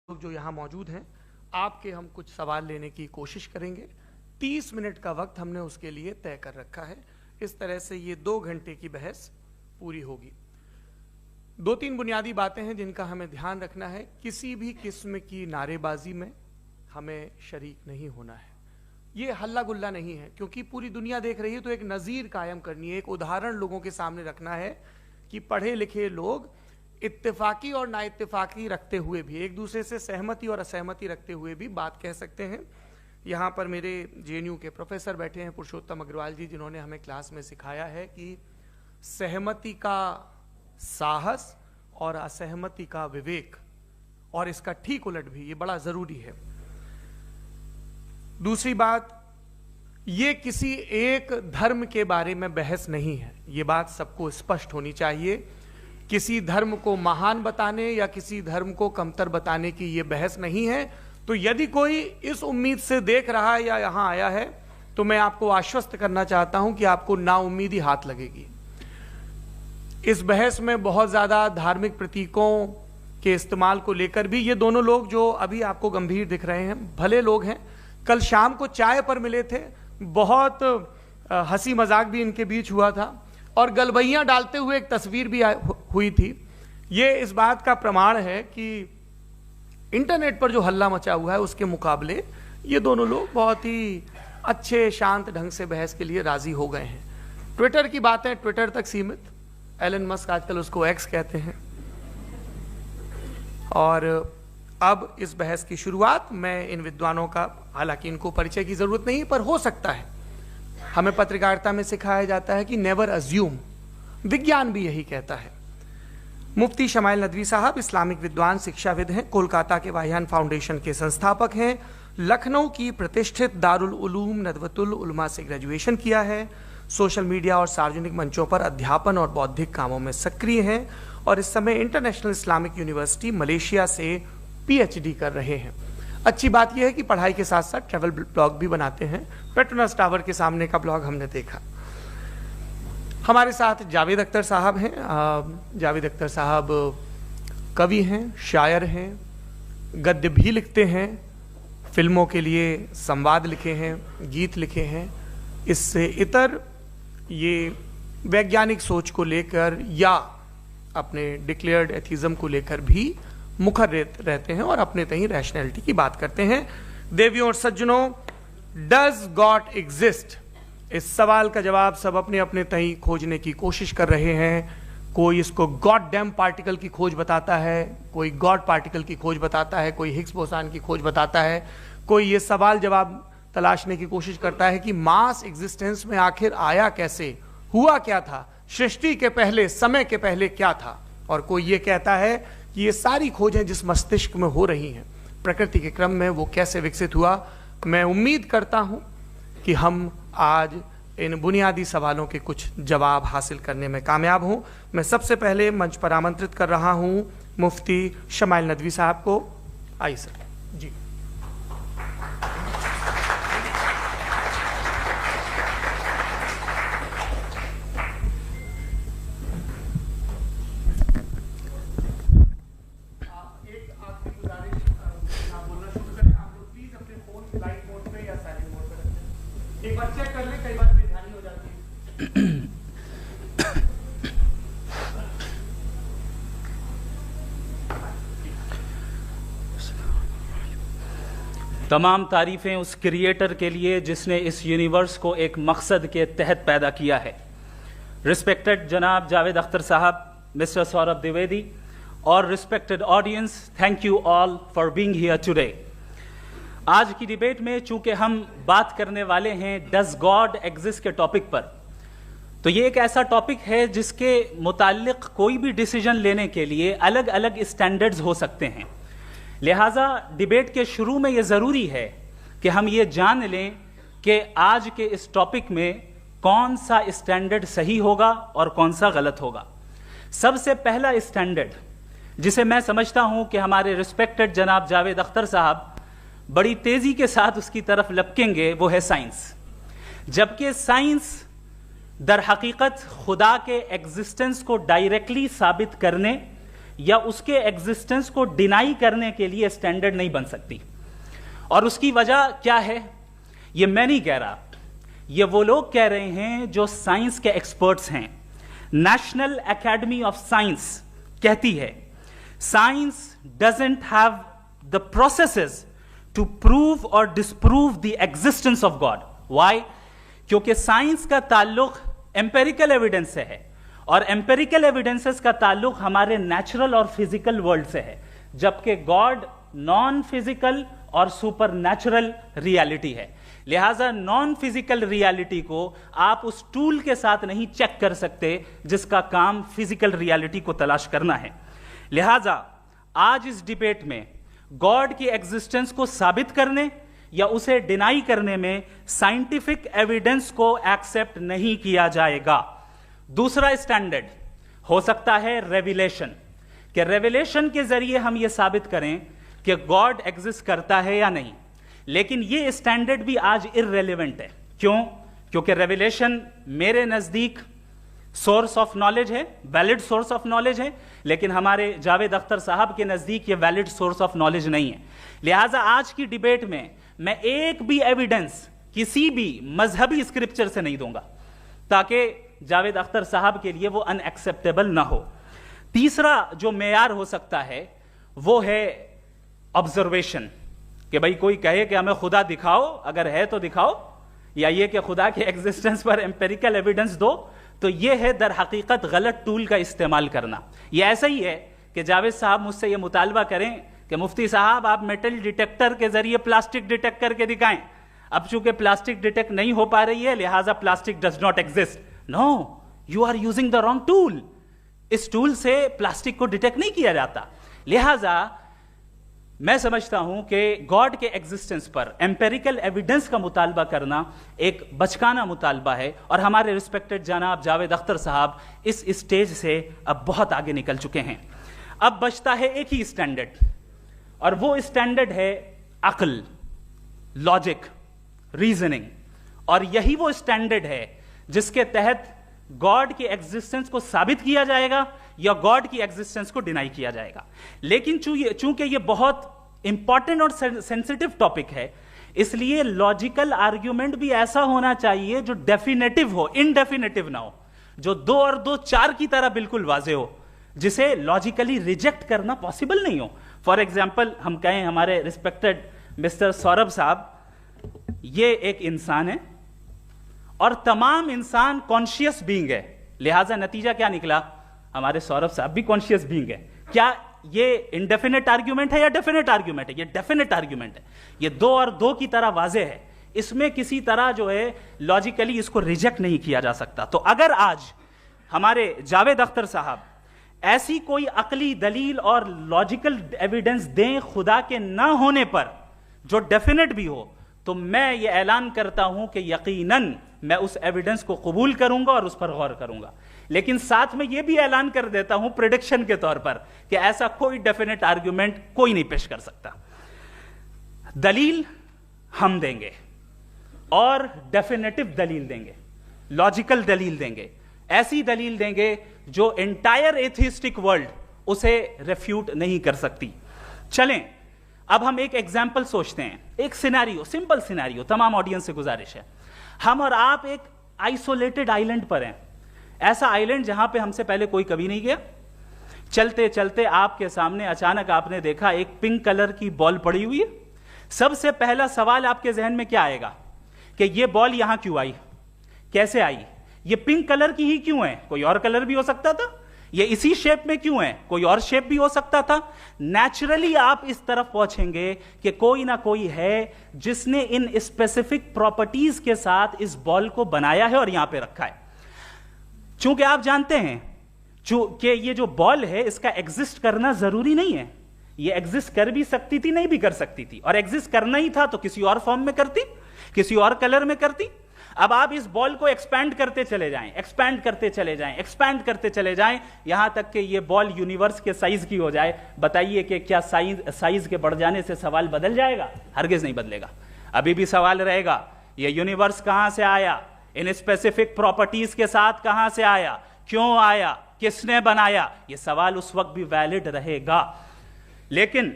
लोग जो यहाँ मौजूद हैं, आपके हम कुछ सवाल लेने की कोशिश करेंगे। 30 मिनट का वक्त हमने उसके लिए तय कर रखा है। इस तरह से ये 2 घंटे की बहस पूरी होगी। 2-3 बुनियादी बातें हैं जिनका हमें ध्यान रखना है। किसी भी किस्म की नारेबाजी में हमें शरीक नहीं होना है। ये हल्ला गुल्ला नहीं है, क्योंकि पूरी दुनिया देख रही है, तो एक नज़ीर कायम करनी है, एक उदाहरण लोगों के सामने रखना है कि पढ़े लिखे लोग इत्तेफाकी और ना इत्तेफाकी रखते हुए भी, एक दूसरे से सहमति और असहमति रखते हुए भी बात कह सकते हैं। यहाँ पर मेरे जेएनयू के प्रोफेसर बैठे हैं, पुरुषोत्तम अग्रवाल जी, जिन्होंने हमें क्लास में सिखाया है कि सहमति का साहस और असहमति का विवेक, और इसका ठीक उलट भी, ये बड़ा जरूरी है। दूसरी बात, ये किसी एक धर्म के बारे में बहस नहीं है, ये बात सबको स्पष्ट होनी चाहिए। किसी धर्म को महान बताने या किसी धर्म को कमतर बताने की ये बहस नहीं है। तो यदि कोई इस उम्मीद से देख रहा है या यहां आया है, तो मैं आपको आश्वस्त करना चाहता हूं कि आपको नाउम्मीदी हाथ लगेगी। इस बहस में बहुत ज्यादा धार्मिक प्रतीकों के इस्तेमाल को लेकर भी, ये दोनों लोग जो अभी आपको गंभीर दिख रहे हैं, भले लोग हैं, कल शाम को चाय पर मिले थे, बहुत हंसी मजाक भी इनके बीच हुआ था, और गलबैयां डालते हुए एक तस्वीर भी हुई थी। ये इस बात का प्रमाण है कि इंटरनेट पर जो हल्ला मचा हुआ है उसके मुकाबले ये दोनों लोग बहुत ही अच्छे शांत ढंग से बहस के लिए राजी हो गए हैं। ट्विटर की बातें ट्विटर तक सीमित, एलन मस्क आजकल उसको एक्स कहते हैं। और अब इस बहस की शुरुआत मैं इन विद्वानों का, हालांकि इनको परिचय की जरूरत नहीं, पर हो सकता है, हमें पत्रकारिता में सिखाया जाता है कि नेवर अज्यूम, विज्ञान भी यही कहता है। मुफ्ती शमाइल नदवी साहब इस्लामिक विद्वान, शिक्षाविद हैं, कोलकाता के वाहियान फाउंडेशन के संस्थापक हैं, लखनऊ की प्रतिष्ठित दारुल उलूम नदवतुल उलमा से ग्रेजुएशन किया है, सोशल मीडिया और सार्वजनिक मंचों पर अध्यापन और बौद्धिक कामों में सक्रिय हैं, और इस समय इंटरनेशनल इस्लामिक यूनिवर्सिटी मलेशिया से PhD कर रहे हैं। अच्छी बात यह है कि पढ़ाई के साथ साथ ट्रैवल ब्लॉग भी बनाते हैं। पेट्रोनस टावर के सामने का ब्लॉग हमने देखा। हमारे साथ जावेद अख्तर साहब हैं। जावेद अख्तर साहब कवि हैं, शायर हैं, गद्य भी लिखते हैं, फिल्मों के लिए संवाद लिखे हैं, गीत लिखे हैं। इससे इतर ये वैज्ञानिक सोच को लेकर या अपने डिक्लेयर्ड एथिज्म को लेकर भी मुखर रहते हैं और अपने तहीं रैशनैलिटी की बात करते हैं। देवियों और सज्जनों, डज गॉड एग्जिस्ट, इस सवाल का जवाब सब अपने अपने तहीं खोजने की कोशिश कर रहे हैं। कोई इसको गॉड डैम पार्टिकल की खोज बताता है, कोई गॉड पार्टिकल की खोज बताता है, कोई हिग्स बोसान की खोज बताता है, कोई ये सवाल जवाब तलाशने की कोशिश करता है कि मास एग्जिस्टेंस में आखिर आया कैसे, हुआ क्या था, सृष्टि के पहले, समय के पहले क्या था। और कोई ये कहता है कि ये सारी खोजें जिस मस्तिष्क में हो रही हैं प्रकृति के क्रम में, वो कैसे विकसित हुआ। मैं उम्मीद करता हूं कि हम आज इन बुनियादी सवालों के कुछ जवाब हासिल करने में कामयाब हों। मैं सबसे पहले मंच पर आमंत्रित कर रहा हूं मुफ्ती शमाइल नदवी साहब को। आइए सर जी। एक बार चेक कर ले, कई बार बेध्यानी हो जाती है। तमाम तारीफ़ें उस क्रिएटर के लिए जिसने इस यूनिवर्स को एक मकसद के तहत पैदा किया है। रिस्पेक्टेड जनाब जावेद अख्तर साहब, मिस्टर सौरभ द्विवेदी, और respected audience, thank you all for being here today. आज की डिबेट में चूंकि हम बात करने वाले हैं डज गॉड एग्जिस्ट के टॉपिक पर, तो ये एक ऐसा टॉपिक है जिसके मुताल्लिक कोई भी डिसीजन लेने के लिए अलग अलग स्टैंडर्ड्स हो सकते हैं। लिहाजा डिबेट के शुरू में ये ज़रूरी है कि हम ये जान लें कि आज के इस टॉपिक में कौन सा स्टैंडर्ड सही होगा और कौन सा गलत होगा। सबसे पहला स्टैंडर्ड जिसे मैं समझता हूं कि हमारे रिस्पेक्टेड जनाब जावेद अख्तर साहब बड़ी तेजी के साथ उसकी तरफ लपकेंगे, वो है साइंस। जबकि साइंस दर हकीकत खुदा के एग्जिस्टेंस को डायरेक्टली साबित करने या उसके एग्जिस्टेंस को डिनाई करने के लिए स्टैंडर्ड नहीं बन सकती। और उसकी वजह क्या है, ये मैं नहीं कह रहा, ये वो लोग कह रहे हैं जो साइंस के एक्सपर्ट्स हैं। नेशनल एकेडमी ऑफ साइंस कहती है science doesn't have the processes to prove और disprove the existence of God. Why? क्योंकि साइंस का ताल्लुक एम्पेरिकल एविडेंस से है, और एम्पेरिकल एविडेंसेस का ताल्लुक हमारे नेचुरल और फिजिकल वर्ल्ड से है, जबकि गॉड नॉन फिजिकल और सुपर नेचुरल रियलिटी है। लिहाजा नॉन फिजिकल रियलिटी को आप उस टूल के साथ नहीं चेक कर सकते जिसका काम फिजिकल रियलिटी को तलाश करना है। लिहाजा आज इस डिबेट में गॉड की एग्जिस्टेंस को साबित करने या उसे डिनाई करने में साइंटिफिक एविडेंस को एक्सेप्ट नहीं किया जाएगा। दूसरा स्टैंडर्ड हो सकता है रेविलेशन, कि रेविलेशन के जरिए हम यह साबित करें कि गॉड एग्जिस्ट करता है या नहीं। लेकिन यह स्टैंडर्ड भी आज इररेलेवेंट है। क्यों? क्योंकि रेविलेशन मेरे नजदीक सोर्स ऑफ नॉलेज है, वैलिड सोर्स ऑफ नॉलेज है, लेकिन हमारे जावेद अख्तर साहब के नजदीक ये वैलिड सोर्स ऑफ नॉलेज नहीं है। लिहाजा आज की डिबेट में मैं एक भी एविडेंस किसी भी मजहबी स्क्रिप्चर से नहीं दूंगा, ताकि जावेद अख्तर साहब के लिए वो अनएक्सेप्टेबल ना हो। तीसरा जो मेयार हो सकता है वो है ऑब्जर्वेशन, कि भाई कोई कहे कि हमें खुदा दिखाओ, अगर है तो दिखाओ, या ये कि खुदा के एग्जिस्टेंस पर एम्पेरिकल एविडेंस दो, तो ये है दर हकीकत गलत टूल का इस्तेमाल करना। ये ऐसा ही है कि जावेद साहब मुझसे ये मुतालबा करें कि मुफ्ती साहब आप मेटल डिटेक्टर के जरिए प्लास्टिक डिटेक्ट करके दिखाएं। अब चूंकि प्लास्टिक डिटेक्ट नहीं हो पा रही है, लिहाजा plastic does not exist. No, you are using the wrong tool. इस टूल से प्लास्टिक को डिटेक्ट नहीं किया जाता। लिहाजा मैं समझता हूं कि गॉड के एग्जिस्टेंस पर एम्पेरिकल एविडेंस का मुतालबा करना एक बचकाना मुतालबा है, और हमारे रिस्पेक्टेड जनाब जावेद अख्तर साहब इस स्टेज से अब बहुत आगे निकल चुके हैं। अब बचता है एक ही स्टैंडर्ड, और वो स्टैंडर्ड है अक्ल, लॉजिक, रीजनिंग। और यही वो स्टैंडर्ड है जिसके तहत गॉड की एग्जिस्टेंस को साबित किया जाएगा या गॉड की एग्जिस्टेंस को डिनाई किया जाएगा। लेकिन चूंकि ये बहुत इंपॉर्टेंट और सेंसिटिव टॉपिक है, इसलिए लॉजिकल आर्ग्यूमेंट भी ऐसा होना चाहिए जो डेफिनेटिव हो, इनडेफिनेटिव ना हो, जो 2 और 2 4 की तरह बिल्कुल वाजे हो, जिसे लॉजिकली रिजेक्ट करना पॉसिबल नहीं हो। फॉर एग्जाम्पल हम कहें हमारे रिस्पेक्टेड मिस्टर सौरभ साहब, ये एक इंसान है और तमाम इंसान कॉन्शियस बीइंग है, लिहाजा नतीजा क्या निकला, हमारे सौरभ साहब भी कॉन्शियस बीइंग है। क्या ये इनडेफिनेट आर्ग्यूमेंट है या डेफिनेट आर्ग्यूमेंट है? ये डेफिनेट आर्ग्यूमेंट है। ये 2 और 2 की तरह वाजे है, इसमें किसी तरह जो है लॉजिकली इसको रिजेक्ट नहीं किया जा सकता। तो अगर आज हमारे जावेद अख्तर साहब ऐसी कोई अकली दलील और लॉजिकल एविडेंस दें खुदा के ना होने पर जो डेफिनेट भी हो, तो मैं ये ऐलान करता हूं कि यकीनन मैं उस एविडेंस को कबूल करूंगा और उस पर गौर करूंगा। लेकिन साथ में यह भी ऐलान कर देता हूं प्रेडिक्शन के तौर पर कि ऐसा कोई डेफिनेट आर्ग्यूमेंट कोई नहीं पेश कर सकता। दलील हम देंगे और डेफिनेटिव दलील देंगे, लॉजिकल दलील देंगे, ऐसी दलील देंगे जो एंटायर एथिस्टिक वर्ल्ड उसे रेफ्यूट नहीं कर सकती। चलें अब हम एक एग्जाम्पल सोचते हैं, एक सिनेरियो, सिंपल सिनेरियो, तमाम ऑडियंस से गुजारिश है, हम और आप एक आइसोलेटेड आइलैंड पर हैं, ऐसा आइलैंड जहां पे हमसे पहले कोई कभी नहीं गया। चलते चलते आपके सामने अचानक आपने देखा एक पिंक कलर की बॉल पड़ी हुई है। सबसे पहला सवाल आपके जहन में क्या आएगा कि ये बॉल यहां क्यों आई, कैसे आई, ये पिंक कलर की ही क्यों है, कोई और कलर भी हो सकता था, ये इसी शेप में क्यों है, कोई और शेप भी हो सकता था। नेचुरली आप इस तरफ पहुंचेंगे कि कोई ना कोई है जिसने इन स्पेसिफिक प्रॉपर्टीज के साथ इस बॉल को बनाया है और यहां पे रखा है। चूंकि आप जानते हैं कि ये जो बॉल है इसका एग्जिस्ट करना जरूरी नहीं है, ये एग्जिस्ट कर भी सकती थी, नहीं भी कर सकती थी, और एग्जिस्ट करना ही था तो किसी और फॉर्म में करती, किसी और कलर में करती। अब आप इस बॉल को एक्सपैंड करते चले जाएं, एक्सपैंड करते चले जाएं, एक्सपैंड करते चले जाएं, यहां तक कि ये बॉल यूनिवर्स के साइज की हो जाए। बताइए कि क्या साइज के बढ़ जाने से सवाल बदल जाएगा? हरगिज नहीं बदलेगा। अभी भी सवाल रहेगा, ये यूनिवर्स कहां से आया, इन स्पेसिफिक प्रॉपर्टीज के साथ कहां से आया, क्यों आया, किसने बनाया, यह सवाल उस वक्त भी वैलिड रहेगा। लेकिन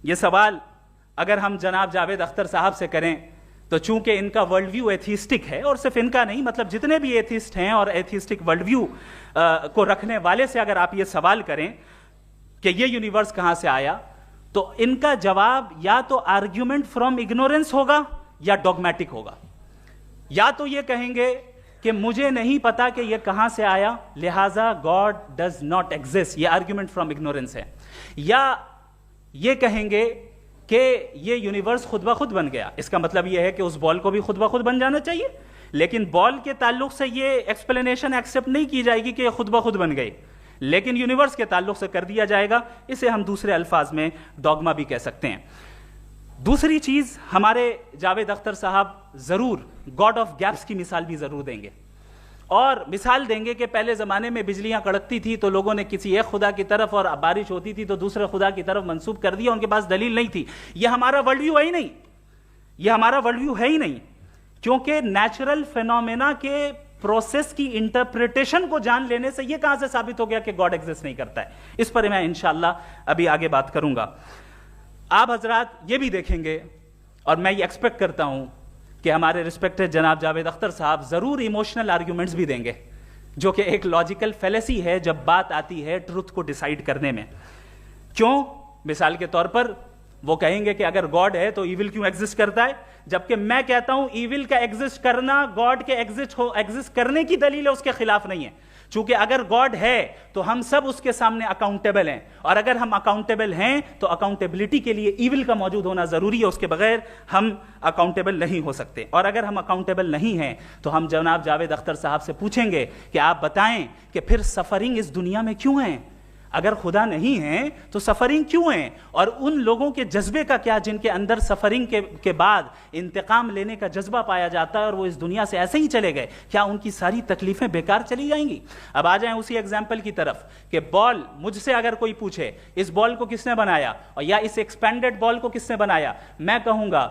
यह सवाल अगर हम जनाब जावेद अख्तर साहब से करें तो चूंकि इनका वर्ल्ड व्यू एथिस्टिक है, और सिर्फ इनका नहीं, मतलब जितने भी एथिस्ट हैं और एथिस्टिक वर्ल्ड व्यू को रखने वाले से अगर आप ये सवाल करें कि ये यूनिवर्स कहां से आया, तो इनका जवाब या तो आर्ग्यूमेंट फ्रॉम इग्नोरेंस होगा या डॉगमेटिक होगा। या तो ये कहेंगे कि मुझे नहीं पता कि ये कहां से आया, लिहाजा गॉड डज नॉट एग्जिस्ट, ये आर्ग्यूमेंट फ्रॉम इग्नोरेंस है। या ये कहेंगे कि ये यूनिवर्स खुद ब खुद बन गया, इसका मतलब ये है कि उस बॉल को भी खुद ब खुद बन जाना चाहिए, लेकिन बॉल के ताल्लुक से ये एक्सप्लेनेशन एक्सेप्ट नहीं की जाएगी कि ये खुद ब खुद बन गई, लेकिन यूनिवर्स के ताल्लुक से कर दिया जाएगा। इसे हम दूसरे अल्फाज में डॉगमा भी कह सकते हैं। दूसरी चीज, हमारे जावेद अख्तर साहब जरूर गॉड ऑफ गैप्स की मिसाल भी जरूर देंगे, और मिसाल देंगे कि पहले ज़माने में बिजलियां कड़कती थी तो लोगों ने किसी एक खुदा की तरफ, और बारिश होती थी तो दूसरे खुदा की तरफ मंसूब कर दिया, उनके पास दलील नहीं थी। यह हमारा वर्ल्ड व्यू है ही नहीं, यह हमारा वर्ल्ड व्यू है ही नहीं, क्योंकि नेचुरल फिनोमेना के प्रोसेस की इंटरप्रिटेशन को जान लेने से यह कहां से साबित हो गया कि गॉड एग्जिस्ट नहीं करता है। इस पर मैं इंशाअल्लाह अभी आगे बात करूंगा। आप हजरात ये भी देखेंगे, और मैं ये एक्सपेक्ट करता हूं कि हमारे रिस्पेक्टेड जनाब जावेद अख्तर साहब जरूर इमोशनल आर्ग्यूमेंट्स भी देंगे, जो कि एक लॉजिकल फेलेसी है जब बात आती है ट्रुथ को डिसाइड करने में। क्यों? मिसाल के तौर पर वो कहेंगे कि अगर गॉड है तो ईविल क्यों एग्जिस्ट करता है, जबकि मैं कहता हूं ईविल का एग्जिस्ट करना गॉड के एग्जिस्ट करने की दलील है, उसके खिलाफ नहीं है। चूंकि अगर गॉड है तो हम सब उसके सामने अकाउंटेबल हैं, और अगर हम अकाउंटेबल हैं तो अकाउंटेबिलिटी के लिए ईविल का मौजूद होना जरूरी है, उसके बगैर हम अकाउंटेबल नहीं हो सकते। और अगर हम अकाउंटेबल नहीं हैं तो हम जनाब जावेद अख्तर साहब से पूछेंगे कि आप बताएं कि फिर सफरिंग इस दुनिया में क्यों है? अगर खुदा नहीं है तो सफरिंग क्यों है? और उन लोगों के जज्बे का क्या जिनके अंदर सफरिंग के बाद इंतकाम लेने का जज्बा पाया जाता है और वो इस दुनिया से ऐसे ही चले गए, क्या उनकी सारी तकलीफें बेकार चली जाएंगी? अब आ जाएं उसी एग्जाम्पल की तरफ कि बॉल, मुझसे अगर कोई पूछे इस बॉल को किसने बनाया और या इस एक्सपेंडेड बॉल को किसने बनाया, मैं कहूंगा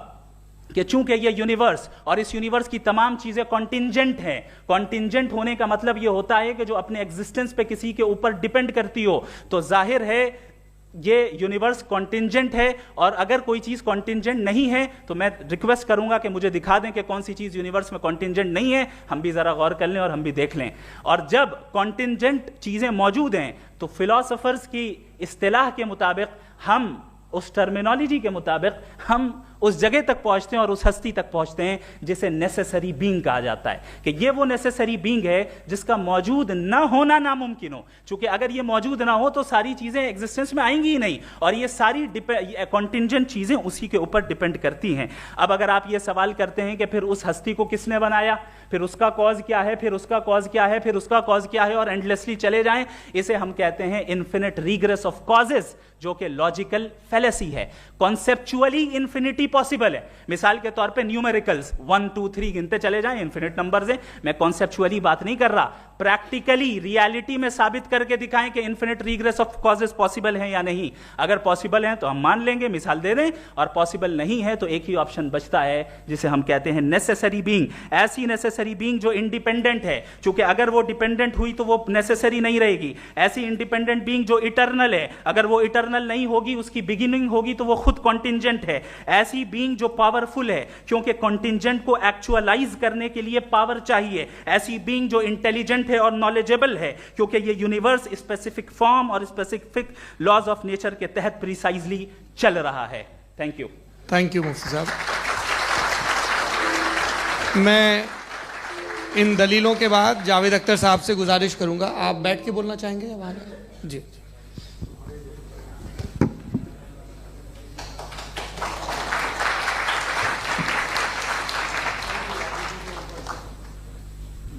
कि चूंकि ये यूनिवर्स और इस यूनिवर्स की तमाम चीजें कॉन्टिंजेंट हैं। कॉन्टिंजेंट होने का मतलब ये होता है कि जो अपने एग्जिस्टेंस पे किसी के ऊपर डिपेंड करती हो, तो जाहिर है ये यूनिवर्स कॉन्टिंजेंट है। और अगर कोई चीज कॉन्टिंजेंट नहीं है तो मैं रिक्वेस्ट करूंगा कि मुझे दिखा दें कि कौन सी चीज यूनिवर्स में कॉन्टिंजेंट नहीं है, हम भी जरा गौर कर लें और हम भी देख लें। और जब कॉन्टिंजेंट चीजें मौजूद हैं तो फिलोसोफर्स की इस्तिलाह के मुताबिक, हम उस टर्मिनोलॉजी के मुताबिक हम उस जगह तक पहुंचते हैं और उस हस्ती तक पहुंचते हैं जिसे नेसेसरी बीइंग कहा जाता है, कि ये वो नेसेसरी बीइंग है जिसका मौजूद ना होना नामुमकिन हो। क्योंकि अगर ये मौजूद ना हो तो सारी चीजें एग्जिस्टेंस में आएंगी ही नहीं, और ये सारी कॉन्टिंजेंट चीजें उसी के ऊपर डिपेंड करती हैं। अब अगर आप ये सवाल करते हैं कि फिर उस हस्ती को किसने बनाया, फिर उसका कॉज क्या है, फिर उसका कॉज क्या है, फिर उसका कॉज क्या है, और एंडलेसली चले जाएं, इसे हम कहते हैं इन्फिनिट रीग्रेस ऑफ कॉजेस, जो कि लॉजिकल फेलेसी है। कॉन्सेप्चुअली इन्फिनिटी पॉसिबल है। मिसाल के तौर पे न्यूमेरिकल्स 1 2 3 गिनते चले जाएं, इन्फिनिट नंबर्स हैं। मैं कॉन्सेप्चुअली बात नहीं कर रहा, प्रैक्टिकली रियलिटी में साबित करके दिखाएं कि infinite regress of causes possible है या नहीं। अगर पॉसिबल है तो हम मान लेंगे, मिसाल दे दें, और पॉसिबल नहीं है तो एक ही ऑप्शन बचता है जिसे हम कहते हैं नेसेसरी बीइंग। ऐसी नेसेसरी बीइंग जो इंडिपेंडेंट है, क्योंकि अगर वो डिपेंडेंट हुई तो वो नेसेसरी नहीं रहेगी। ऐसी इंडिपेंडेंट बीइंग जो इटर्नल है, अगर वो इटर्नल नहीं होगी, उसकी बिगिनिंग होगी तो वो खुद कॉन्टिंजेंट है। ऐसी बीइंग जो पावरफुल है, क्योंकि कॉन्टिंजेंट को एक्चुअलाइज करने के लिए पावर चाहिए। ऐसी बीइंग जो इंटेलिजेंट है और नॉलेजेबल है, क्योंकि ये यूनिवर्स स्पेसिफिक फॉर्म और स्पेसिफिक लॉज ऑफ नेचर के तहत प्रिसाइजली चल रहा है। Thank you. थैंक यू मुफ्ती साहब। मैं इन दलीलों के बाद जावेद अख्तर साहब से गुजारिश करूंगा, आप बैठ के बोलना चाहेंगे या बाहर? जी।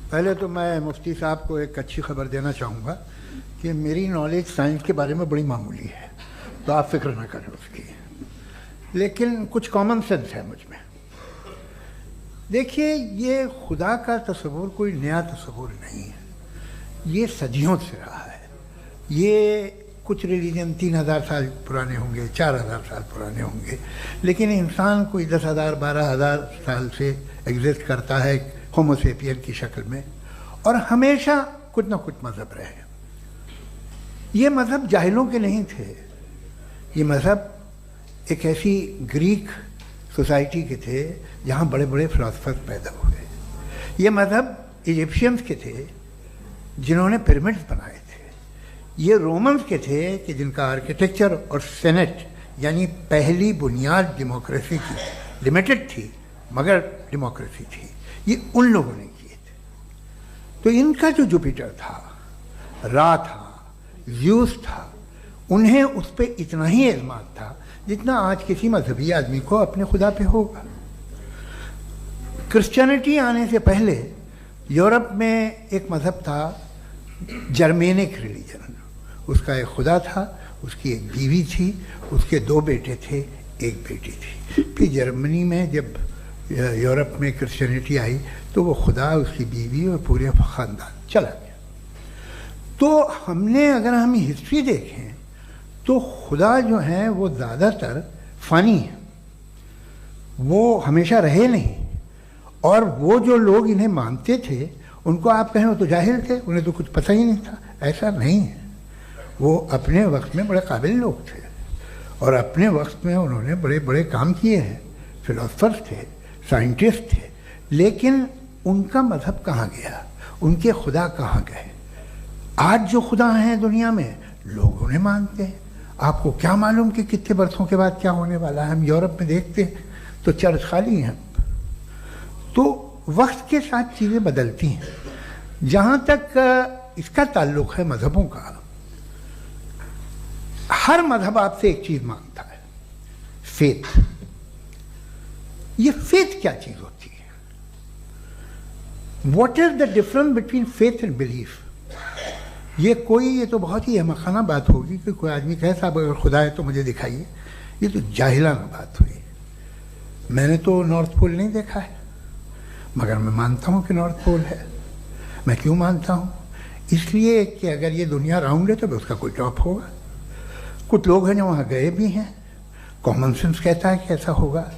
पहले तो मैं मुफ्ती साहब को एक अच्छी खबर देना चाहूँगा कि मेरी नॉलेज साइंस के बारे में बड़ी मामूली है, तो आप फिक्र ना करें उसकी, लेकिन कुछ कॉमन सेंस है मुझ में। देखिए, ये खुदा का तस्वुर कोई नया तस्वुर नहीं है, ये सदियों से रहा है। ये कुछ रिलीजन 3000 साल पुराने होंगे, 4000 साल पुराने होंगे, लेकिन इंसान कोई 10,000 12,000 साल से एग्जिस्ट करता है होमो सेपियन की शक्ल में, और हमेशा कुछ ना कुछ मज़हब रहे। ये मज़हब जाहिलों के नहीं थे, ये मज़हब एक ऐसी ग्रीक सोसाइटी के थे जहाँ बड़े बड़े फिलोसफर्स पैदा हुए। ये मज़हब इजिप्शियंस के थे जिन्होंने पिरामिड्स बनाए थे। ये रोमन्स के थे कि जिनका आर्किटेक्चर और सेनेट यानी पहली बुनियाद डेमोक्रेसी की लिमिटेड थी मगर डेमोक्रेसी थी, ये उन लोगों ने किए थे। तो इनका जो जुपिटर था, रा था, ज़्यूस था, उन्हें उस पर इतना ही एतमाद था जितना आज किसी मजहबी आदमी को अपने खुदा पे होगा। क्रिश्चियनिटी आने से पहले यूरोप में एक मज़हब था जर्मेनिक रिलीजन। उसका एक खुदा था, उसकी एक बीवी थी, उसके 2 बेटे थे, एक बेटी थी। फिर जर्मनी में जब यूरोप में क्रिश्चियनिटी आई तो वो खुदा, उसकी बीवी और पूरे ख़ानदान चला गया। तो अगर हम हिस्ट्री देखें तो खुदा जो है वो ज़्यादातर फ़नी है, वो हमेशा रहे नहीं। और वो जो लोग इन्हें मानते थे उनको आप कहें वो तो जाहिल थे, उन्हें तो कुछ पता ही नहीं था, ऐसा नहीं है। वो अपने वक्त में बड़े काबिल लोग थे और अपने वक्त में उन्होंने बड़े बड़े काम किए हैं, फिलोसफर्स थे, साइंटिस्ट थे। लेकिन उनका मज़हब कहाँ गया, उनके खुदा कहाँ गए? आज जो खुदा हैं दुनिया में लोग उन्हें मानते हैं। आपको क्या मालूम कि कितने बरसों के बाद क्या होने वाला है? हम यूरोप में देखते हैं तो चर्च खाली हैं। तो वक्त के साथ चीज़ें बदलती हैं। जहाँ तक इसका ताल्लुक़ है मज़हबों का, हर मज़हब आपसे एक चीज़ मांगता है, फेथ। ये फेथ क्या चीज़ होती है? What is the difference between faith and belief? ये तो बहुत ही अहमक़ाना बात होगी कि कोई आदमी कहे साहब अगर खुदा है तो मुझे दिखाइए। ये तो जाहिलाना बात हुई। मैंने तो नॉर्थ पोल नहीं देखा है मगर मैं मानता हूँ कि नॉर्थ पोल है। मैं क्यों मानता हूँ? इसलिए कि अगर ये दुनिया राउंड है तो उसका कोई टॉप होगा। कुछ लोग हैं जो वहाँ गए भी हैं, कॉमन सेंस कहता है कि ऐसा होगा,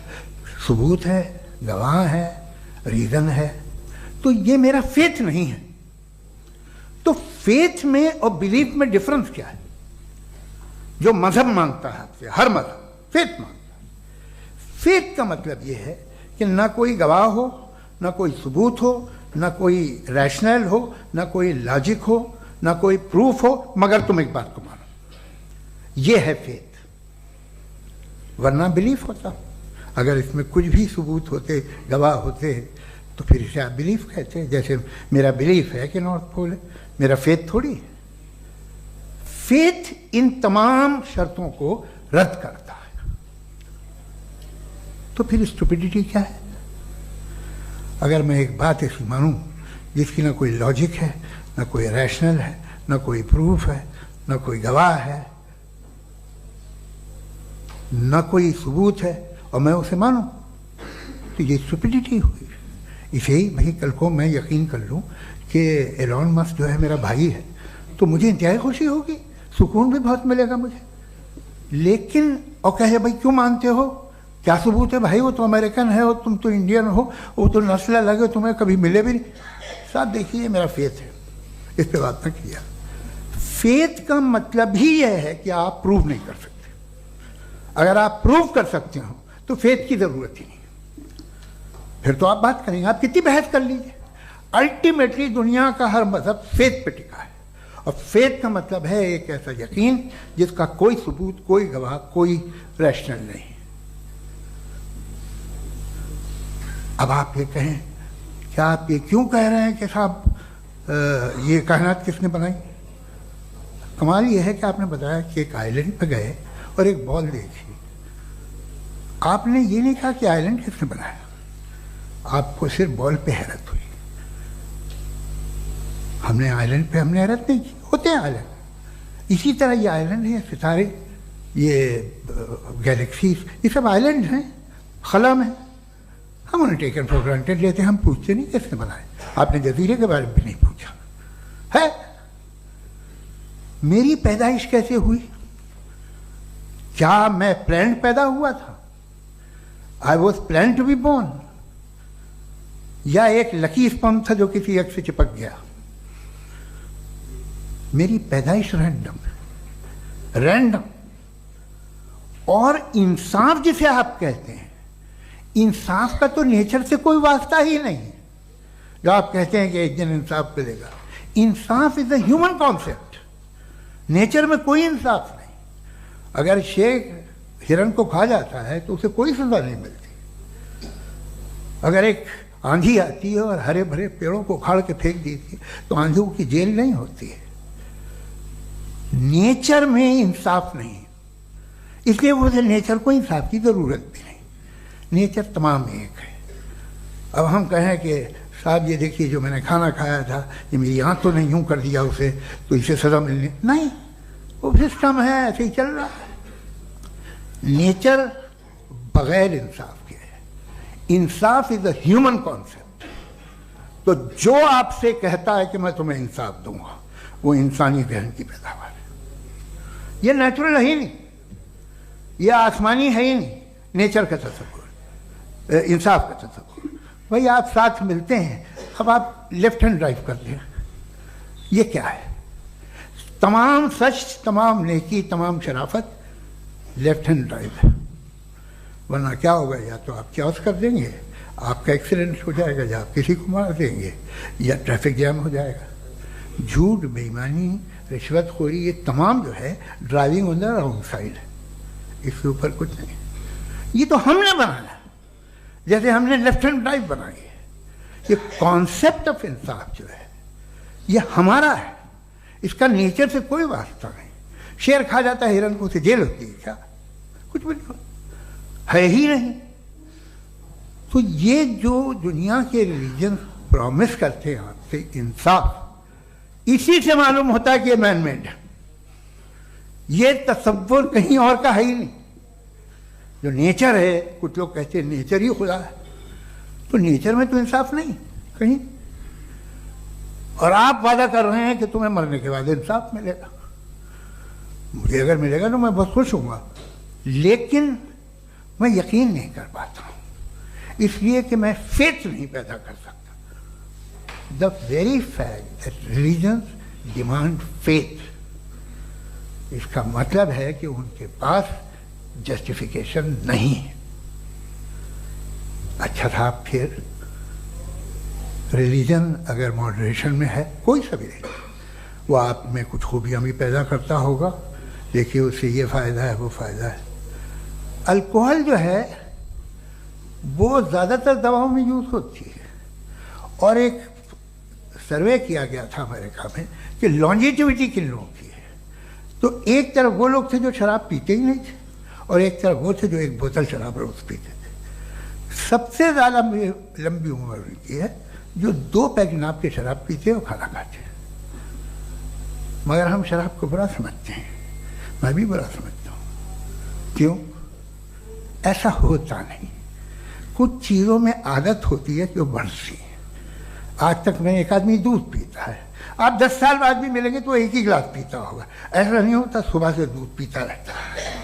सबूत है, गवाह है, रीज़न है। तो ये मेरा फेथ नहीं है। तो फेथ में और बिलीफ में डिफरेंस क्या है? जो मजहब मांगता है आपसे, हर मजहब फेथ मांगता है। फेथ का मतलब ये है कि ना कोई गवाह हो, ना कोई सबूत हो, ना कोई रैशनल हो, ना कोई लॉजिक हो, ना कोई प्रूफ हो, मगर तुम एक बात को मानो। ये है फेथ। वरना बिलीफ होता। अगर इसमें कुछ भी सबूत होते, गवाह होते, तो फिर इसे आप बिलीफ कहते हैं। जैसे मेरा बिलीफ है कि नॉर्थ पोल है, मेरा फेथ थोड़ी है। फेथ इन तमाम शर्तों को रद्द करता है। तो फिर स्टुपिडिटी क्या है? अगर मैं एक बात ऐसी मानूं जिसकी ना कोई लॉजिक है, ना कोई रैशनल है, ना कोई प्रूफ है, ना कोई गवाह है, ना कोई सबूत है, और मैं उसे मानूं, तो ये स्टुपिडिटी हुई। इसे ही भाई कल को मैं यकीन कर लूं कि एलॉन मस्क जो है मेरा भाई है तो मुझे इंतहाई खुशी होगी, सुकून भी बहुत मिलेगा मुझे। लेकिन और कहे भाई क्यों मानते हो, क्या सबूत है? भाई वो तो अमेरिकन है और तुम तो इंडियन हो, वो तो नस्ल अलग है, तुम्हें कभी मिले भी नहीं। साहब देखिए मेरा फेथ है, इस पर बात न किया। फेथ का मतलब ही यह है कि आप प्रूव नहीं कर सकते। अगर आप प्रूव कर सकते हो तो फेथ की जरूरत ही नहीं, फिर तो आप बात करेंगे, आप कितनी बहस कर लीजिए। अल्टीमेटली दुनिया का हर मजहब फेथ पे टिका है, और फेथ का मतलब है एक ऐसा यकीन जिसका कोई सबूत, कोई गवाह, कोई रैशनल नहीं। अब आप ये कहें, क्या आप ये क्यों कह रहे हैं कि साहब ये कायनात किसने बनाई? कमाल ये है कि आपने बताया कि एक आइलैंड पे गए और एक बॉल देखी। आपने ये नहीं कहा कि आइलैंड किसने बनाया, आपको सिर्फ बॉल पे हैरत हुई। हमने आइलैंड पे हमने हैरत नहीं की, होते हैं आइलैंड। इसी तरह ये आइलैंड है, सितारे, ये गैलेक्सीज, ये सब आइलैंड हैं खला में। हम उन्हें टेकन फॉर ग्रांटेड लेते हैं, हम पूछते नहीं किसने बनाए। आपने जजीरे के बारे में भी नहीं पूछा है। मेरी पैदाइश कैसे हुई? क्या मैं प्लान्ड पैदा हुआ था? I was plan to be born, या एक लकी स्पर्म था जो किसी एक से चिपक गया? मेरी पैदाइश रैंडम है। रैंडम। और इंसाफ जिसे आप कहते हैं, इंसाफ का तो नेचर से कोई वास्ता ही नहीं है। जो आप कहते हैं कि एक दिन इंसाफ मिलेगा, इंसाफ is a human concept, nature में कोई इंसाफ नहीं। अगर शेर हिरन को खा जाता है तो उसे कोई सजा नहीं मिलती। अगर एक आंधी आती है और हरे भरे पेड़ों को उखाड़ के फेंक देती है तो आंधियों की जेल नहीं होती है। नेचर में इंसाफ नहीं, इसलिए मुझे नेचर को इंसाफ की जरूरत भी नहीं। नेचर तमाम एक है। अब हम कहें कि साहब ये देखिए जो मैंने खाना खाया था, ये मेरी आंख तो नहीं यूं कर दिया उसे, तो इसे सजा मिलनी नहीं, वो सिस्टम है, ऐसे ही चल रहा है। नेचर बगैर इंसाफ के है। इंसाफ इज अ ह्यूमन कॉन्सेप्ट। तो जो आपसे कहता है कि मैं तुम्हें इंसाफ दूंगा, वो इंसानी जहन की पैदावार है। ये नेचुरल है ही नहीं, ये आसमानी है ही नहीं। नेचर का तसव्वुर, इंसाफ का तसव्वुर। भाई आप साथ मिलते हैं, अब आप लेफ्ट हैंड ड्राइव करते हैं, ये क्या है? तमाम सच, तमाम नेकी, तमाम शराफत लेफ्ट हैंड ड्राइव है। वरना क्या होगा, या तो आप क्रॉस कर देंगे, आपका एक्सीडेंट हो जाएगा, या आप किसी को मार देंगे, या ट्रैफिक जैम हो जाएगा। झूठ, बेईमानी, रिश्वतखोरी, ये तमाम जो है driving on the wrong side है। इसके ऊपर कुछ नहीं। ये तो हमने बनाया, जैसे हमने लेफ्ट हैंड ड्राइव बनाई है। ये कॉन्सेप्ट ऑफ इंसाफ जो है ये हमारा है, इसका नेचर से कोई वास्ता नहीं। शेर खा जाता है हिरन को, उसे जेल होती है क्या? कुछ भी नहीं, है ही नहीं। तो ये जो दुनिया के रिलीजन प्रॉमिस करते हैं आपसे इंसाफ, इसी से मालूम होता है कि ये मैन मेड है। ये तसव्वुर कहीं और का है ही नहीं। जो नेचर है, कुछ लोग कहते हैं नेचर ही खुदा है, तो नेचर में तो इंसाफ नहीं कहीं। और आप वादा कर रहे हैं कि तुम्हें मरने के बाद इंसाफ मिलेगा। मुझे अगर मिलेगा तो मैं बहुत खुश हूँगा, लेकिन मैं यकीन नहीं कर पाता हूँ, इसलिए कि मैं फेथ नहीं पैदा कर सकता। The very fact that religions demand faith, इसका मतलब है कि उनके पास जस्टिफिकेशन नहीं है। अच्छा था, फिर रिलीजन अगर मॉडरेशन में है, कोई सा भी नहीं, वो आप में कुछ खूबियाँ भी पैदा करता होगा। देखिए उससे ये फ़ायदा है, वो फ़ायदा है। अल्कोहल जो है वो ज़्यादातर दवाओं में यूज़ होती है, और एक सर्वे किया गया था अमेरिका में कि लॉन्जिटिविटी किन लोगों की है। तो एक तरफ वो लोग थे जो शराब पीते ही नहीं थे, और एक तरफ वो थे जो एक बोतल शराब रोज़ पीते थे। सबसे ज़्यादा लंबी उम्र उनकी है जो 2 पैक नाप के शराब पीते और खाना खाते हैं। मगर हम शराब को बुरा समझते हैं, मैं भी बुरा समझता हूँ। क्यों? ऐसा होता नहीं। कुछ चीज़ों में आदत होती है कि वो बढ़ती है। आज तक में एक आदमी दूध पीता है, आप 10 साल बाद भी मिलेंगे तो एक ही गिलास पीता होगा। ऐसा नहीं होता, सुबह से दूध पीता रहता है।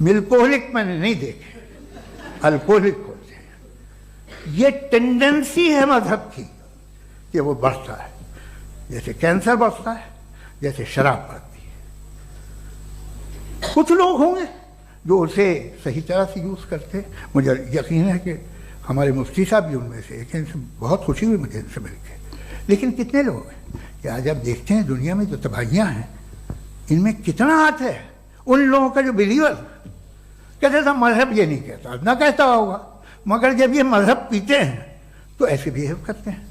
मिल्कोहलिक मैंने नहीं देखे, अल्कोहलिक होते हैं। ये टेंडेंसी है मजहब की कि वो बढ़ता है, जैसे कैंसर बढ़ता है, जैसे शराब बढ़ती है। कुछ लोग होंगे जो उसे सही तरह से यूज़ करते। मुझे यकीन है कि हमारे मुफ्ती साहब भी उनमें से एक हैं, इनसे बहुत खुशी हुई मुझे इनसे मिलकर। लेकिन कितने लोग हैं कि आज आप देखते हैं दुनिया में जो तबाहियाँ हैं, इनमें कितना हाथ है उन लोगों का जो बिलीवर कहते था मजहब ये नहीं कहता, ना कहता होगा, मगर जब ये मजहब पीते हैं तो ऐसे बिहेव करते हैं।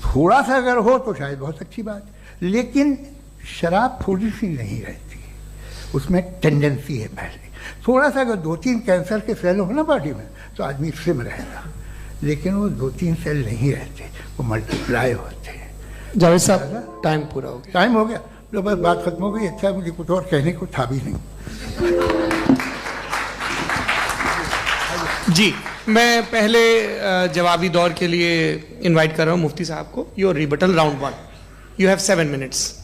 थोड़ा सा अगर हो तो शायद बहुत अच्छी बात, लेकिन शराब थोड़ी सी नहीं रहती, उसमें टेंडेंसी है। पहले थोड़ा सा अगर 2-3 कैंसर के सेल हो ना बॉडी में तो आदमी सिम रहेगा, लेकिन वो 2-3 सेल नहीं रहते, वो मल्टीप्लाई होते हैं। जावेद साहब टाइम पूरा हो गया। टाइम हो गया, तो बस बात खत्म हो गई। अच्छा, मुझे कुछ और कहने को था भी नहीं। जी, मैं पहले जवाबी दौर के लिए इनवाइट कर रहा हूं मुफ्ती साहब को। Your rebuttal round 1, you have 7 minutes.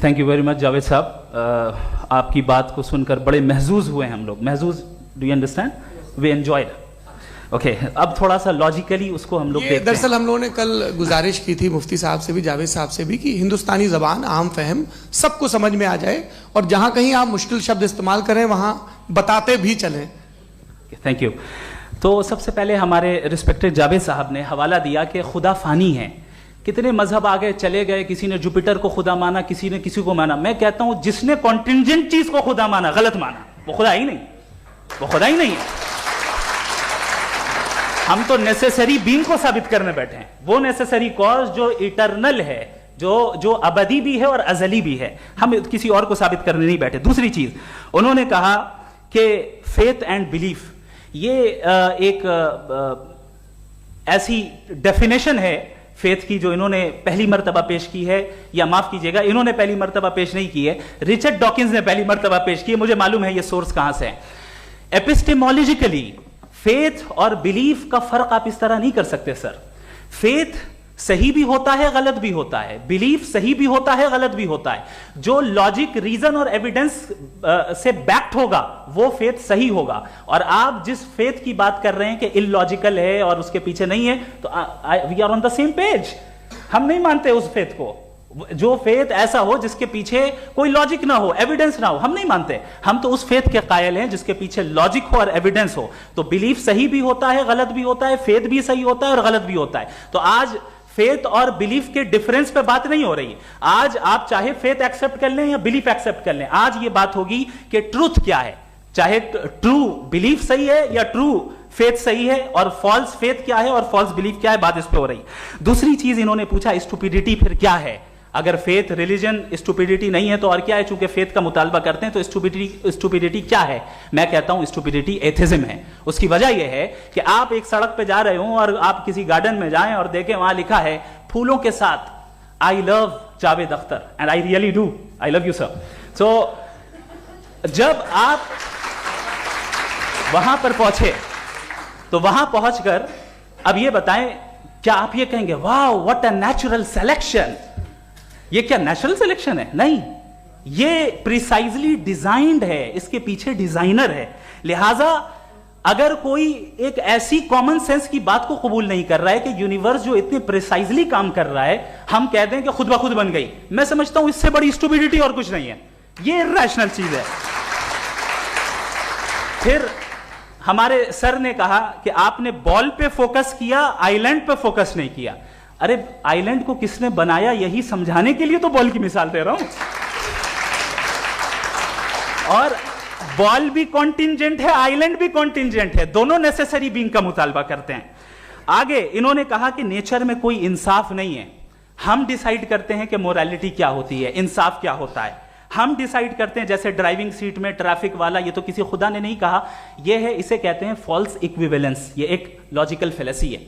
Thank you very much Javed साहब। आपकी बात को सुनकर बड़े महजूज हुए हम लोग। महजूज, do you understand? We enjoyed. Okay, अब थोड़ा सा लॉजिकली उसको हम लोग देखते हैं। दरअसल हम लोगों ने कल गुजारिश की थी मुफ्ती साहब से भी, जावेद साहब से भी, कि हिंदुस्तानी ज़बान आम फहम सबको समझ में आ जाए और जहां कहीं आप मुश्किल शब्द इस्तेमाल करें वहां बताते भी चलें। Thank you. तो सबसे पहले हमारे रिस्पेक्टेड जावेद साहब ने हवाला दिया कि खुदा फानी है, कितने मजहब आगे चले गए, किसी ने जुपिटर को खुदा माना, किसी ने किसी को माना। मैं कहता हूं जिसने कॉन्टिंजेंट चीज को खुदा माना, गलत माना, वो खुदा ही नहीं, वो खुदा ही नहीं है। हम तो नेसेसरी बीइंग को साबित करने बैठे हैं, वो नेसेसरी कॉज जो इटरनल है, जो अबदी भी है और अजली भी है, हम किसी और को साबित करने नहीं बैठे। दूसरी चीज उन्होंने कहा कि फेथ एंड बिलीफ, ये एक ऐसी डेफिनेशन है फेथ की जो इन्होंने पहली मर्तबा पेश की है, या माफ कीजिएगा इन्होंने पहली मर्तबा पेश नहीं की है, रिचर्ड डॉकिंस ने पहली मर्तबा पेश की है। मुझे मालूम है ये सोर्स कहां से है। एपिस्टेमोलॉजिकली फेथ और बिलीफ का फर्क आप इस तरह नहीं कर सकते सर। फेथ सही भी होता है, गलत भी होता है, बिलीफ सही भी होता है, गलत भी होता है। जो लॉजिक, रीजन और एविडेंस से बैक्ड होगा वो फेथ सही होगा। और आप जिस फेथ की बात कर रहे हैं कि इलॉजिकल है और उसके पीछे नहीं है, तो we are on the same page. हम नहीं मानते उस फेथ को, जो फेथ ऐसा हो जिसके पीछे कोई लॉजिक ना हो, एविडेंस ना हो, हम नहीं मानते। हम तो उस फेथ के कायल हैं जिसके पीछे लॉजिक हो और एविडेंस हो। तो बिलीफ सही भी होता है, गलत भी होता है, फेथ भी सही होता है और गलत भी होता है। तो आज फेथ और बिलीफ के डिफरेंस पे बात नहीं हो रही। आज आप चाहे फेथ एक्सेप्ट कर लें या बिलीफ एक्सेप्ट कर लें, आज ये बात होगी कि ट्रूथ क्या है, चाहे ट्रू बिलीफ सही है या ट्रू फेथ सही है, और फॉल्स फेथ क्या है और फॉल्स बिलीफ क्या है, बात इस पे हो रही। दूसरी चीज इन्होंने पूछा स्टुपिडिटी फिर क्या है। अगर फेथ रिलीजन स्टुपिडिटी नहीं है तो और क्या है? चूंकि फेथ का मुतालबा करते हैं तो स्टुपिडिटी क्या है? मैं कहता हूं स्टुपिडिटी एथिज्म है। उसकी वजह यह है कि आप एक सड़क पे जा रहे हो और आप किसी गार्डन में जाएं और देखें वहां लिखा है फूलों के साथ I love Javed Akhtar, and I really do, I love you sir. So जब आप वहां पर पहुंचे तो वहां पहुंचकर अब ये बताएं, क्या आप ये कहेंगे wow what a natural selection? ये क्या नेचुरल सिलेक्शन है? नहीं, ये प्रिसाइजली डिजाइंड है, इसके पीछे डिजाइनर है। लिहाजा अगर कोई एक ऐसी कॉमन सेंस की बात को कबूल नहीं कर रहा है कि यूनिवर्स जो इतने प्रिसाइजली काम कर रहा है, हम कह दें कि खुद ब खुद बन गई, मैं समझता हूं इससे बड़ी स्टुपिडिटी और कुछ नहीं है। ये इर्रेशनल चीज है। फिर हमारे सर ने कहा कि आपने बॉल पे फोकस किया, आइलैंड पे फोकस नहीं किया। अरे आइलैंड को किसने बनाया यही समझाने के लिए तो बॉल की मिसाल दे रहा हूं। और बॉल भी कॉन्टिंजेंट है, आइलैंड भी कॉन्टिंजेंट है, दोनों नेसेसरी बीइंग का मुतालबा करते हैं। आगे इन्होंने कहा कि नेचर में कोई इंसाफ नहीं है। हम डिसाइड करते हैं कि मोरालिटी क्या होती है, इंसाफ क्या होता है। हम डिसाइड करते हैं, जैसे ड्राइविंग सीट में ट्रैफिक वाला, ये तो किसी खुदा ने नहीं कहा, ये है, इसे कहते हैं फॉल्स इक्विवेलेंस। ये एक लॉजिकल फेलेसी है।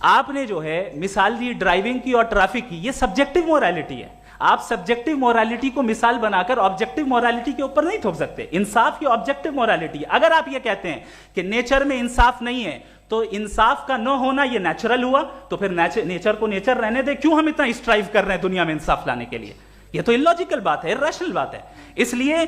आपने जो है मिसाल दी ड्राइविंग की और ट्रैफिक की, ये सब्जेक्टिव मोरालिटी है। आप सब्जेक्टिव मोरालिटी को मिसाल बनाकर ऑब्जेक्टिव मोरालिटी के ऊपर नहीं थोप सकते। इंसाफ की ऑब्जेक्टिव मोरालिटी है। अगर आप ये कहते हैं कि नेचर में इंसाफ नहीं है तो इंसाफ का न होना ये नेचुरल हुआ, तो फिर नेचर को नेचर रहने दे, क्यों हम इतना स्ट्राइव कर रहे हैं दुनिया में इंसाफ लाने के लिए? ये तो इलॉजिकल बात है, इर्रेशनल बात है। इसलिए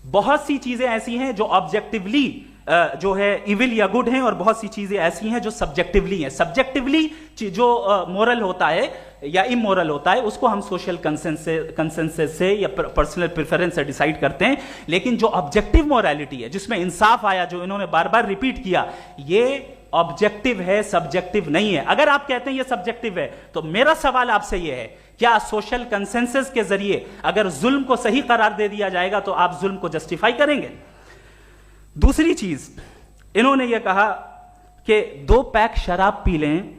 बहुत सी चीजें ऐसी हैं जो ऑब्जेक्टिवली जो है इविल या गुड हैं, और बहुत सी चीजें ऐसी हैं जो सब्जेक्टिवली हैं। सब्जेक्टिवली जो मोरल होता है या इमोरल होता है उसको हम सोशल कंसेंसस से या पर्सनल प्रेफरेंस से डिसाइड करते हैं। लेकिन जो ऑब्जेक्टिव मोरालिटी है, जिसमें इंसाफ आया, जो इन्होंने बार बार रिपीट किया, ये ऑब्जेक्टिव है, सब्जेक्टिव नहीं है। अगर आप कहते हैं ये सब्जेक्टिव है तो मेरा सवाल आपसे ये है, क्या सोशल कंसेंसस के जरिए अगर जुल्म को सही करार दे दिया जाएगा तो आप जुल्म को जस्टिफाई करेंगे? दूसरी चीज इन्होंने यह कहा कि 2 पैक शराब पी लें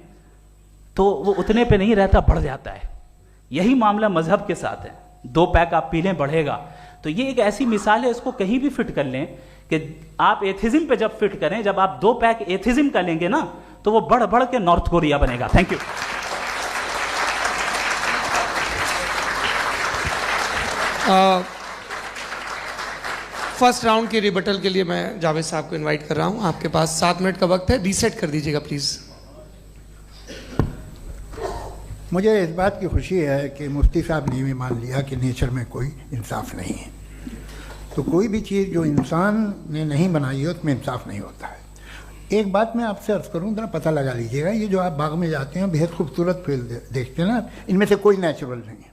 तो वो उतने पे नहीं रहता, बढ़ जाता है। यही मामला मजहब के साथ है। 2 पैक आप पी लें, बढ़ेगा। तो ये एक ऐसी मिसाल है, इसको कहीं भी फिट कर लें कि आप एथिज्म पे जब फिट करें, जब आप 2 पैक एथिज्म का लेंगे ना तो वो बढ़ बढ़ के नॉर्थ कोरिया बनेगा। Thank you. फर्स्ट राउंड की रिबटल के लिए मैं जावेद साहब को इनवाइट कर रहा हूं। आपके पास 7 मिनट का वक्त है, रीसेट कर दीजिएगा प्लीज। मुझे इस बात की खुशी है कि मुफ्ती साहब ने भी मान लिया कि नेचर में कोई इंसाफ नहीं है। तो कोई भी चीज़ जो इंसान ने नहीं बनाई है उसमें इंसाफ नहीं होता है। एक बात मैं आपसे अर्ज करूं, जरा पता लगा लीजिएगा, ये जो आप बाग में जाते हैं बेहद खूबसूरत फूल देखते हैं ना, इनमें से कोई नेचुरल नहीं है।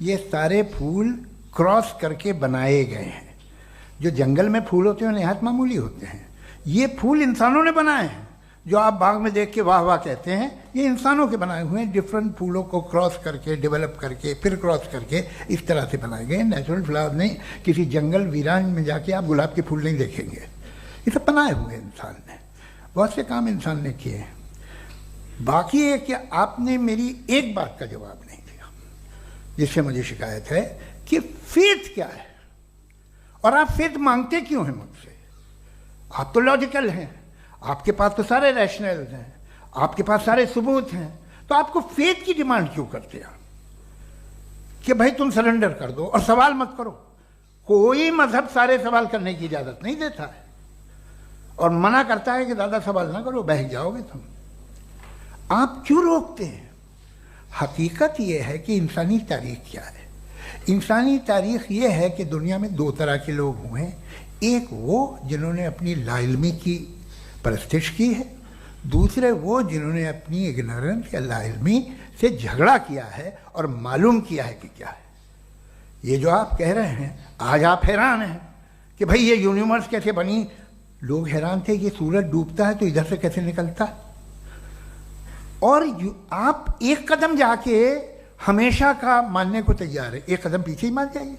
ये सारे फूल क्रॉस करके बनाए गए हैं। जो जंगल में फूल होते हैं निहायत मामूली होते हैं, ये फूल इंसानों ने बनाए हैं। जो आप बाग में देख के वाह वाह कहते हैं, ये इंसानों के बनाए हुए हैं। डिफरेंट फूलों को क्रॉस करके, डेवलप करके, फिर क्रॉस करके इस तरह से बनाए गए। नेचुरल फ्लावर नहीं। किसी जंगल वीरान में जाके आप गुलाब के फूल नहीं देखेंगे। ये सब बनाए हुए इंसान ने, बहुत से काम इंसान ने किए हैं। बाकी है कि आपने मेरी एक बात का जवाब नहीं दिया, जिससे मुझे शिकायत है कि फेथ क्या है और आप फेथ मांगते क्यों हैं मुझसे? आप तो लॉजिकल हैं, आपके पास तो सारे रैशनल हैं, आपके पास सारे सबूत हैं, तो आपको फेथ की डिमांड क्यों करते हैं कि भाई तुम सरेंडर कर दो और सवाल मत करो? कोई मजहब सारे सवाल करने की इजाजत नहीं देता है और मना करता है कि दादा सवाल ना करो, बहक जाओगे तुम। आप क्यों रोकते हैं? हकीकत यह है कि इंसानी तारीख क्या है। इंसानी तारीख यह है कि दुनिया में दो तरह के लोग हुए हैं। एक वो जिन्होंने अपनी लाइल्मी की परस्तिश की है, दूसरे वो जिन्होंने अपनी इग्नोरेंस या लाइल्मी से झगड़ा किया है और मालूम किया है कि क्या है। ये जो आप कह रहे हैं, आज आप हैरान हैं कि भाई ये यूनिवर्स कैसे बनी। लोग हैरान थे कि सूरज डूबता है तो इधर से कैसे निकलता है। और आप एक कदम जाके हमेशा का मानने को तैयार है, एक कदम पीछे ही मान जाइए।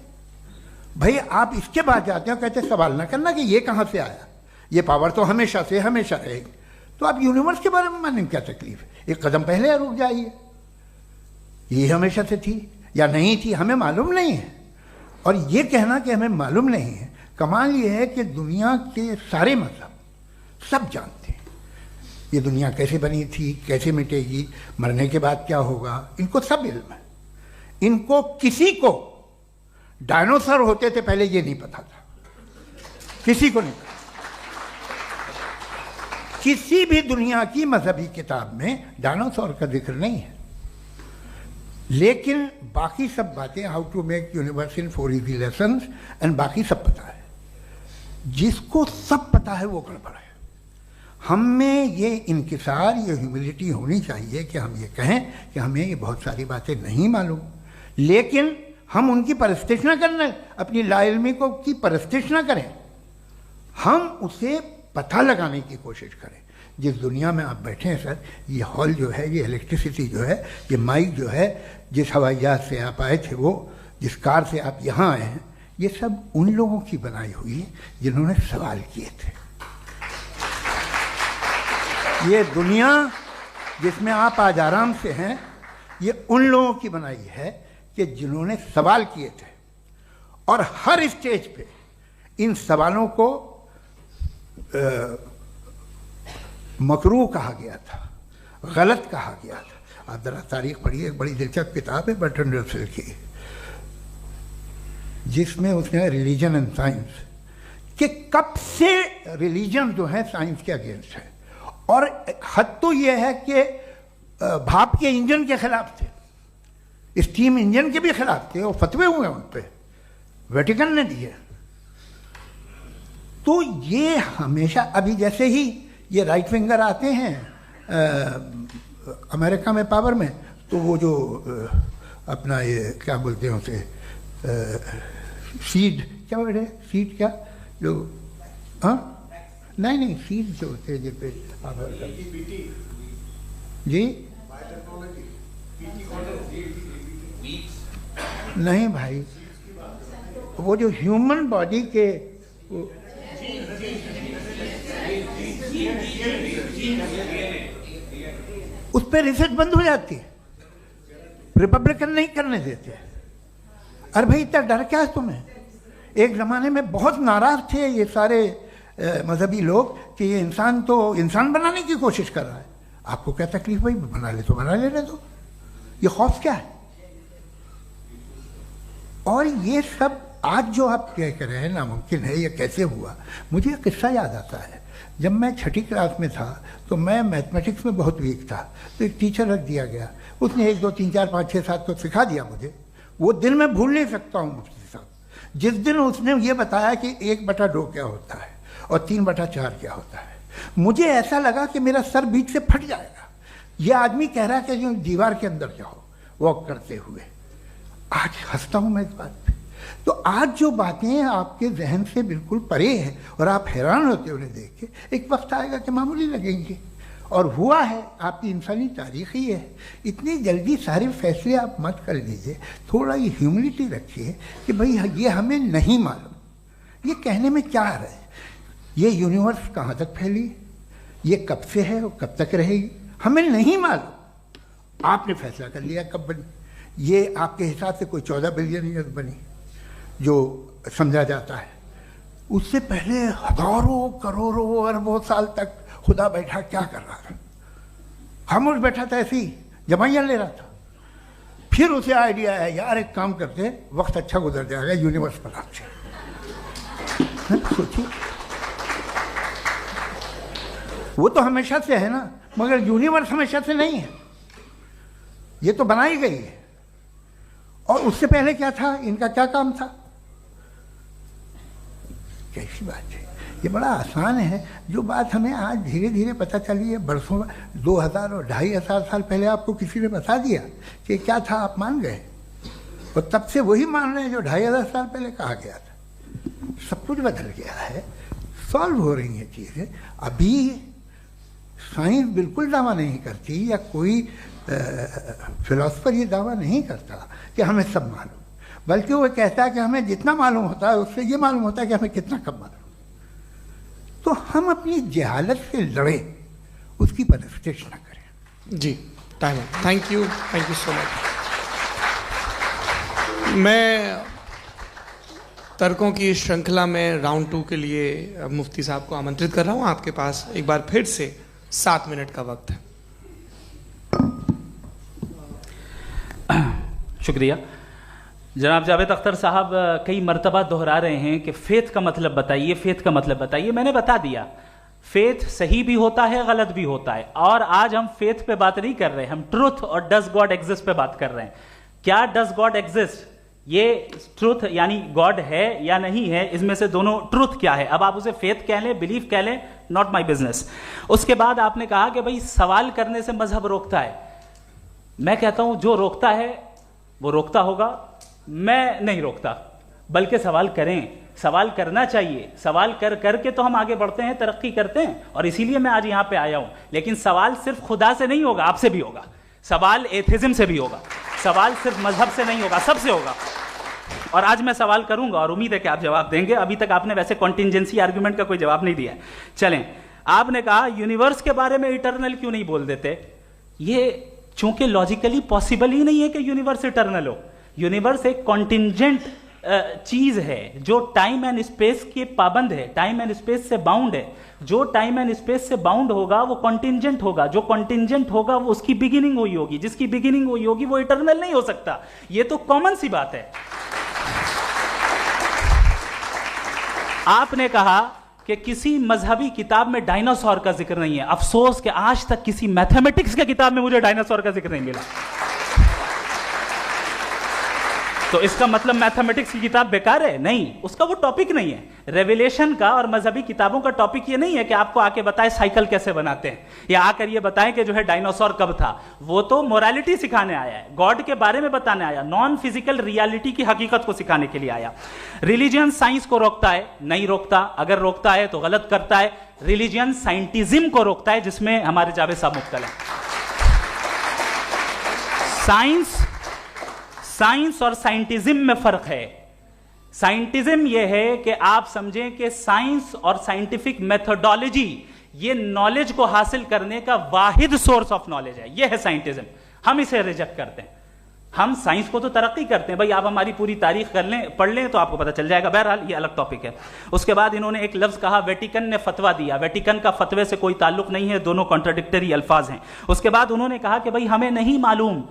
भाई आप इसके बाद जाते हो, कहते सवाल ना करना कि ये कहाँ से आया, ये पावर तो हमेशा से हमेशा रहेगी। तो आप यूनिवर्स के बारे में मानने में क्या तकलीफ है? एक कदम पहले रुक जाइए। ये हमेशा से थी या नहीं थी, हमें मालूम नहीं है। और ये कहना कि हमें मालूम नहीं है, कमाल ये है कि दुनिया के सारे मजहब सब जानते हैं ये दुनिया कैसे बनी थी, कैसे मिटेगी, मरने के बाद क्या होगा, इनको सब इल्म है। इनको किसी को डायनासोर होते थे पहले ये नहीं पता था, किसी को नहीं पता। किसी भी दुनिया की मजहबी किताब में डायनासोर का जिक्र नहीं है। लेकिन बाकी सब बातें, how to make universe in 4 easy lessons and बाकी सब पता है। जिसको सब पता है वो गड़बड़ है। हम में ये इंकिसार, ये ह्यूमिलिटी होनी चाहिए कि हम ये कहें कि हमें ये बहुत सारी बातें नहीं मालूम, लेकिन हम उनकी परस्तिश ना करें, अपनी लाइल्मी को की परस्तिश ना करें, हम उसे पता लगाने की कोशिश करें। जिस दुनिया में आप बैठे हैं सर, ये हॉल जो है, ये इलेक्ट्रिसिटी जो है, ये माइक जो है, जिस हवाई जहाज से आप आए थे, वो जिस कार से आप यहाँ आए हैं, ये सब उन लोगों की बनाई हुई है जिन्होंने सवाल किए थे। ये दुनिया जिसमें आप आज आराम से हैं, ये उन लोगों की बनाई है कि जिन्होंने सवाल किए थे। और हर स्टेज पे इन सवालों को मकरूह कहा गया था, गलत कहा गया था। आप जरा तारीख पढ़िए, एक बड़ी दिलचस्प किताब है बर्ट्रैंड रसेल की, जिसमें उसने रिलीजन एंड साइंस कि कब से रिलीजन जो है साइंस के अगेंस्ट है। और हद तो यह है कि भाप के इंजन के खिलाफ थे, स्टीम इंजन के भी खिलाफ थे, और फतवे हुए उन पे, वेटिकन ने दिए। तो ये हमेशा, अभी जैसे ही ये राइट विंगर आते हैं अमेरिका में पावर में, तो वो जो अपना ये क्या बोलते हैं उसे, सीड क्या बोल रहे, सीड क्या जो, हाँ नहीं सीड जो होते हैं जिन पे जी नहीं भाई, वो जो ह्यूमन बॉडी के उस पर रिसर्च बंद हो जाती है, रिपब्लिकन नहीं करने देते। अरे भाई इतना डर क्या है तुम्हें? एक ज़माने में बहुत नाराज थे ये सारे मजहबी लोग कि ये इंसान तो इंसान बनाने की कोशिश कर रहा है। आपको क्या तकलीफ भाई, बना ले तो बना लेने दो, ये खौफ क्या है? और ये सब आज जो आप कह कर रहे हैं नामुमकिन है, ये कैसे हुआ? मुझे एक किस्सा याद आता है। जब मैं 6ठी क्लास में था तो मैं मैथमेटिक्स में बहुत वीक था, तो एक टीचर रख दिया गया, उसने 1 2 3 4 5 6 7 तो सिखा दिया मुझे। वो दिन मैं भूल नहीं सकता हूँ मुफ्ती साहब, जिस दिन उसने ये बताया कि 1/2 क्या होता है और 3/4 क्या होता है। मुझे ऐसा लगा कि मेरा सर बीच से फट जाएगा। यह आदमी कह रहा है कि जो दीवार के अंदर जाओ वॉक करते हुए। आज हंसता हूं मैं इस बात पे। तो आज जो बातें आपके जहन से बिल्कुल परे हैं और आप हैरान होते हो उन्हें देख के, एक वक्त आएगा कि मामूली लगेंगे। और हुआ है, आपकी इंसानी तारीख ही है। इतनी जल्दी सारे फैसले आप मत कर लीजिए, थोड़ा ये ह्यूमिलिटी रखिए कि भाई ये हमें नहीं मालूम। ये कहने में क्या आ रहा है? ये यूनिवर्स कहाँ तक फैली, ये कब से है और कब तक रहेगी, हमें नहीं मालूम। आपने फैसला कर लिया कब बनी। ये आपके हिसाब से कोई 14 बिलियन ईयर बनी जो समझा जाता है। उससे पहले हजारों करोड़ों अरबों साल तक खुदा बैठा क्या कर रहा था? खामोश बैठा था, ऐसे ही जमाइयाँ ले रहा था। फिर उसे आइडिया आया, यार एक काम करते, वक्त अच्छा गुजर जाएगा, यूनिवर्स बनाते। सोचिए, वो तो हमेशा से है ना, मगर यूनिवर्स हमेशा से नहीं है, ये तो बनाई गई है। और उससे पहले क्या था, इनका क्या काम था? कैसी बात है, ये बड़ा आसान है। जो बात हमें आज धीरे धीरे पता चली है, बरसों 2000 और 2500 साल पहले आपको किसी ने बता दिया कि क्या था, आप मान गए और तब से वही मान रहे हैं जो 2500 साल पहले कहा गया था। सब कुछ बदल गया है, सॉल्व हो रही हैं चीज़ें। अभी साइंस बिल्कुल दावा नहीं करती, या कोई फिलोसफर ये दावा नहीं करता कि हमें सब मालूम, बल्कि वो कहता है कि हमें जितना मालूम होता है उससे ये मालूम होता है कि हमें कितना कम मालूम। तो हम अपनी जहालत से लड़े, उसकी परस्तिश न करें। जी, time, thank you so much. मैं तर्कों की श्रृंखला में राउंड 2 के लिए मुफ्ती साहब को आमंत्रित कर रहा हूं। आपके पास एक बार फिर से 7 मिनट का वक्त है। शुक्रिया। जनाब जावेद अख्तर साहब कई मर्तबा दोहरा रहे हैं कि फेथ का मतलब बताइए, फेथ का मतलब बताइए। मैंने बता दिया, फेथ सही भी होता है, गलत भी होता है। और आज हम फेथ पे बात नहीं कर रहे, हम ट्रुथ और डज गॉड एग्जिस्ट पे बात कर रहे हैं। क्या डज गॉड एग्जिस्ट, ये ट्रुथ यानी गॉड है या नहीं है, इसमें से दोनों ट्रुथ क्या है। अब आप उसे फेथ कह लें, बिलीफ कह लें, नॉट माई बिजनेस। उसके बाद आपने कहा कि भाई सवाल करने से मजहब रोकता है। मैं कहता हूं जो रोकता है वो रोकता होगा, मैं नहीं रोकता, बल्कि सवाल करें, सवाल करना चाहिए। सवाल कर करके तो हम आगे बढ़ते हैं, तरक्की करते हैं, और इसीलिए मैं आज यहां पे आया हूं। लेकिन सवाल सिर्फ खुदा से नहीं होगा, आपसे भी होगा। सवाल एथिज्म से भी होगा, सवाल सिर्फ मजहब से नहीं होगा, सबसे होगा। और आज मैं सवाल करूंगा और उम्मीद है कि आप जवाब देंगे। अभी तक आपने वैसे कॉन्टिंजेंसी आर्गुमेंट का कोई जवाब नहीं दिया है। चलें, आपने कहा यूनिवर्स के बारे में इटर्नल क्यों नहीं बोल देते। ये चूंकि लॉजिकली पॉसिबल ही नहीं है कि यूनिवर्स इटर्नल हो। यूनिवर्स एक कॉन्टिंजेंट चीज है जो टाइम एंड स्पेस के पाबंद है, टाइम एंड स्पेस से बाउंड है। जो टाइम एंड स्पेस से बाउंड होगा वो कॉन्टिंजेंट होगा, जो कॉन्टिंजेंट होगा वो उसकी बिगिनिंग हुई होगी, जिसकी बिगिनिंग हुई होगी वो इटर्नल नहीं हो सकता। ये तो कॉमन सी बात है। आपने कहा कि किसी मजहबी किताब में डायनासोर का जिक्र नहीं है। अफसोस कि आज तक किसी मैथमेटिक्स की किताब में मुझे डायनासोर का जिक्र नहीं मिला। तो इसका मतलब मैथमेटिक्स की किताब बेकार है? नहीं, उसका वो टॉपिक नहीं है। रेवलेशन का और मजहबी किताबों का टॉपिक ये नहीं है कि आपको आके बताए साइकिल कैसे बनाते हैं, या आकर ये बताएं कि जो है डायनासोर कब था। वो तो मोरालिटी सिखाने आया है, गॉड के बारे में बताने आया, नॉन फिजिकल रियलिटी की हकीकत को सिखाने के लिए आया। रिलीजियन साइंस को रोकता है? नहीं रोकता। अगर रोकता है तो गलत करता है। रिलीजियन साइंटिज्म को रोकता है, जिसमें हमारे जावेद साहब मुख्तल हैं। साइंस और साइंटिज्म में फर्क है। साइंटिज्म यह है कि आप समझें कि साइंस और साइंटिफिक मेथोडोलॉजी ये नॉलेज को हासिल करने का वाहिद सोर्स ऑफ नॉलेज है। यह है साइंटिज्म। हम इसे रिजेक्ट करते हैं। हम साइंस को तो तरक्की करते हैं। भाई आप हमारी पूरी तारीख कर लें, पढ़ लें तो आपको पता चल जाएगा। बहरहाल ये अलग टॉपिक है। उसके बाद इन्होंने एक लफ्ज कहा, वेटिकन ने फतवा दिया। वेटिकन का फतवे से कोई ताल्लुक नहीं है, दोनों कॉन्ट्राडिक्टरी अल्फाज हैं। उसके बाद उन्होंने कहा कि भाई हमें नहीं मालूम।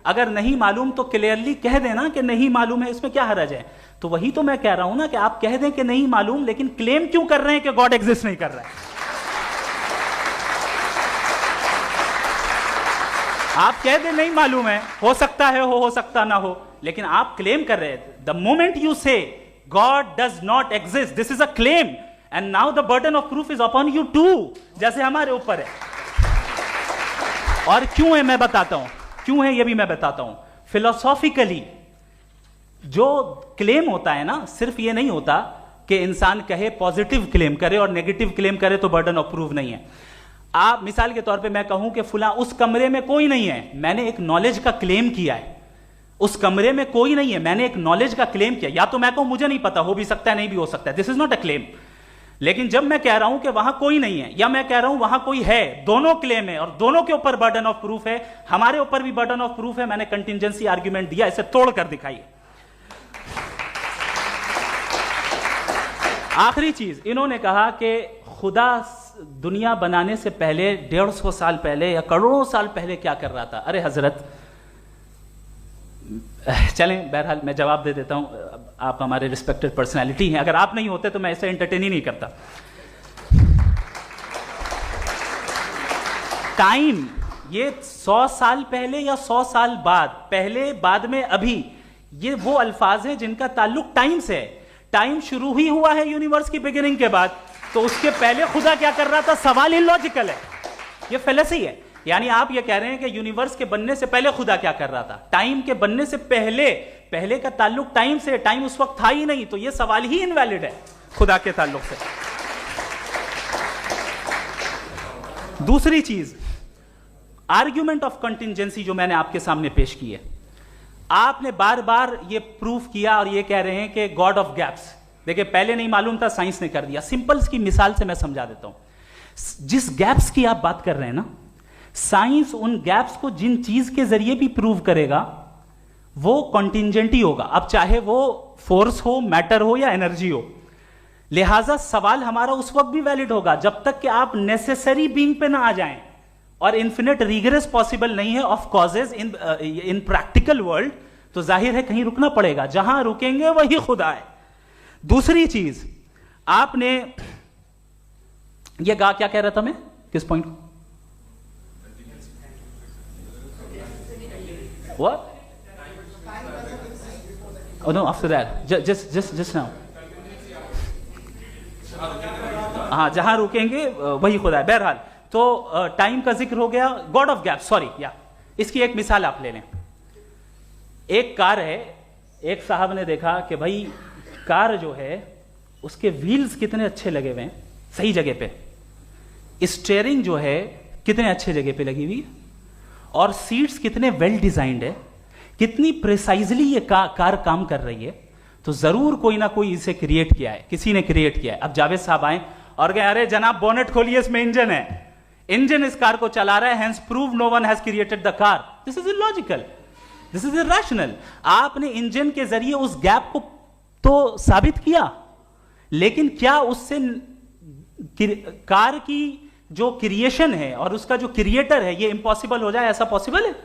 अगर नहीं मालूम तो क्लियरली कह देना कि नहीं मालूम है, इसमें क्या हरज है। तो वही तो मैं कह रहा हूं ना कि आप कह दें कि नहीं मालूम, लेकिन क्लेम क्यों कर रहे हैं कि गॉड एग्जिस्ट नहीं कर रहा है। आप कह दें नहीं मालूम है, हो सकता है हो सकता ना हो, लेकिन आप क्लेम कर रहे हैं। The moment you say God does not exist, this is a claim, and now the burden of proof is upon you too, जैसे हमारे ऊपर है। और क्यों है मैं बताता हूं, क्यों है ये भी मैं बताता हूं। फिलोसॉफिकली जो क्लेम होता है ना, सिर्फ ये नहीं होता कि इंसान कहे पॉजिटिव क्लेम करे और नेगेटिव क्लेम करे तो बर्डन ऑफ प्रूफ नहीं है। आप मिसाल के तौर पे मैं कहूं कि फुला उस कमरे में कोई नहीं है, मैंने एक नॉलेज का क्लेम किया है, उस कमरे में कोई नहीं है, मैंने एक नॉलेज का क्लेम किया। या तो मैं कहूं मुझे नहीं पता, हो भी सकता है नहीं भी हो सकता है, this is not a claim. लेकिन जब मैं कह रहा हूं कि वहां कोई नहीं है या मैं कह रहा हूं वहां कोई है, दोनों क्लेम है और दोनों के ऊपर बर्डन ऑफ प्रूफ है। हमारे ऊपर भी बर्डन ऑफ प्रूफ है, मैंने कंटिजेंसी आर्ग्यूमेंट दिया, इसे तोड़कर दिखाइए। आखिरी चीज, इन्होंने कहा कि खुदा दुनिया बनाने से पहले 150 साल पहले या करोड़ों साल पहले क्या कर रहा था। अरे हजरत, चलें बहरहाल मैं जवाब दे देता हूं, आप हमारे रिस्पेक्टेड पर्सनालिटी हैं, अगर आप नहीं होते तो मैं इसे एंटरटेन ही नहीं करता। टाइम, ये 100 साल पहले या 100 साल बाद, पहले बाद में अभी, ये वो अल्फाज हैं जिनका ताल्लुक टाइम से है। टाइम शुरू ही हुआ है यूनिवर्स की बिगिनिंग के बाद, तो उसके पहले खुदा क्या कर रहा था, सवाल इलॉजिकल है, ये फेलेसी है। यानी आप ये कह रहे हैं कि यूनिवर्स के बनने से पहले खुदा क्या कर रहा था, टाइम के बनने से पहले, पहले का ताल्लुक टाइम से, टाइम उस वक्त था ही नहीं, तो ये सवाल ही इनवैलिड है खुदा के ताल्लुक से। दूसरी चीज, आर्ग्यूमेंट ऑफ कंटिजेंसी जो मैंने आपके सामने पेश की है, आपने बार बार ये प्रूफ किया और ये कह रहे हैं कि गॉड ऑफ गैप्स। देखिए पहले नहीं मालूम था, साइंस ने कर दिया। सिंपल्स की मिसाल से मैं समझा देता हूं। जिस गैप्स की आप बात कर रहे हैं ना, साइंस उन गैप्स को जिन चीज के जरिए भी प्रूव करेगा वो कॉन्टिंजेंट ही होगा, अब चाहे वो फोर्स हो, मैटर हो या एनर्जी हो। लिहाजा सवाल हमारा उस वक्त भी वैलिड होगा जब तक कि आप नेसेसरी बीइंग पे ना आ जाएं, और इन्फिनिट रिग्रेस पॉसिबल नहीं है of causes in practical world, तो जाहिर है कहीं रुकना पड़ेगा, जहां रुकेंगे वही खुदा है। दूसरी चीज, आपने ये कहा, क्या कह रहा था मैं, किस पॉइंट को? What? Oh no, after that. Just now. हाँ, जहां रुकेंगे वही खुदा है। बहरहाल, तो टाइम का जिक्र हो गया, गॉड ऑफ गैप, सॉरी, या इसकी एक मिसाल आप ले लें। एक कार है, एक साहब ने देखा कि भाई कार जो है उसके व्हील्स कितने अच्छे लगे हुए हैं सही जगह पे, स्टीयरिंग जो है कितने अच्छे जगह पे लगी हुई है, और सीट्स कितने वेल डिजाइंड है, कितनी प्रिसाइजली ये कार काम कर रही है, तो जरूर कोई ना कोई इसे क्रिएट किया है, किसी ने क्रिएट किया है। अब जावेद साहब आए और कहे, अरे जनाब बोनेट खोलिए, इसमें इंजन है, इंजन इस कार को चला रहा है, hence prove no one has created the car. This is illogical, this is irrational. आपने इंजन के जरिए उस गैप को तो साबित किया, लेकिन क्या उससे कार की जो क्रिएशन है और उसका जो क्रिएटर है ये इम्पॉसिबल हो जाए, ऐसा पॉसिबल है?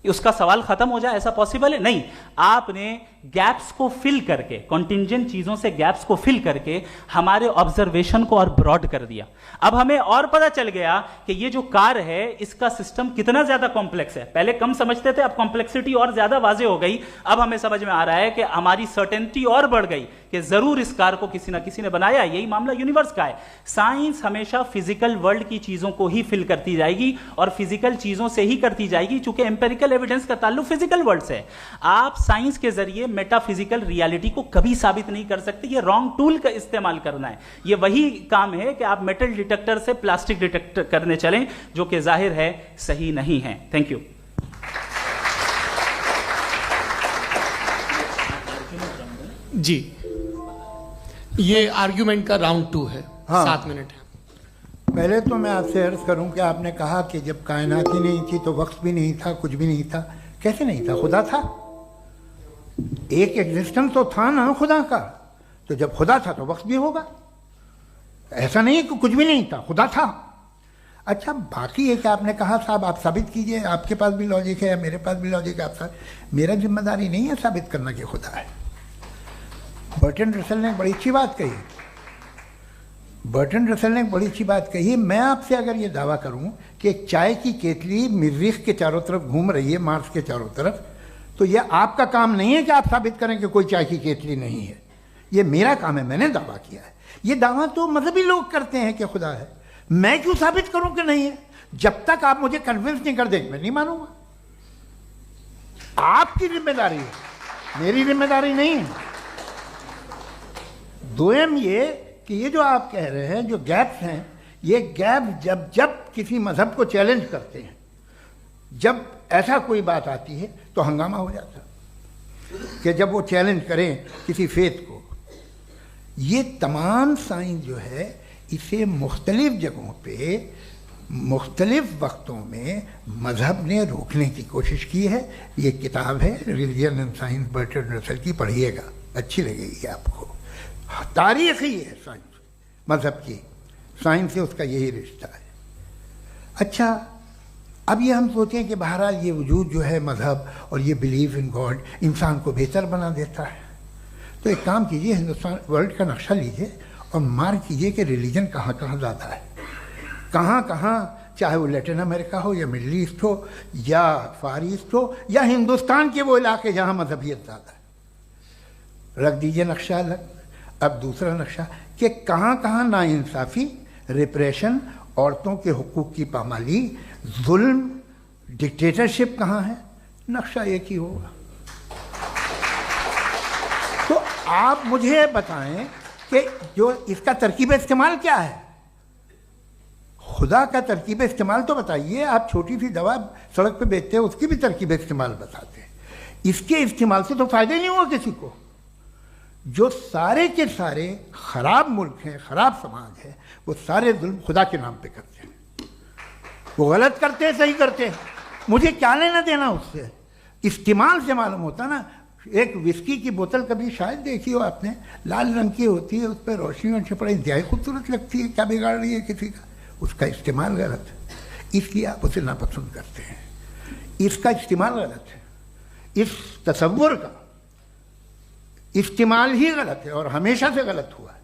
उसका सवाल खत्म हो जाए, ऐसा पॉसिबल है? नहीं। आपने गैप्स को फिल करके, कॉन्टिंजेंट चीजों से गैप्स को फिल करके हमारे ऑब्जर्वेशन को और ब्रॉड कर दिया। अब हमें और पता चल गया कि ये जो कार है इसका सिस्टम कितना ज्यादा कॉम्प्लेक्स है। पहले कम समझते थे, अब कॉम्प्लेक्सिटी और ज्यादा वाजे हो गई। अब हमें समझ में आ रहा है कि हमारी सर्टेनिटी और बढ़ गई कि जरूर इस कार को किसी ना किसी ने बनाया। यही मामला यूनिवर्स का है। साइंस हमेशा फिजिकल वर्ल्ड की चीजों को ही फिल करती जाएगी और फिजिकल चीजों से ही करती जाएगी, चूंकि एम्पेरिकल एविडेंस का ताल्लुक फिजिकल वर्ल्ड से है। आप साइंस के जरिए मेटाफिजिकल रियलिटी को कभी साबित नहीं कर सकते। ये रॉन्ग टूल का इस्तेमाल करना है। ये वही काम है कि आप मेटल डिटेक्टर से प्लास्टिक डिटेक्टर करने चलें, जो कि जाहिर है सही नहीं है। Thank you. जी, ये आर्ग्यूमेंट का राउंड 2 है। हाँ। 7 मिनट है। पहले तो मैं आपसे अर्ज करूं कि आपने कहा कि जब कायनात ही नहीं थी तो वक्त भी नहीं था, कुछ भी नहीं था। कैसे नहीं था? खुदा था। एक एग्जिस्टेंस तो था ना खुदा का। तो जब खुदा था तो वक्त भी होगा। ऐसा नहीं है कि कुछ भी नहीं था, खुदा था। अच्छा, बाकी एक आपने कहा साहब आप साबित कीजिए, आपके पास भी लॉजिक है, मेरे पास भी लॉजिक है। आप मेरा जिम्मेदारी नहीं है साबित करना कि खुदा है। बर्टन रसल ने बड़ी अच्छी बात कही। बर्टन रसल ने बड़ी अच्छी बात कही। मैं आपसे अगर ये दावा करूं कि एक चाय की केतली मरीख के चारों तरफ घूम रही है, मार्स के चारों तरफ, तो यह आपका काम नहीं है कि आप साबित करें कि कोई चाय की केतली नहीं है। ये मेरा काम है, मैंने दावा किया है। ये दावा तो मजहबी लोग करते हैं कि खुदा है, मैं क्यों साबित करूं कि नहीं है? जब तक आप मुझे कन्विंस नहीं कर देंगे मैं नहीं मानूंगा। आपकी जिम्मेदारी है, मेरी जिम्मेदारी नहीं है। दोयम ये कि ये जो आप कह रहे हैं जो गैप्स हैं, ये गैप जब जब किसी मजहब को चैलेंज करते हैं, जब ऐसा कोई बात आती है तो हंगामा हो जाता है कि जब वो चैलेंज करें किसी फेथ को। ये तमाम साइंस जो है इसे मुख्तलिफ जगहों पे मुख्तलिफ वक्तों में मजहब ने रोकने की कोशिश की है। ये किताब है religion and science Burton Russell की, पढ़िएगा, अच्छी लगेगी आपको। तारीख ही है साइंस, मजहब की साइंस से उसका यही रिश्ता है। अच्छा, अब ये हम सोचें कि बहरहाल ये वजूद जो है मजहब और ये बिलीव इन गॉड इंसान को बेहतर बना देता है, तो एक काम कीजिए, हिंदुस्तान वर्ल्ड का नक्शा लीजिए और मार्क कीजिए कि रिलीजन कहाँ कहाँ ज़्यादा है, कहाँ कहाँ, चाहे वो लैटिन अमेरिका हो या मिडल ईस्ट हो या फार ईस्ट हो या हिंदुस्तान के वो इलाके जहाँ मजहबियत ज़्यादा है। रख दीजिए नक्शा अलग। अब दूसरा नक्शा कि कहाँ कहाँ नाइंसाफ़ी, रिप्रेशन, औरतों के हुकूक की पामाली, जुल्म, डिक्टेटरशिप कहाँ है, नक्शा एक ही होगा। तो आप मुझे बताएं कि जो इसका तरकीब इस्तेमाल क्या है, खुदा का तरकीब इस्तेमाल तो बताइए। आप छोटी सी दवा सड़क पे बेचते हैं, उसकी भी तरकीब इस्तेमाल बताते हैं। इसके इस्तेमाल से तो फायदे नहीं हुआ किसी को। जो सारे के सारे खराब मुल्क हैं, खराब समाज है, वो सारे जुल्म खुदा के नाम पे करते हैं। वो गलत करते हैं, सही करते हैं, मुझे क्या लेना देना उससे। इस्तेमाल से मालूम होता ना। एक विस्की की बोतल कभी शायद देखी हो आपने, लाल रंग की होती है, उस पर रोशनी और छपड़ा इंतहाई खूबसूरत लगती है, क्या बिगाड़ रही है किसी का? उसका इस्तेमाल गलत है, इसलिए आप उसे नापसंद करते हैं। इसका इस्तेमाल गलत है, इस तसव्वुर का इस्तेमाल ही गलत है और हमेशा से गलत हुआ है।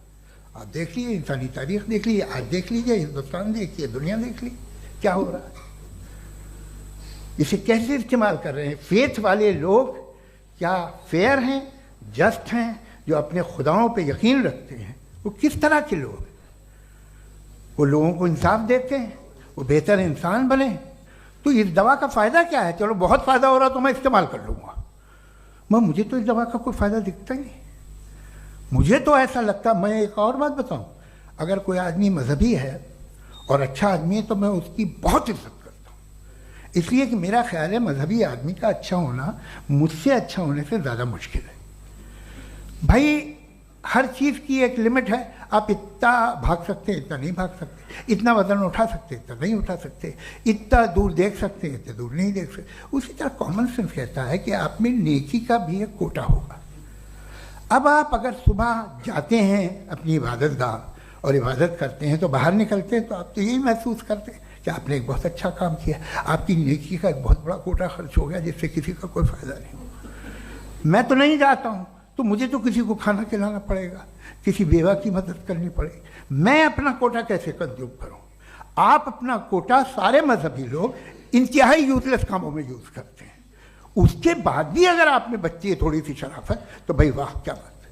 आप देख लीजिए, इंसानी तारीख देख लीजिए, आज देख लीजिए, हिंदुस्तान देखिए, दुनिया देख लीजिए क्या हो रहा है। इसे कैसे इस्तेमाल कर रहे हैं फेथ वाले लोग? क्या फेयर हैं, जस्ट हैं, जो अपने खुदाओं पे यकीन रखते हैं? वो किस तरह के लोग हैं? वो लोगों को इंसाफ देते हैं, वो बेहतर इंसान बने। तो इस दवा का फ़ायदा क्या है? चलो बहुत फ़ायदा हो रहा तो मैं इस्तेमाल कर लूँगा, मुझे तो इस दवा का कोई फ़ायदा दिखता ही नहीं। मुझे तो ऐसा लगता, मैं एक और बात बताऊं, अगर कोई आदमी मजहबी है और अच्छा आदमी है तो मैं उसकी बहुत इज्जत करता हूँ, इसलिए कि मेरा ख्याल है मजहबी आदमी का अच्छा होना मुझसे अच्छा होने से ज़्यादा मुश्किल है। भाई हर चीज़ की एक लिमिट है। आप इतना भाग सकते हैं, इतना नहीं भाग सकते, इतना वजन उठा सकते, इतना नहीं उठा सकते, इतना दूर देख सकते हैं, इतना दूर नहीं देख सकते। उसी तरह कॉमन सेंस कहता है कि आप में नेकी का भी एक कोटा होगा। अब आप अगर सुबह जाते हैं अपनी इबादत गाह और इबादत करते हैं तो बाहर निकलते हैं तो आप तो यही महसूस करते हैं कि आपने एक बहुत अच्छा काम किया, आपकी नेकी का एक बहुत बड़ा कोटा खर्च हो गया जिससे किसी का कोई फ़ायदा नहीं हो। मैं तो नहीं जाता हूँ तो मुझे तो किसी को खाना खिलाना पड़ेगा, किसी बेवा की मदद करनी पड़ेगी। मैं अपना कोटा कैसे कंज्यूम करूं? आप अपना कोटा, सारे मजहबी लोग इंतहाई यूजलेस कामों में यूज करते हैं। उसके बाद भी अगर आप में बच्ची है थोड़ी सी शराफत तो भाई वाह क्या बात है।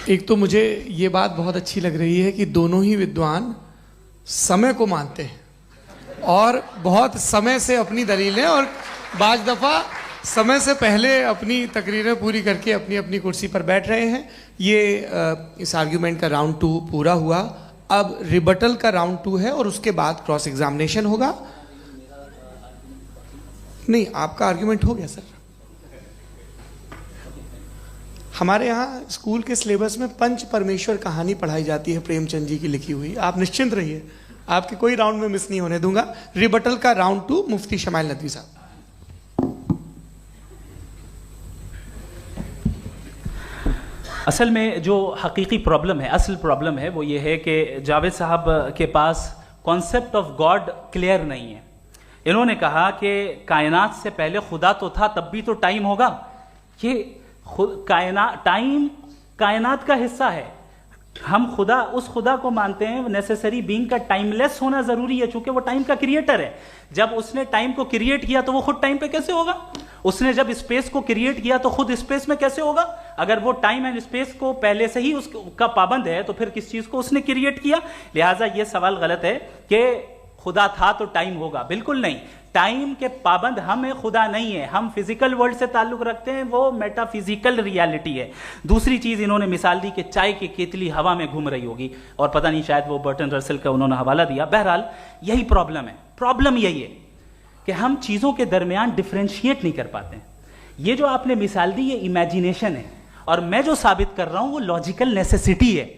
एक तो मुझे ये बात बहुत अच्छी लग रही है कि दोनों ही विद्वान समय को मानते हैं और बहुत समय से अपनी दलीलें और बाज दफ़ा समय से पहले अपनी तकरीरें पूरी करके अपनी अपनी कुर्सी पर बैठ रहे हैं। ये इस आर्ग्यूमेंट का राउंड 2 पूरा हुआ। अब रिबटल का राउंड 2 है और उसके बाद क्रॉस एग्जामिनेशन होगा। नहीं, आपका आर्ग्यूमेंट हो गया सर। हमारे यहाँ स्कूल के सिलेबस में पंच परमेश्वर कहानी पढ़ाई जाती है, प्रेमचंद जी की लिखी हुई। आप निश्चिंत रहिए, आपके कोई राउंड में मिस नहीं होने दूंगा। रिबटल का राउंड 2 मुफ्ती शमाइल नदवी साहब। असल में जो हकीकी प्रॉब्लम है, असल प्रॉब्लम है वो ये है कि जावेद साहब के पास कॉन्सेप्ट ऑफ गॉड क्लियर नहीं है। इन्होंने कहा कि कायनात से पहले खुदा तो था, तब भी तो टाइम होगा। ये टाइम कायनात का हिस्सा है। हम खुदा, उस खुदा को मानते हैं, नेसेसरी बीइंग का टाइमलेस होना जरूरी है, चूंकि वो टाइम का क्रिएटर है। जब उसने टाइम को क्रिएट किया तो वो खुद टाइम पे कैसे होगा? उसने जब स्पेस को क्रिएट किया तो खुद स्पेस में कैसे होगा? अगर वो टाइम एंड स्पेस को पहले से ही उसका पाबंद है तो फिर किस चीज को उसने क्रिएट किया? लिहाजा ये सवाल गलत है कि खुदा था तो टाइम होगा। बिल्कुल नहीं, टाइम के पाबंद हम है, खुदा नहीं है। हम फिजिकल वर्ल्ड से ताल्लुक रखते हैं, वो मेटाफिजिकल रियलिटी है। दूसरी चीज इन्होंने मिसाल दी कि चाय की केतली हवा में घूम रही होगी, और पता नहीं शायद वो बर्टन रसल का उन्होंने हवाला दिया। बहरहाल यही प्रॉब्लम है। प्रॉब्लम यही है कि हम चीजों के दरमियान डिफरेंशिएट नहीं कर पाते हैं। ये जो आपने मिसाल दी ये इमेजिनेशन है, और मैं जो साबित कर रहा हूं वो लॉजिकल नेसेसिटी है।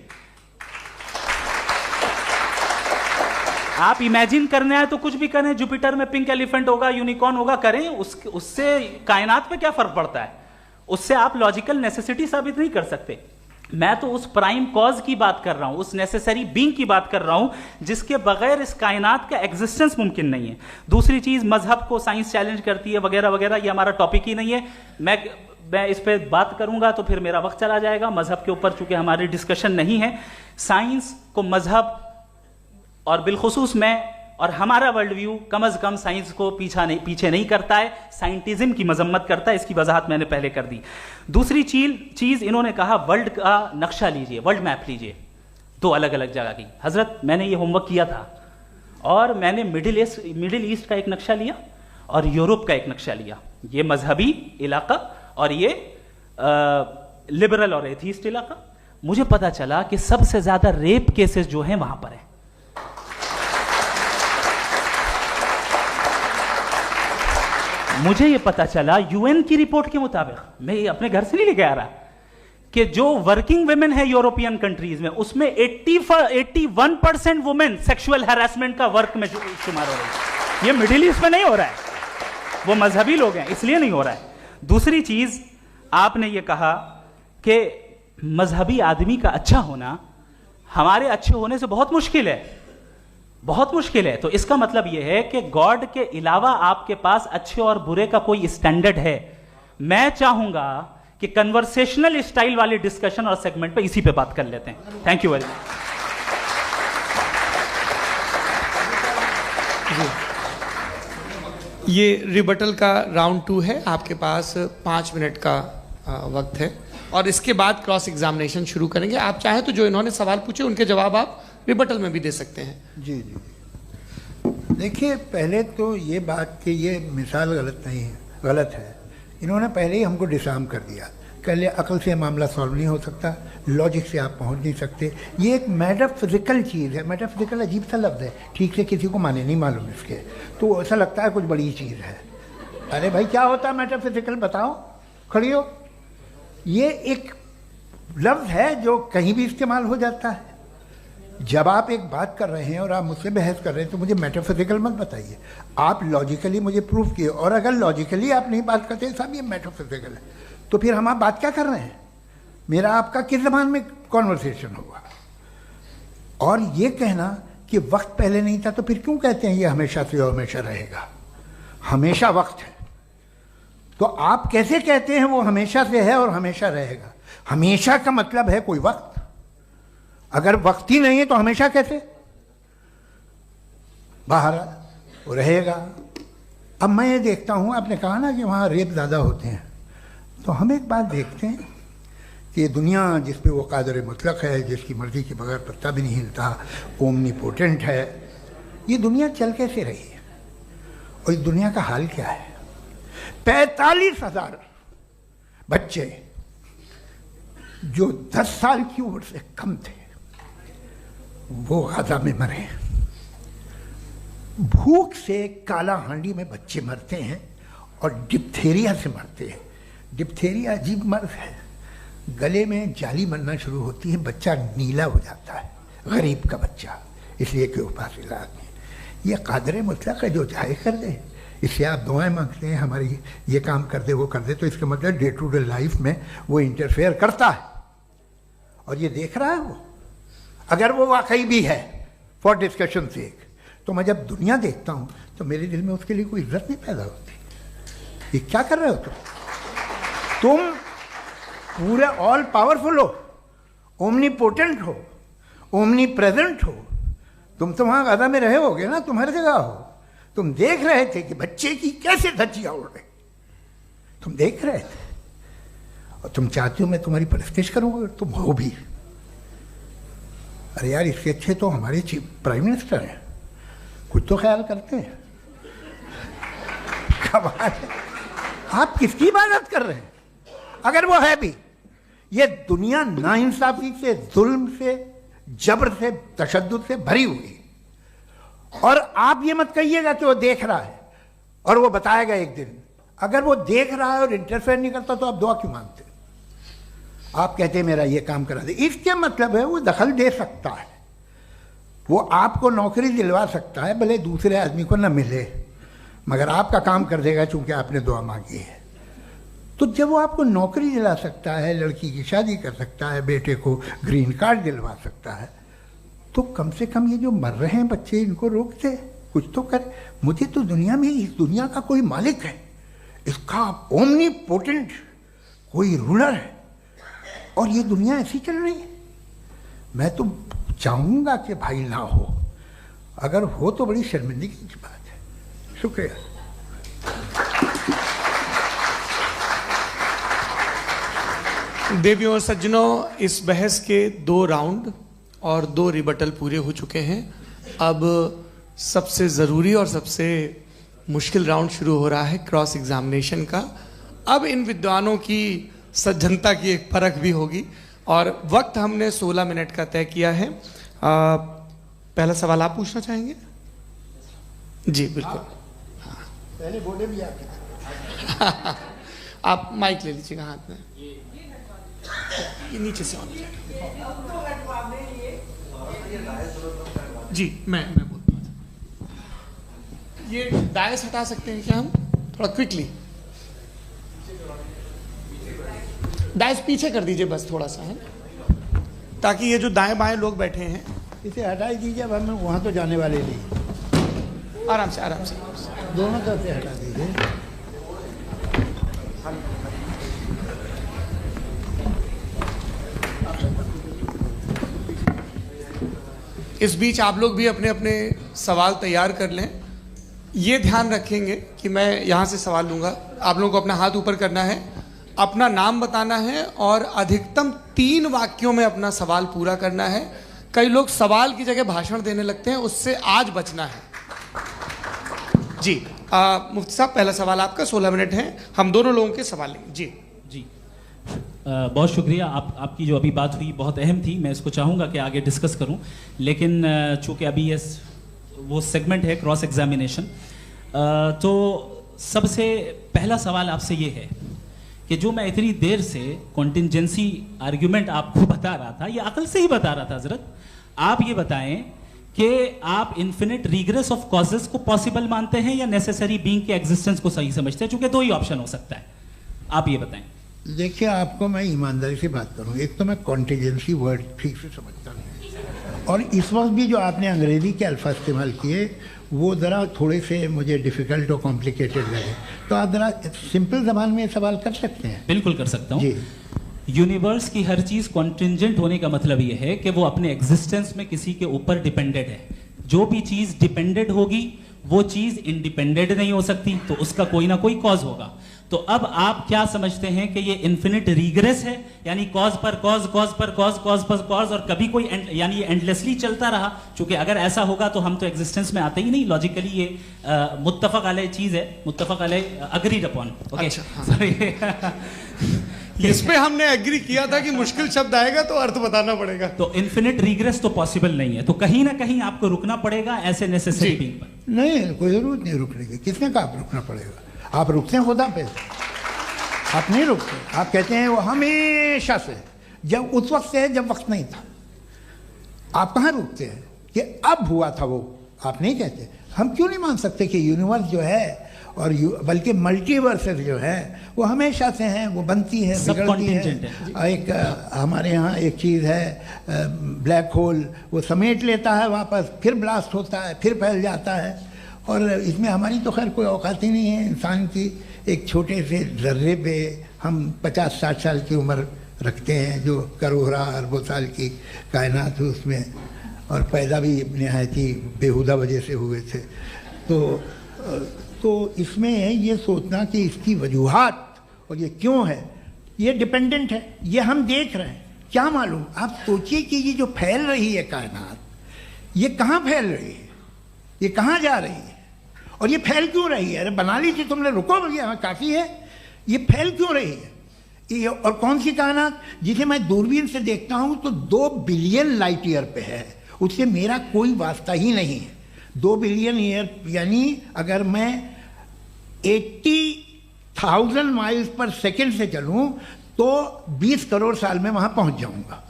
आप इमेजिन करने आए तो कुछ भी करें, जुपिटर में पिंक एलिफेंट होगा, यूनिकॉर्न होगा, करें, उससे कायनात पे क्या फर्क पड़ता है? उससे आप लॉजिकल नेसेसिटी साबित नहीं कर सकते। मैं तो उस प्राइम कॉज की बात कर रहा हूं, उस नेसेसरी बीइंग की बात कर रहा हूं जिसके बगैर इस कायनात का एग्जिस्टेंस मुमकिन नहीं है। दूसरी चीज, मजहब को साइंस चैलेंज करती है वगैरह वगैरह, ये हमारा टॉपिक ही नहीं है। मैं इस पर बात करूंगा तो फिर मेरा वक्त चला जाएगा। मजहब के ऊपर चूंकि हमारी डिस्कशन नहीं है, साइंस को मजहब और बिलखुसूस मैं और हमारा वर्ल्ड व्यू कम अज कम साइंस को पीछे नहीं करता है, साइंटिज्म की मजम्मत करता है। इसकी वजाहत मैंने पहले कर दी। दूसरी चीज इन्होंने कहा वर्ल्ड का नक्शा लीजिए, वर्ल्ड मैप लीजिए, दो अलग अलग जगह की। हजरत मैंने ये होमवर्क किया था, और मैंने मिडिल ईस्ट का एक नक्शा लिया और यूरोप का एक नक्शा लिया। ये मजहबी इलाका और ये लिबरल और एथीस्ट इलाका। मुझे पता चला कि सबसे ज्यादा रेप केसेस जो हैं वहां पर है। मुझे यह पता चला यूएन की रिपोर्ट के मुताबिक, मैं ये अपने घर से नहीं लेके आ रहा, कि जो वर्किंग वुमेन है यूरोपियन कंट्रीज में, उसमें 81% वुमेन सेक्सुअल हैरेसमेंट का वर्क में शुमार हो रही है। ये मिडिल ईस्ट में नहीं हो रहा है, वो मजहबी लोग हैं इसलिए नहीं हो रहा है। दूसरी चीज आपने ये कहा कि मजहबी आदमी का अच्छा होना हमारे अच्छे होने से बहुत मुश्किल है, बहुत मुश्किल है। तो इसका मतलब यह है कि गॉड के अलावा आपके पास अच्छे और बुरे का कोई स्टैंडर्ड है। मैं चाहूंगा कि कन्वर्सेशनल स्टाइल वाली डिस्कशन और सेगमेंट पे इसी पे बात कर लेते हैं। Thank you very much. ये रिबटल का राउंड 2 है, आपके पास 5 मिनट का वक्त है, और इसके बाद क्रॉस एग्जामिनेशन शुरू करेंगे। आप चाहें तो जो इन्होंने सवाल पूछे उनके जवाब आप रिबटल में भी दे सकते हैं। जी जी, देखिए पहले तो ये बात कि ये मिसाल गलत नहीं है, गलत है। इन्होंने पहले ही हमको डिसार्म कर दिया। पहले अकल से मामला सॉल्व नहीं हो सकता, लॉजिक से आप पहुंच नहीं सकते। ये एक मेटाफिजिकल चीज़ है। मेटाफिजिकल अजीब सा लफ्ज़ है, ठीक से किसी को माने नहीं मालूम इसके, तो ऐसा लगता है कुछ बड़ी चीज़ है। अरे भाई क्या होता है मेटाफिजिकल, बताओ, खड़ी हो। ये एक लफ्ज़ है जो कहीं भी इस्तेमाल हो जाता है। जब आप एक बात कर रहे हैं और आप मुझसे बहस कर रहे हैं तो मुझे मेटाफिजिकल मत बताइए, आप लॉजिकली मुझे प्रूव किए। और अगर लॉजिकली आप नहीं बात करते साहब ये मेटाफिजिकल है, तो फिर हम आप बात क्या कर रहे हैं? मेरा आपका किस ज़बान में कॉन्वर्सेशन होगा? और ये कहना कि वक्त पहले नहीं था, तो फिर क्यों कहते हैं ये हमेशा से और हमेशा रहेगा? हमेशा वक्त है, तो आप कैसे कहते हैं वो हमेशा से है और हमेशा रहेगा? हमेशा का मतलब है कोई वक्त, अगर वक्त ही नहीं है तो हमेशा कैसे? बाहर वो रहेगा। अब मैं ये देखता हूँ, आपने कहा ना कि वहाँ रेप ज़्यादा होते हैं, तो हम एक बात देखते हैं कि ये दुनिया जिस पे वो कादर मुतलक है, जिसकी मर्जी के बगैर पत्ता भी नहीं हिलता, ओमनीपोटेंट है, ये दुनिया चल कैसे रही है? और इस दुनिया का हाल क्या है? 45,000 बच्चे जो 10 साल की उम्र से कम थे वो गाजा में मरे। भूख से काला हांडी में बच्चे मरते हैं और डिप्थेरिया से मरते हैं। डिप्थेरिया अजीब मर्ज है, गले में जाली बनना शुरू होती है, बच्चा नीला हो जाता है, गरीब का बच्चा, इसलिए कि उपास इलाज में। ये कादर मुतलक है, जो चाहे कर दे। इससे आप दुआएं मांगते हैं हमारी ये काम कर दे वो कर दे, तो इसका मतलब डे टू डे लाइफ में वो इंटरफेयर करता है और ये देख रहा है वो। अगर वो वाकई भी है फॉर डिस्कशन सेक, तो मैं जब दुनिया देखता हूँ तो मेरे दिल में उसके लिए कोई इज्जत नहीं पैदा होती। ये क्या कर रहे हो तुम पूरे ऑल पावरफुल हो, ओमनीपोटेंट हो, ओमनी प्रेजेंट हो। तुम तो वहाँ गाजा में रहे होगे ना, तुम हर जगह हो। तुम देख रहे थे कि बच्चे की कैसे धज्जियाँ उड़ रही, तुम देख रहे थे और तुम चाहती हो मैं तुम्हारी परस्तिश करूंगा, तुम हो भी। अरे यार, इसके अच्छे तो हमारे चीफ प्राइम मिनिस्टर हैं, कुछ तो ख्याल करते हैं। कमाल है। आप किसकी इबादत कर रहे हैं? अगर वो है भी, ये दुनिया नाइंसाफी से, जुल्म से, जबर से, तशद्दुद से भरी हुई। और आप ये मत कहिएगा कि वो देख रहा है और वो बताएगा एक दिन। अगर वो देख रहा है और इंटरफेयर नहीं करता तो आप दुआ क्यों मांगते? आप कहते हैं मेरा ये काम करा दे, इसके मतलब है वो दखल दे सकता है, वो आपको नौकरी दिलवा सकता है, भले दूसरे आदमी को न मिले, मगर आपका काम कर देगा चूंकि आपने दुआ मांगी है। तो जब वो आपको नौकरी दिला सकता है, लड़की की शादी कर सकता है, बेटे को ग्रीन कार्ड दिलवा सकता है, तो कम से कम ये जो मर रहे हैं बच्चे, इनको रोक दे, कुछ तो कर। मुझे तो दुनिया में, इस दुनिया का कोई मालिक है, इसका ओमनीपोटेंट कोई रूलर है, और ये दुनिया ऐसी चल रही है। मैं तो चाहूंगा कि भाई ना हो, अगर हो तो बड़ी शर्मिंदगी की बात है। शुक्रिया। देवियों और सज्जनों, इस बहस के 2 राउंड और 2 रिबटल पूरे हो चुके हैं। अब सबसे ज़रूरी और सबसे मुश्किल राउंड शुरू हो रहा है, क्रॉस एग्जामिनेशन का। अब इन विद्वानों की सज्जनता की एक परख भी होगी और वक्त हमने 16 मिनट का तय किया है। पहला सवाल आप पूछना चाहेंगे? जी बिल्कुल। पहले बोले भी आपके आप माइक ले लीजिएगा हाथ में, ये नीचे से ऑन जी। मैं बोलता हूँ, ये डायस हटा सकते हैं क्या हम थोड़ा क्विकली? डायस पीछे कर दीजिए बस थोड़ा सा, है, ताकि ये जो दाएं बाएं लोग बैठे हैं, इसे हटा ही दीजिए। अब हम वहाँ तो जाने वाले नहीं, आराम से आराम से दोनों तरफ से हटा दीजिए। इस बीच आप लोग भी अपने अपने सवाल तैयार कर लें। ये ध्यान रखेंगे कि मैं यहाँ से सवाल लूँगा, आप लोगों को अपना हाथ ऊपर करना है, अपना नाम बताना है और अधिकतम 3 वाक्यों में अपना सवाल पूरा करना है। कई लोग सवाल की जगह भाषण देने लगते हैं, उससे आज बचना है। जी मुफ्ती साहब, पहला सवाल आपका, 16 मिनट हैं, हम दोनों लोगों के सवाल लेंगे। जी जी बहुत शुक्रिया। आपकी जो अभी बात हुई बहुत अहम थी, मैं इसको चाहूँगा कि आगे डिस्कस करूँ, लेकिन चूँकि अभी ये वो सेगमेंट है क्रॉस एग्जामिनेशन, तो सबसे पहला सवाल आपसे ये है कि जो मैं इतनी देर से कॉन्टिंजेंसी आर्ग्यूमेंट आपको बता रहा था, ये अकल से ही बता रहा था हजरत, आप ये बताएं कि आप इन्फिनिट रिग्रेस ऑफ कॉजेस को पॉसिबल मानते हैं या नेसेसरी बीइंग के एग्जिस्टेंस को सही समझते हैं? चूंकि 2 ही ऑप्शन हो सकता है, आप ये बताएं। देखिए, आपको मैं ईमानदारी से बात करूं, एक तो मैं कॉन्टिजेंसी वर्ड ठीक से समझता नहीं, और इस वक्त भी जो आपने अंग्रेजी के अल्फाज इस्तेमाल किए वो ज़रा थोड़े से मुझे डिफ़िकल्ट और कॉम्प्लिकेटेड लगे, तो आप ज़रा सिंपल ज़बान में सवाल कर सकते हैं? बिल्कुल कर सकता हूँ जी। यूनिवर्स की हर चीज़ कॉन्टिंजेंट होने का मतलब यह है कि वो अपने एग्जिस्टेंस में किसी के ऊपर डिपेंडेंट है। जो भी चीज़ डिपेंडेंट होगी वो चीज़ इंडिपेंडेंट नहीं हो सकती, तो उसका कोई ना कोई कॉज होगा। तो अब आप क्या समझते हैं कि ये इन्फिनिट रिग्रेस है, यानी कॉज पर कॉज, कॉज पर कॉज, कॉज पर कॉज, और कभी कोई यानी ये एंडलेसली चलता रहा? क्योंकि अगर ऐसा होगा तो हम तो एग्जिस्टेंस में आते ही नहीं। लॉजिकली ये मुत्तफक अलैह चीज़ है, मुत्तफक अलैह अग्रीड अपॉन। ओके, इस पे हमने एग्री किया था कि मुश्किल शब्द आएगा तो अर्थ बताना पड़ेगा। तो इन्फिनिट रिग्रेस तो पॉसिबल नहीं है, तो कहीं ना कहीं आपको रुकना पड़ेगा ऐसे नेसेसरी बीइंग पर। नहीं, कोई जरूरत नहीं रुकने की। किसने कहा आप रुकना पड़ेगा? आप रुकते हैं खुदा पे, आप नहीं रुकते। आप कहते हैं वो हमेशा से, जब उस वक्त से है जब वक्त नहीं था। आप कहाँ रुकते हैं कि अब हुआ था वो? आप नहीं कहते। हम क्यों नहीं मान सकते कि यूनिवर्स जो है और बल्कि मल्टीवर्सेस जो है वो हमेशा से हैं, वो बनती है, बिगड़ती है। एक हमारे यहाँ एक चीज़ है ब्लैक होल, वो समेट लेता है वापस, फिर ब्लास्ट होता है, फिर फैल जाता है। और इसमें हमारी तो खैर कोई औकात ही नहीं है इंसान की। एक छोटे से ज़र्रे पे हम 50-60 साल की उम्र रखते हैं, जो करोड़ों अरबों साल की कायनात है उसमें, और पैदा भी नहायत ही बेहुदा वजह से हुए थे। तो इसमें ये सोचना कि इसकी वजूहात और ये क्यों है, ये डिपेंडेंट है, ये हम देख रहे हैं। क्या मालूम, आप सोचिए कि ये जो फैल रही है कायनात, ये कहाँ फैल रही है, ये कहाँ जा रही है, और ये फैल क्यों रही है? अरे बना ली थी तुमने, रुको भैया, काफ़ी है। ये फैल क्यों रही है? ये और कौन सी कायनात जिसे मैं दूरबीन से देखता हूँ तो 2 बिलियन लाइट ईयर पे है, उससे मेरा कोई वास्ता ही नहीं है। 2 बिलियन ईयर यानी अगर मैं 80,000 माइल्स पर सेकेंड से चलूँ तो 20 करोड़ साल में वहाँ पहुँच जाऊँगा।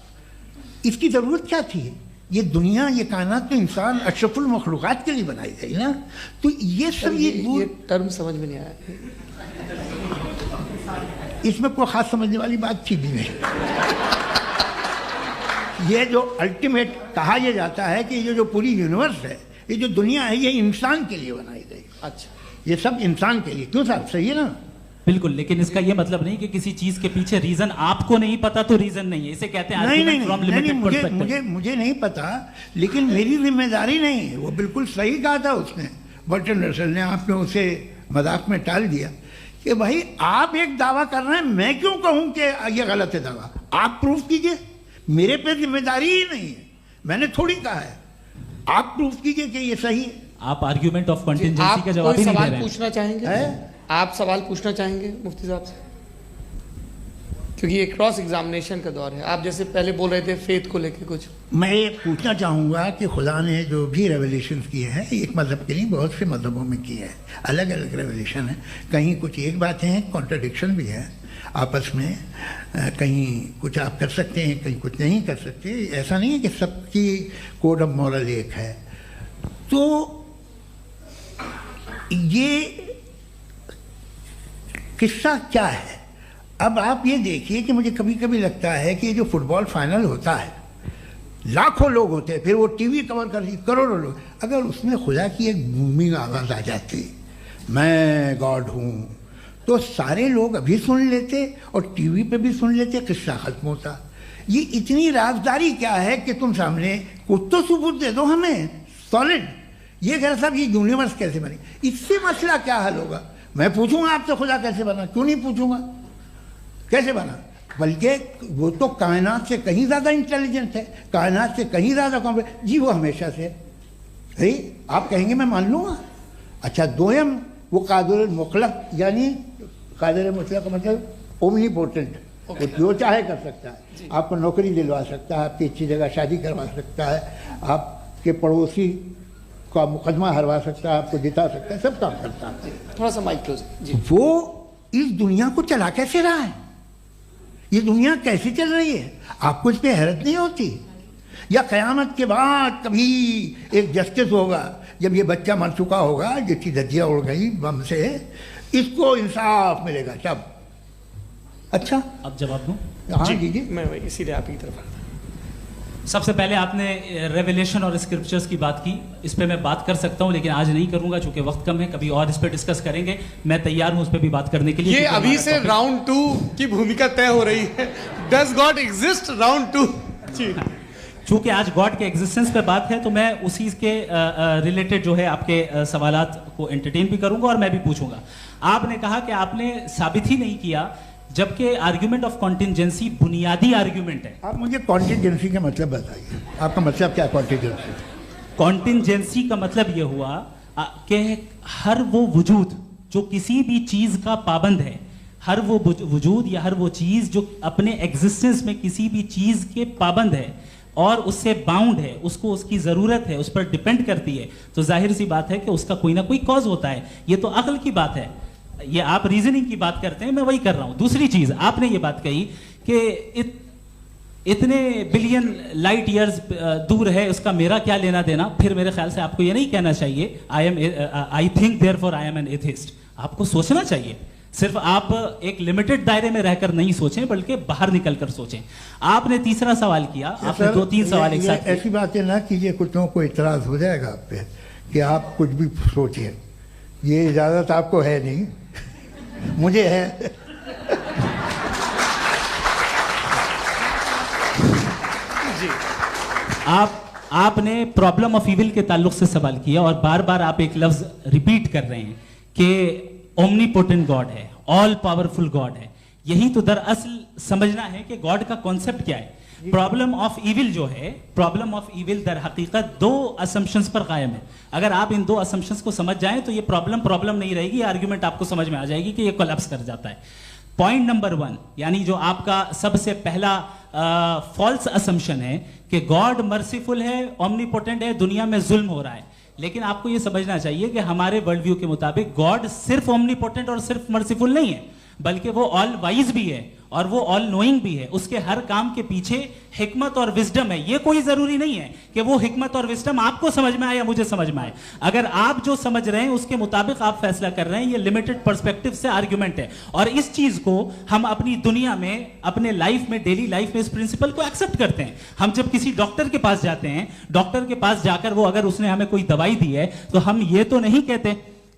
इसकी ज़रूरत क्या थी? ये दुनिया, ये कायनात तो इंसान अशरफुल मखलूक़ात के लिए बनाई गई ना। तो ये सब ये टर्म समझ में नहीं आया, इसमें कोई खास समझने वाली बात थी भी नहीं। ये जो अल्टीमेट कहा यह जाता है कि ये जो पूरी यूनिवर्स है, ये जो दुनिया है, ये इंसान के लिए बनाई गई। अच्छा, ये सब इंसान के लिए। क्यों साहब, सही है ना? बिल्कुल, लेकिन इसका ये मतलब नहीं कि किसी चीज के पीछे रीजन आपको नहीं पता तो रीजन नहीं है, इसे कहते हैं नहीं, मुझे नहीं पता, लेकिन मेरी जिम्मेदारी नहीं है। वो बिल्कुल सही कहा था उसने, बर्टन रसल ने। आपने उसे मजाक में टाल दिया कि भाई आप एक दावा कर रहे हैं, मैं क्यों कहूं कि ये गलत है दावा? आप प्रूफ कीजिए, मेरे पे जिम्मेदारी ही नहीं है, मैंने थोड़ी कहा है। आप प्रूफ कीजिए कि ये सही है। आप आर्ग्यूमेंट ऑफ कंटिंजेंसी का जवाब ही नहीं दे रहे हैं। पूछना चाहेंगे? आप सवाल पूछना चाहेंगे मुफ्ती साहब से? क्योंकि ये क्रॉस एग्जामिनेशन का दौर है। आप जैसे पहले बोल रहे थे फेथ को लेके कुछ, मैं ये पूछना चाहूँगा कि खुदा ने जो भी रेवोल्यूशन किए हैं, एक मज़हब के लिए बहुत से मज़हबों में किए हैं, अलग अलग रेवोल्यूशन है। कहीं कुछ एक बातें हैं, कॉन्ट्रडिक्शन भी है आपस में, कहीं कुछ आप कर सकते हैं, कहीं कुछ नहीं कर सकते। ऐसा नहीं है कि सबकी कोड ऑफ मॉरल एक है। तो ये किस्सा क्या है? अब आप ये देखिए कि मुझे कभी कभी लगता है कि ये जो फुटबॉल फाइनल होता है, लाखों लोग होते हैं, फिर वो टीवी कवर कर रही करोड़ों लोग, अगर उसमें खुदा की एक बूमिंग आवाज़ आ जाती, मैं गॉड हूँ, तो सारे लोग अभी सुन लेते और टीवी पे भी सुन लेते, किस्सा खत्म होता। ये इतनी राजदारी क्या है कि तुम सामने कुछ तो सबूत दे दो हमें सॉलिड। ये कह साहब ये यूनिवर्स कैसे बनी, इससे मसला क्या हल होगा? मैं पूछूंगा आपसे खुदा कैसे बना? क्यों नहीं पूछूंगा कैसे बना? बल्कि वो तो कायनात से कहीं ज़्यादा इंटेलिजेंट है, कायनात से कहीं ज़्यादा कॉम्प्लेक्स। जी वो हमेशा से है। आप कहेंगे मैं मान लूँगा। अच्छा, दोयम वो कादिर मुतलक, यानी कादिर मुतलक का मतलब ओमनीपोटेंट, वो जो चाहे कर सकता है। आपको नौकरी दिलवा सकता है, आपकी अच्छी जगह शादी करवा सकता है, आपके पड़ोसी का मुकदमा हरवा सकता है, आपको जिता सकता है, सब काम करता है। थोड़ा सा माइक क्लोज जी। वो इस दुनिया को चला कैसे रहा है? ये दुनिया कैसे चल रही है? आपको इस पर हैरत नहीं होती? या क़यामत के बाद कभी एक जस्टिस होगा, जब ये बच्चा मर चुका होगा जिसकी धज्जियाँ उड़ गई बम से, इसको इंसाफ मिलेगा तब? अच्छा, अब जवाब दूं? हाँ जी। मैं इसीलिए आप की तरफ। सबसे पहले आपने रेवलेशन और स्क्रिप्चर्स की बात की, इस पे मैं बात कर सकता हूं, लेकिन आज नहीं करूंगा चूंकि वक्त कम है। कभी और इस पे डिस्कस करेंगे, मैं तैयार हूं उस पे भी बात करने के लिए। ये अभी से राउंड 2 की भूमिका तय हो रही है। Does God exist round 2? चूंकि आज गॉड के एग्जिस्टेंस पे बात है तो मैं उसी के रिलेटेड जो है आपके सवालात को एंटरटेन भी करूंगा और मैं भी पूछूंगा। आपने कहा कि आपने साबित ही नहीं किया, जबकि आर्ग्यूमेंट ऑफ कॉन्टिजेंसी बुनियादी आर्ग्यूमेंट है। आप मुझे कॉन्टिजेंसी का मतलब बताइए, आपका मतलब क्या? कॉन्टिजेंसी कॉन्टिजेंसी का मतलब यह हुआ कि हर वो वजूद जो किसी भी चीज का पाबंद है, हर वो वजूद या हर वो चीज जो अपने एग्जिस्टेंस में किसी भी चीज के पाबंद है और उससे बाउंड है, उसको उसकी जरूरत है, उस पर डिपेंड करती है, तो जाहिर सी बात है कि उसका कोई ना कोई कॉज होता है। ये तो अक्ल की बात है। ये आप रीजनिंग की बात करते हैं, मैं वही कर रहा हूं। दूसरी चीज आपने ये बात कही कि इतने बिलियन लाइट ईयर्स दूर है, उसका मेरा क्या लेना देना। फिर मेरे ख्याल से आपको ये नहीं कहना चाहिए I think therefore I am an atheist. आपको सोचना चाहिए, सिर्फ आप एक लिमिटेड दायरे में रहकर नहीं सोचें, बल्कि बाहर निकलकर सोचें। आपने तीसरा सवाल किया, आपने 2-3 सवाल एक साथ। ऐसी बातें ना कीजिए, कुछ लोगों को इतराज हो जाएगा आप पे कि आप कुछ भी सोचिए। ये इजाजत आपको है नहीं, मुझे है। आपने प्रॉब्लम ऑफ इविल के ताल्लुक से सवाल किया और बार बार आप एक लफ्ज रिपीट कर रहे हैं कि ओमनीपोटेंट गॉड है। ऑल पावरफुल गॉड है। यही तो दरअसल समझना है कि गॉड का कॉन्सेप्ट क्या है। प्रॉब्लम ऑफ इविल जो है, प्रॉब्लम ऑफ इविल दर हकीकत दो असम्पशंस पर कायम है। अगर आप इन दो असम्पशंस को समझ जाएं तो ये प्रॉब्लम नहीं रहेगी, आर्ग्यूमेंट आपको समझ में आ जाएगी कि ये कोलैप्स कर जाता है। पॉइंट नंबर 1, यानी जो आपका सबसे पहला फॉल्स असम्पशन है कि गॉड मर्सीफुल है, ओमनीपोटेंट है, दुनिया में जुल्म हो रहा है। लेकिन आपको यह समझना चाहिए कि हमारे वर्ल्ड व्यू के मुताबिक गॉड सिर्फ ओमनीपोटेंट और सिर्फ मर्सीफुल नहीं है, बल्कि वो ऑल वाइज भी है और वो ऑल नोइंग भी है। उसके हर काम के पीछे हिकमत और विजडम है। ये कोई जरूरी नहीं है कि वो हिकमत और विजडम आपको समझ में आए या मुझे समझ में आए। अगर आप जो समझ रहे हैं उसके मुताबिक आप फैसला कर रहे हैं, ये लिमिटेड पर्सपेक्टिव से आर्ग्यूमेंट है। और इस चीज को हम अपनी दुनिया में, अपने लाइफ में, डेली लाइफ में इस प्रिंसिपल को एक्सेप्ट करते हैं। हम जब किसी डॉक्टर के पास जाते हैं, डॉक्टर के पास जाकर वो अगर उसने हमें कोई दवाई दी है तो हम ये तो नहीं कहते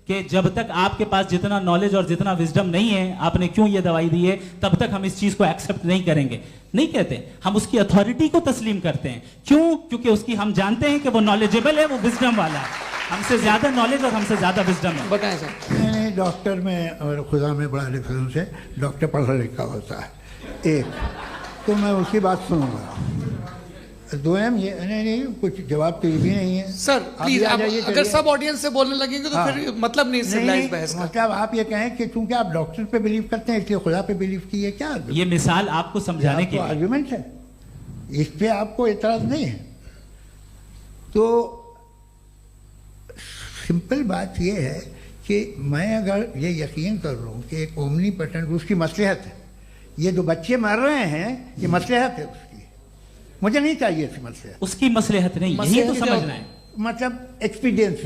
कि जब तक आपके पास जितना नॉलेज और जितना विजडम नहीं है, आपने क्यों ये दवाई दी है, तब तक हम इस चीज को एक्सेप्ट नहीं करेंगे। नहीं कहते, हम उसकी अथॉरिटी को तस्लीम करते हैं। क्यों? क्योंकि उसकी हम जानते हैं कि वो नॉलेजेबल है, वो विजडम वाला है, हमसे ज्यादा नॉलेज और हमसे ज्यादा विजडम है। बताएं सर। नहीं, डॉक्टर में और खुदा में बड़ा डिफरेंस है। डॉक्टर पढ़ा लिखा होता है, एक तो मैं उसकी बात सुनूंगा। दोयम ये नहीं, कुछ जवाब तो ये भी नहीं है सर। प्लीज आप अगर सब ऑडियंस से बोलने लगेंगे तो फिर मतलब नहीं सिविलाइज्ड बहस का। मतलब आप ये कहें कि चूंकि आप डॉक्टर पे बिलीव करते हैं इसलिए खुदा पे बिलीव किए, क्या ये मिसाल आपको समझाने के लिए आर्गुमेंट है, इस पे आपको एतराज नहीं है। तो सिंपल बात ये है कि मैं अगर ये यकीन कर लूँ कि एक ओमनीपोटेंट, उसकी मसलहत है, ये जो बच्चे मर रहे हैं ये मसलहत है उसकी, मुझे नहीं चाहिए इसकी मसलहत। उसकी मसलहत नहीं, यही तो समझना है, मतलब एक्सपीरियंस।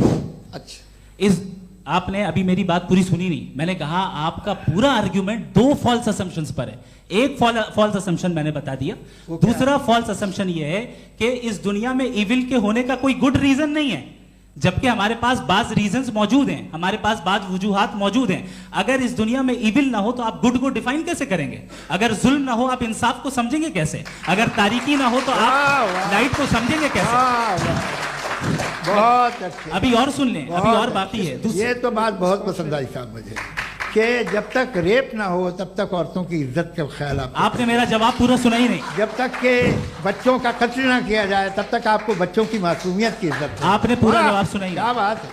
अच्छा, इस आपने अभी मेरी बात पूरी सुनी नहीं। मैंने कहा आपका पूरा आर्ग्यूमेंट दो फॉल्स असम्पशंस पर है। एक फॉल्स असम्पशन मैंने बता दिया, दूसरा फॉल्स असम्पशन ये है कि इस दुनिया में इविल के होने का कोई गुड रीजन नहीं है, जबकि हमारे पास बाज रीजंस मौजूद हैं, हमारे पास बाज वजूहात मौजूद हैं। अगर इस दुनिया में इविल ना हो तो आप गुड को डिफाइन कैसे करेंगे? अगर जुल्म ना हो आप इंसाफ को समझेंगे कैसे? अगर तारीकी ना हो तो आप लाइट को समझेंगे कैसे? बहुत अच्छे। अभी और सुन लें, अभी और बाकी है। ये तो बात बहुत पसंद आई साहब मुझे कि जब तक रेप ना हो तब तक औरतों की इज्जत का ख्याल आपने मेरा जवाब पूरा सुना ही नहीं। जब तक के बच्चों का कत्ल ना किया जाए तब तक आपको बच्चों की मासूमियत की इज्जत। आपने पूरा जवाब सुना ही नहीं। क्या बात है,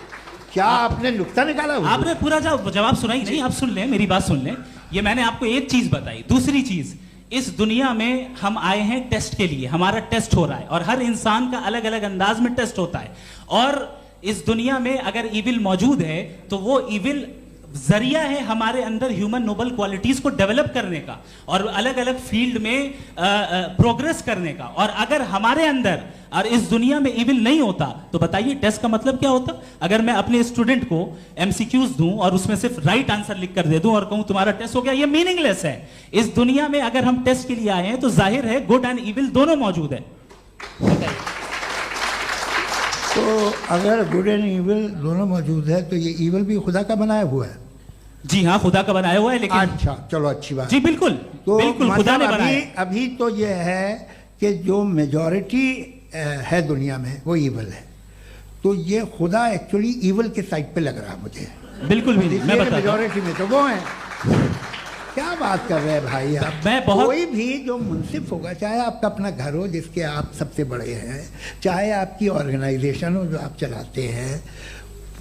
क्या आपने नुक्ता निकाला? आपने पूरा जवाब सुना ही नहीं। आप सुन लें, मेरी बात सुन लें। ये मैंने आपको एक चीज बताई। दूसरी चीज, इस दुनिया में हम आए हैं टेस्ट के लिए, हमारा टेस्ट हो रहा है और हर इंसान का अलग अलग अंदाज में टेस्ट होता है। और इस दुनिया में अगर इविल मौजूद है तो वो इविल जरिया है हमारे अंदर ह्यूमन नोबल क्वालिटीज को डेवलप करने का और अलग अलग फील्ड में प्रोग्रेस करने का। और अगर हमारे अंदर और इस दुनिया में इविल नहीं होता तो बताइए टेस्ट का मतलब क्या होता? अगर मैं अपने स्टूडेंट को एमसीक्यूज दूं और उसमें सिर्फ राइट आंसर लिख कर दे दूं और कहूं तुम्हारा टेस्ट हो गया, ये मीनिंगलेस है। इस दुनिया में अगर हम टेस्ट के लिए आए हैं तो जाहिर है गुड एंड इविल दोनों मौजूद है। तो अगर गुड एंड इविल दोनों मौजूद है तो ये इविल भी खुदा का बनाया हुआ है? जी हाँ, खुदा का बनाया हुआ है। लेकिन अच्छा, चलो अच्छी बात। जी बिल्कुल, तो बिल्कुल खुदा ने बनाया। अभी तो ये है कि जो मेजॉरिटी है दुनिया में वो इविल है, तो ये खुदा एक्चुअली इविल के साइड पे लग रहा है मुझे। बिल्कुल भी मैं बताता हूं। मेजॉरिटी में तो वो है। क्या बात कर रहे हैं भाई आप? मैं बहुत कोई भी जो मुंसिफ होगा, चाहे आपका अपना घर हो जिसके आप सबसे बड़े हैं, चाहे आपकी ऑर्गेनाइजेशन हो जो आप चलाते हैं,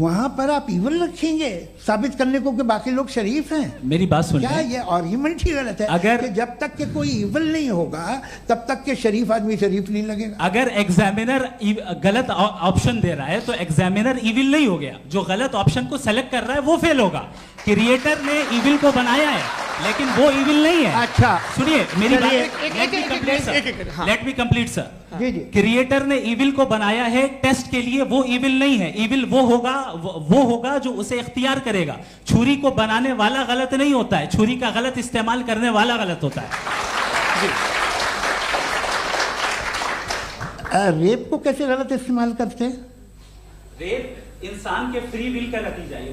वहां पर आप इविल रखेंगे साबित करने को कि बाकी लोग शरीफ हैं। मेरी बात सुन, क्या ये आर्ग्यूमेंट ही गलत है? अगर कि जब तक के कोई इविल नहीं होगा तब तक के शरीफ आदमी शरीफ नहीं लगेगा। अगर एग्जामिनर गलत ऑप्शन दे रहा है तो एग्जामिनर इविल नहीं हो गया, जो गलत ऑप्शन को सेलेक्ट कर रहा है वो फेल होगा। क्रिएटर ने इविल को बनाया है लेकिन वो इविल नहीं है। अच्छा सुनिए मेरी बात, लेट मी कंप्लीट सर। जी जी। क्रिएटर ने इविल को बनाया है टेस्ट के लिए, वो इविल नहीं है। इविल वो होगा जो उसे इख्तियार करेगा। छुरी को बनाने वाला गलत नहीं होता है, छुरी का गलत इस्तेमाल करने वाला गलत होता है। रेप को कैसे गलत इस्तेमाल करते हैं? रेप इंसान के फ्री विल का नतीजा है।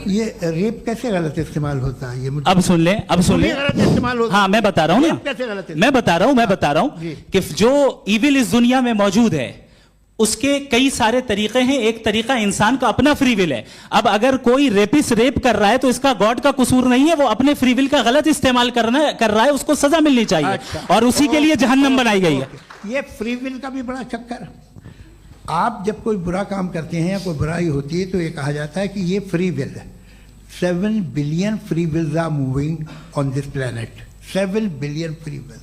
ये रेप कैसे गलत इस्तेमाल होता है? ये मुझे अब सुन लें, अब सुन लें। गलत इस्तेमाल होता है। हाँ मैं बता रहा हूँ ना, कैसे गलत? मैं बता रहा हूँ कि जो इविल इस दुनिया में मौजूद है उसके कई सारे तरीके हैं। एक तरीका इंसान का अपना फ्री विल है। अब अगर कोई रेपिस्ट रेप कर रहा है तो इसका गॉड का कसूर नहीं है, वो अपने फ्री विल का गलत इस्तेमाल कर रहा है, उसको सजा मिलनी चाहिए। अच्छा। और उसी के लिए जहन्नम बनाई गई है। ये फ्री विल का भी बड़ा चक्कर। आप जब कोई बुरा काम करते हैं या कोई बुराई होती है तो ये कहा जाता है कि ये फ्री विल है। 7 billion free wills are moving on this planet. 7 billion free will.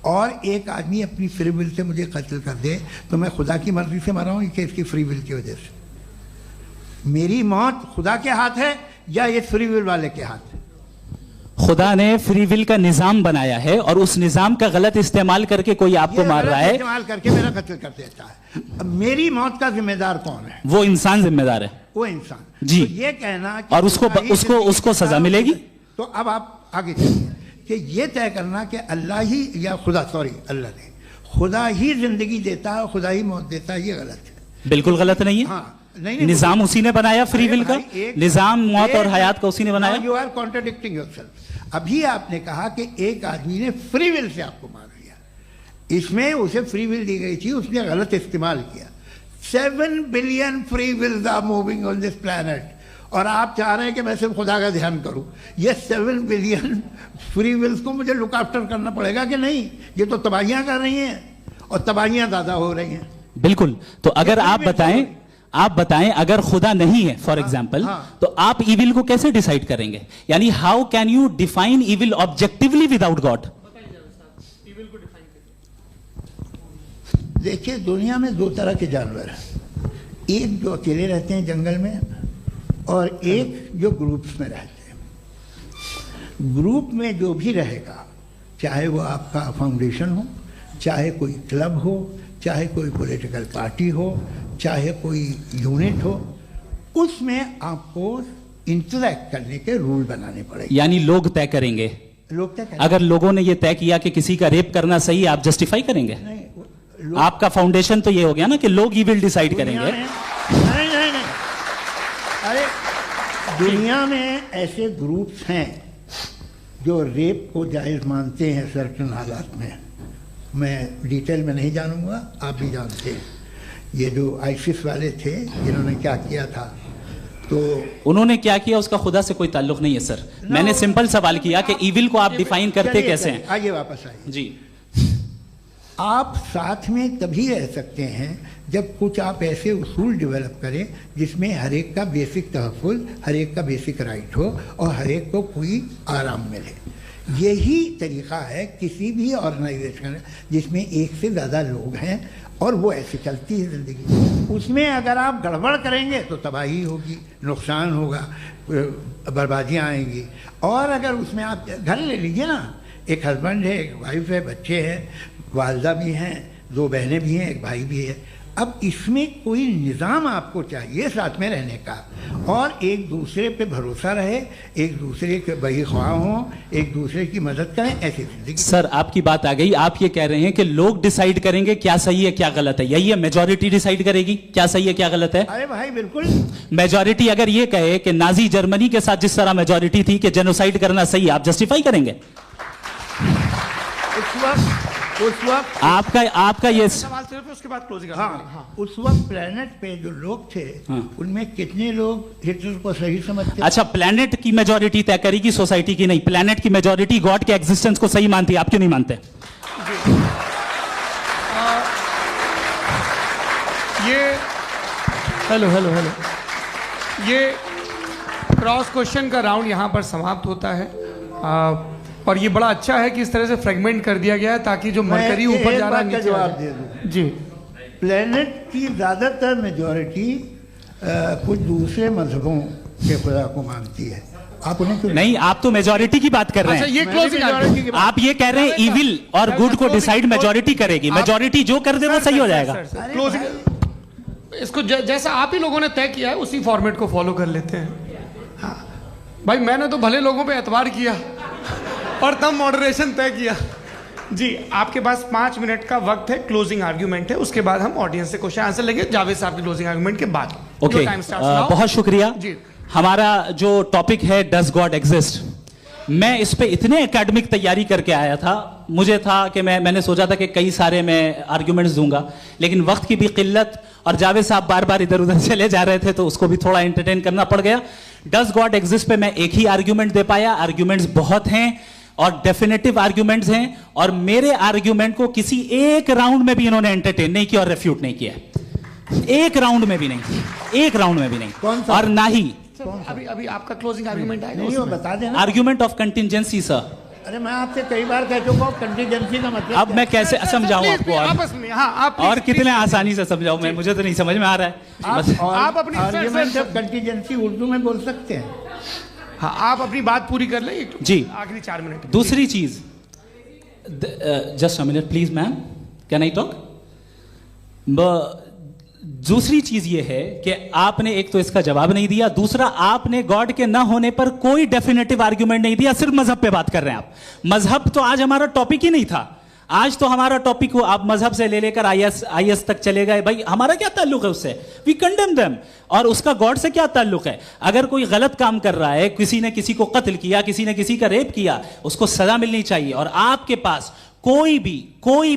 और एक आदमी अपनी फ्री विल से मुझे कत्ल कर दे तो मैं खुदा की मर्जी से मरा हूं कि इसकी फ्री विल की वजह से? मेरी मौत खुदा के हाथ है या ये फ्री विल वाले के हाथ है? खुदा ने फ्री विल का निजाम बनाया है और उस निजाम का गलत इस्तेमाल करके कोई आपको मार रहा है, इस्तेमाल करके मेरा कत्ल कर देता है। अब मेरी मौत का जिम्मेदार कौन है? वो इंसान जिम्मेदार है। वो इंसान। जी। तो ये कहना कि और उसको सजा मिलेगी। तो अब आप आगे चलिए कि ये तय करना कि अल्लाह ही या खुदा, सॉरी अल्लाह ने, खुदा ही जिंदगी देता है, खुदा ही मौत देता है, ये गलत है। बिल्कुल गलत नहीं है। हाँ, नहीं, निजाम उसी ने बनाया फ्री विल का। निजाम मौत और हयात का उसी ने बनाया। You are contradicting yourself. अभी आपने कहा कि एक आदमी ने फ्री विल से आपको मार दिया, इसमें उसे फ्री विल दी गई थी, उसने गलत इस्तेमाल किया। 7 billion free wills are moving on this planet और आप चाह रहे हैं कि मैं सिर्फ खुदा का ध्यान करूं। ये 7 बिलियन फ्री विल्स को मुझे लुक आफ्टर करना पड़ेगा कि नहीं? ये तो तबाहियां कर रही हैं और तबाहियां ज़्यादा हो रही हैं। बिल्कुल। तो अगर आप बताएं अगर खुदा नहीं है फॉर एग्जाम्पल, तो आप इविल को कैसे डिसाइड करेंगे? यानी how can you define evil objectively without God? देखिए, दुनिया में 2 तरह के जानवर हैं। एक जो अकेले रहते हैं जंगल में और एक जो ग्रुप्स में रहते हैं। ग्रुप में जो भी रहेगा, चाहे वो आपका फाउंडेशन हो, चाहे कोई क्लब हो, चाहे कोई पॉलिटिकल पार्टी हो, चाहे कोई यूनिट हो, उसमें आपको इंटरैक्ट करने के रूल बनाने पड़ेंगे। यानी लोग तय करेंगे। लोग तय करेंगे। अगर लोगों ने ये तय किया कि किसी का रेप करना सही है, आप जस्टिफाई करेंगे? नहीं, आपका फाउंडेशन तो ये हो गया ना कि लोग ही विल डिसाइड करेंगे। नहीं, अरे दुनिया में ऐसे ग्रुप्स हैं जो रेप को जायज़ मानते हैं सर्टेन हालात में। मैं डिटेल में नहीं जानूंगा, आप भी जानते हैं। ये जो आईसिस वाले थे जिन्होंने क्या किया था, तो उन्होंने क्या किया उसका खुदा से कोई ताल्लुक नहीं है सर। मैंने सिंपल सवाल किया कि इविल को आप डिफाइन करते कैसे हैं? आइए वापस आइए जी। आप साथ में तभी रह सकते हैं जब कुछ आप ऐसे उसूल डेवलप करें जिसमें हर एक का बेसिक तहफ़्फ़ुज़, हर एक का बेसिक राइट हो और हर एक को कोई आराम मिले। यही तरीक़ा है किसी भी ऑर्गेनाइजेशन जिसमें एक से ज़्यादा लोग हैं और वो ऐसे चलती है ज़िंदगी। उसमें अगर आप गड़बड़ करेंगे तो तबाही होगी, नुकसान होगा, बर्बादियाँ आएंगी। और अगर उसमें आप घर ले लीजिए ना, एक हस्बैंड है, एक वाइफ है, बच्चे हैं, वालदा भी हैं, 2 बहनें भी हैं, एक भाई भी है। अब इसमें कोई निज़ाम आपको चाहिए साथ में रहने का, और एक दूसरे पे भरोसा रहे, एक दूसरे के बहीख्वाह हों, एक दूसरे की मदद करें, ऐसी जिंदगी। सर आपकी बात आ गई। आप ये कह रहे हैं कि लोग डिसाइड करेंगे क्या सही है क्या गलत है, यही है? मेजॉरिटी डिसाइड करेगी क्या सही है क्या गलत है? अरे भाई बिल्कुल। मेजॉरिटी अगर ये कहे कि नाजी जर्मनी के साथ जिस तरह मेजॉरिटी थी कि जेनोसाइड करना सही है, आप जस्टिफाई करेंगे? उस वक्त आपका ये सवाल सिर्फ उसके बाद क्लोजिंग। हाँ, उस वक्त प्लेनेट पे जो लोग थे, उनमें कितने लोग हिटलर को सही समझते? अच्छा, प्लेनेट की मेजॉरिटी तय करेगी, सोसाइटी की नहीं। प्लेनेट की मेजॉरिटी गॉड के एग्जिस्टेंस को सही मानती है, आप क्यों नहीं मानते? हेलो ये क्रॉस क्वेश्चन का राउंड यहाँ पर समाप्त होता है। और ये बड़ा अच्छा है कि इस तरह से फ्रेगमेंट कर दिया गया है ताकि जो मरकरी ऊपर जा रहा है नीचे जवाब दे दूं। जी। प्लेनेट की ज़्यादातर मेजॉरिटी कुछ दूसरे मजहबों के खुदा को मानती है। आप उन्हें क्यों नहीं? आप तो मेजॉरिटी की बात कर रहे हैं। अच्छा, ये क्लोजिंग आप ये कह रहे हैं इविल और गुड को डिसाइड मेजॉरिटी करेगी। मेजॉरिटी जो कर दे वो सही हो जाएगा। क्लोजिंग इसको जैसा आप ही लोगों ने तय किया है उसी फॉर्मेट को फॉलो कर लेते हैं। हाँ भाई, मैंने तो भले लोगों पे एतबार किया और तब मॉडरेशन तय किया। जी, आपके पास 5 मिनट का वक्त है, क्लोजिंग आर्ग्यूमेंट है, उसके बाद हम ऑडियंस से क्वेश्चन आंसर लेंगे जावेद साहब के क्लोजिंग आर्ग्यूमेंट के बाद। ओके, बहुत शुक्रिया जी। हमारा जो टॉपिक है डज गॉड एग्जिस्ट, मैं इस पे इतने एकेडमिक तैयारी करके आया था, मुझे था कि मैंने सोचा था कि कई सारे मैं आर्ग्यूमेंट्स दूंगा, लेकिन वक्त की भी किल्लत और जावेद साहब बार बार इधर उधर चले जा रहे थे तो उसको भी थोड़ा एंटरटेन करना पड़ गया। डज गॉड एग्जिस्ट पे मैं एक ही आर्ग्यूमेंट दे पाया, आर्ग्यूमेंट्स बहुत हैं और डेफिनेटिव आर्ग्यूमेंट्स हैं, और मेरे आर्ग्यूमेंट को किसी एक राउंड में भी इन्होंने एंटरटेन नहीं किया और रेफ्यूट नहीं किया, एक राउंड में भी नहीं, एक राउंड में भी नहीं। और ना ही अभी आपका क्लोजिंग आर्गुमेंट आएगा, नहीं, वो बता देना। Argument of contingency sir. अरे मैं आपसे कई बार कह चुका हूं कंटीजेंसी का मतलब अब मैं कैसे समझाऊं आपको आपस में? हाँ, आप और कितने आसानी से समझाऊं मैं, मुझे तो नहीं समझ में आ रहा है। आप अपनी आर्ग्यूमेंट ऑफ कंटीजेंसी उर्दू में बोल सकते हैं। हाँ, आप अपनी बात पूरी कर लें जी, आखिरी 4 मिनट। दूसरी चीज, just a minute please ma'am, can I talk? दूसरी चीज ये है कि आपने एक तो इसका जवाब नहीं दिया, दूसरा आपने गॉड के ना होने पर कोई डेफिनेटिव आर्ग्यूमेंट नहीं दिया, सिर्फ मजहब पे बात कर रहे हैं आप। मजहब तो आज हमारा टॉपिक ही नहीं था, आज तो हमारा टॉपिक हो, आप मजहब से ले लेकर आईएस तक चले गए। भाई हमारा क्या ताल्लुक है उससे? We condemn them. और उसका गॉड से क्या ताल्लुक है? अगर कोई गलत काम कर रहा है, किसी ने किसी को कत्ल किया, किसी ने किसी का रेप किया, उसको सजा मिलनी चाहिए। और आपके पास कोई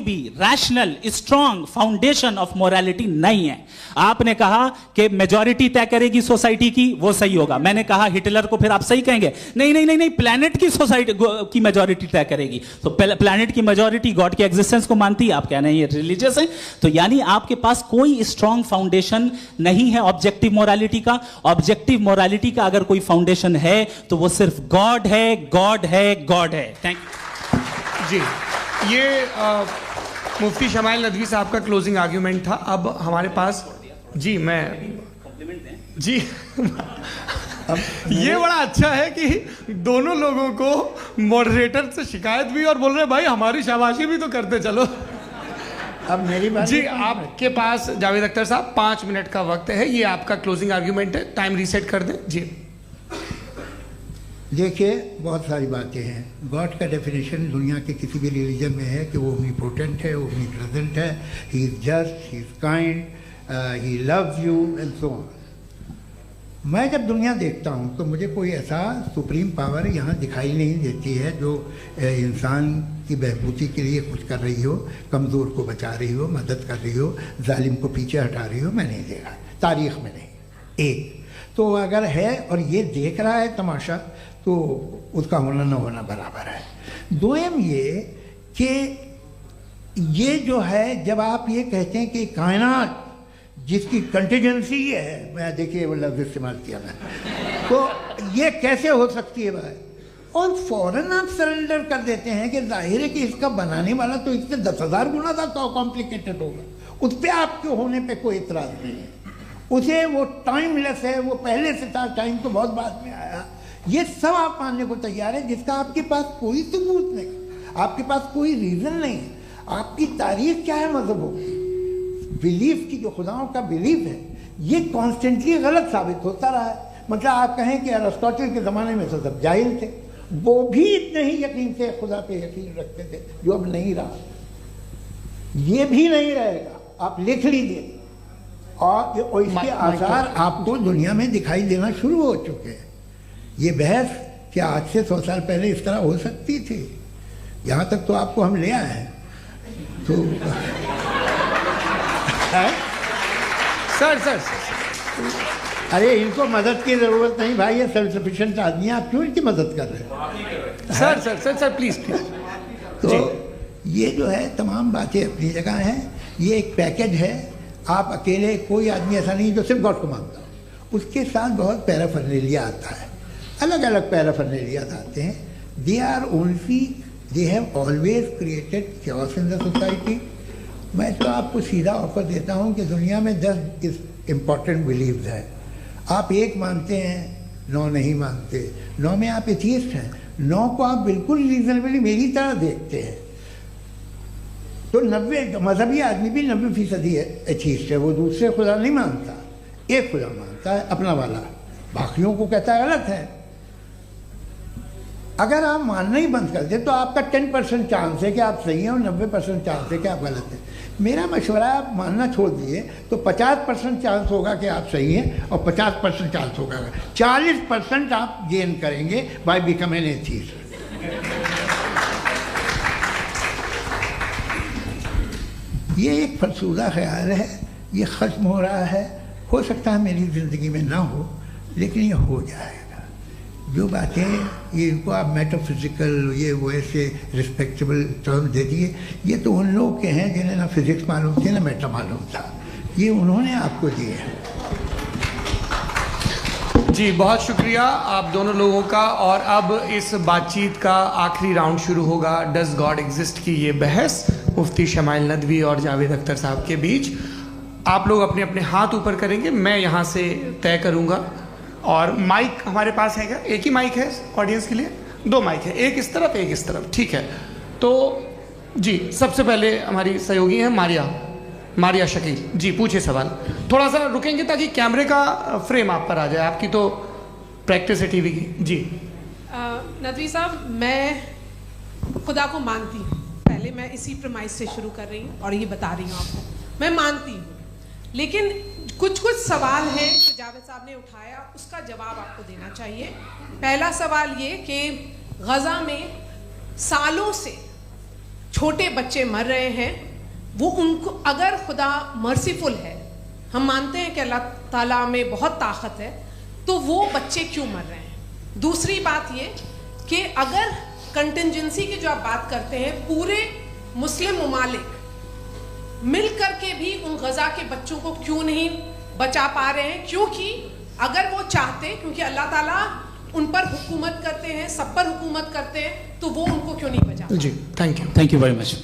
भी rational strong foundation of morality नहीं है। आपने कहा कि मेजॉरिटी तय करेगी सोसाइटी की, वो सही होगा। मैंने कहा हिटलर को फिर आप सही कहेंगे, नहीं नहीं नहीं नहीं, प्लैनेट की सोसाइटी की मेजॉरिटी तय करेगी। तो प्लैनेट की मेजॉरिटी गॉड के एग्जिस्टेंस को मानती है, आप कह रहे हैं ये रिलीजियस है। तो यानी आपके पास कोई स्ट्रॉन्ग फाउंडेशन नहीं है ऑब्जेक्टिव मोरालिटी का। ऑब्जेक्टिव मोरालिटी का अगर कोई फाउंडेशन है तो वो सिर्फ गॉड है, गॉड है, गॉड है। थैंक यू जी। ये मुफ्ती शमाइल नदवी साहब का क्लोजिंग आर्ग्यूमेंट था। अब हमारे पास जी जी ये बड़ा अच्छा है कि दोनों लोगों को मॉडरेटर से शिकायत भी और बोल रहे भाई हमारी शाबाशी भी तो करते चलो। अब मेरी बात जी, आपके पास जावेद अख्तर साहब 5 मिनट का वक्त है, ये आपका क्लोजिंग आर्ग्यूमेंट है, टाइम रीसेट कर दें जी। देखिए, बहुत सारी बातें हैं। गॉड का डेफिनेशन दुनिया के किसी भी रिलीजन में है कि वो ओमनीपोटेंट है, ओमनीप्रेजेंट है, he is just, he is kind, he loves you and so on. मैं जब दुनिया देखता हूँ तो मुझे कोई ऐसा सुप्रीम पावर यहाँ दिखाई नहीं देती है जो इंसान की बहबूदी के लिए कुछ कर रही हो, कमज़ोर को बचा रही हो, मदद कर रही हो, जालिम को पीछे हटा रही हो। मैं नहीं देखा, तारीख़ में नहीं। एक तो अगर है और ये देख रहा है तमाशा, तो उसका होना न होना बराबर है। दोयम ये कि ये जो है, जब आप ये कहते हैं कि कायनात जिसकी कंटीजेंसी है, मैं देखिए वो लफ्ज़ इस्तेमाल किया मैं, तो ये कैसे हो सकती है भाई? और फ़ौरन आप सरेंडर कर देते हैं कि जाहिर है कि इसका बनाने वाला तो इससे 10,000 गुना था तो कॉम्प्लिकेटेड होगा। उस पर आपके होने पे कोई इतराज़ नहीं है। उसे वो टाइमलेस है, वो पहले से था, टाइम तो बहुत बाद में आया। ये सब आप मानने को तैयार है जिसका आपके पास कोई सबूत नहीं, आपके पास कोई रीज़न नहीं है। आपकी तारीख क्या है मज़हबों की? बिलीफ की, जो खुदाओं का बिलीफ है, ये कॉन्स्टेंटली गलत साबित होता रहा है। मतलब आप कहें कि अरिस्टोटल के ज़माने में तो सब जाहिल थे, वो भी इतने ही यकीन से खुदा पे यकीन रखते थे, जो अब नहीं रहा, ये भी नहीं रहेगा। आप लिख लीजिए, और इसके आसार आपको दुनिया में दिखाई देना शुरू हो चुके हैं। ये बहस क्या आज से 100 साल पहले इस तरह हो सकती थी? यहाँ तक तो आपको हम ले आए हैं। तो सर अरे इनको मदद की ज़रूरत नहीं भाई, ये सेल्फ सफिशिएंट आदमी है, आप क्यों इनकी मदद कर रहे हैं? Sir please. तो ये जो है तमाम बातें अपनी जगह हैं। ये एक पैकेज है। आप अकेले, कोई आदमी ऐसा नहीं जो सिर्फ गॉड को मानता हो, उसके साथ बहुत पैराफर्नेलिया आता है, अलग अलग पैराफर्नेलिया आते हैं। They are only, they have always created chaos in the society. मैं तो आपको सीधा ऑफर देता हूँ कि दुनिया में 10 इम्पॉर्टेंट बिलीव्स हैं। आप एक मानते हैं, 9 नहीं मानते, 9 में आप एथियस्ट हैं, 9 को आप बिल्कुल रीजनेबली मेरी तरह देखते हैं। तो 90 मजहबी आदमी भी 90% एथियस्ट है, वो दूसरे खुदा नहीं मानता, एक खुदा मानता है अपना वाला, बाकियों को कहता है गलत है। अगर आप मानना ही बंद कर दे तो आपका 10% चांस है कि आप सही हैं और 90% चांस है कि आप गलत हैं। मेरा मशवरा है, आप मानना छोड़ दिए तो 50% चांस होगा कि आप सही हैं और 50% चांस होगा, 40% आप गेन करेंगे बाय बिकमिंग एन एथियस्ट। ये एक फरसूदा ख्याल है ये ख़त्म हो रहा है। हो सकता है मेरी ज़िंदगी में ना हो, लेकिन ये हो जाएगा। जो बातें ये इनको आप मेटाफिज़िकल ये वो ऐसे रिस्पेक्टेबल टर्म दे दिए, ये तो उन लोग के हैं जिन्हें ना फिज़िक्स मालूम थी ना मेटा मालूम था, ये उन्होंने आपको दिए हैं। जी बहुत शुक्रिया आप दोनों लोगों का। और अब इस बातचीत का आखिरी राउंड शुरू होगा, डज गॉड एग्जिस्ट की ये बहस मुफ्ती शमाइल नदवी और जावेद अख्तर साहब के बीच। आप लोग अपने अपने हाथ ऊपर करेंगे, मैं यहाँ से तय करूँगा। और माइक हमारे पास है क्या? एक ही माइक है ऑडियंस के लिए? 2 माइक है, एक इस तरफ एक इस तरफ, ठीक है। तो जी सबसे पहले हमारी सहयोगी हैं मारिया शकील जी, पूछे सवाल। थोड़ा सा रुकेंगे ताकि कैमरे का फ्रेम आप पर आ जाए, आपकी तो प्रैक्टिस है टीवी की। जी नदवी साहब, मैं खुदा को मानती हूँ, पहले मैं इसी प्रमाइस से शुरू कर रही हूँ और ये बता रही हूँ आपको, मैं मानती हूँ। लेकिन कुछ सवाल हैं जो जावेद साहब ने उठाया, उसका जवाब आपको देना चाहिए। पहला सवाल ये कि गज़ा में सालों से छोटे बच्चे मर रहे हैं, वो उनको अगर खुदा मर्सीफुल है, हम मानते हैं कि अल्लाह ताला में बहुत ताकत है, तो वो बच्चे क्यों मर रहे हैं? दूसरी बात ये कि अगर कंटिजेंसी की जो आप बात करते हैं, पूरे मुस्लिम ममालिक मिल करके भी उन गज़ा के बच्चों को क्यों नहीं बचा पा रहे हैं? क्योंकि अगर वो चाहते, क्योंकि अल्लाह ताला उन पर हुकूमत करते हैं, सब पर हुकूमत करते हैं, तो वो उनको क्यों नहीं बचा? जी थैंक यू वेरी मच।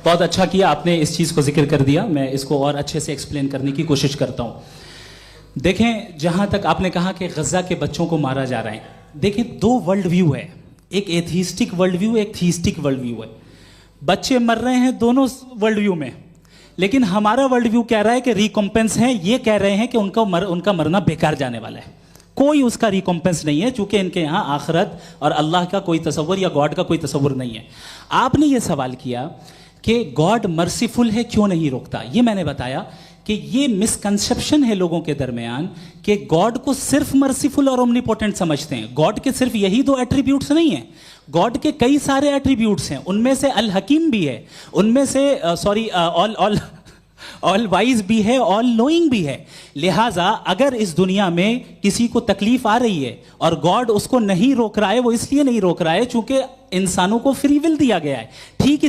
बहुत अच्छा किया आपने इस चीज़ को जिक्र कर दिया, मैं इसको और अच्छे से एक्सप्लेन करने की कोशिश करता हूँ। देखें, जहाँ तक आपने कहा कि गज़ा के बच्चों को मारा जा रहा है, देखिए 2 वर्ल्ड व्यू है, एक एथीस्टिक वर्ल्ड व्यू, एक थीस्टिक वर्ल्ड व्यू है। बच्चे मर रहे हैं दोनों वर्ल्ड व्यू में, लेकिन हमारा वर्ल्ड व्यू कह रहा है कि रिकॉम्पेंस है, ये कह रहे हैं कि उनका मरना बेकार जाने वाला है, कोई उसका रिकॉम्पेंस नहीं है, चूंकि इनके यहाँ आखिरत और अल्लाह का कोई तसव्वुर या गॉड का कोई तसव्वुर नहीं है। आपने ये सवाल किया कि गॉड मर्सीफुल है, क्यों नहीं रोकता? ये मैंने बताया कि ये मिसकंसेप्शन है लोगों के दरमियान कि गॉड को सिर्फ मर्सीफुल और ओमनीपोटेंट समझते हैं। गॉड के सिर्फ यही 2 एट्रीब्यूट्स नहीं हैं, गॉड के कई सारे एट्रीब्यूट्स हैं, उनमें से अल हकीम भी है, उनमें से ऑल वाइज भी है, ऑल नोइंग भी है। लिहाजा अगर इस दुनिया में किसी को तकलीफ आ रही है और गॉड उसको नहीं रोक रहा है, वो इसलिए नहीं रोक रहा है चूंकि इंसानों को फ्री विल दिया गया है। ठीक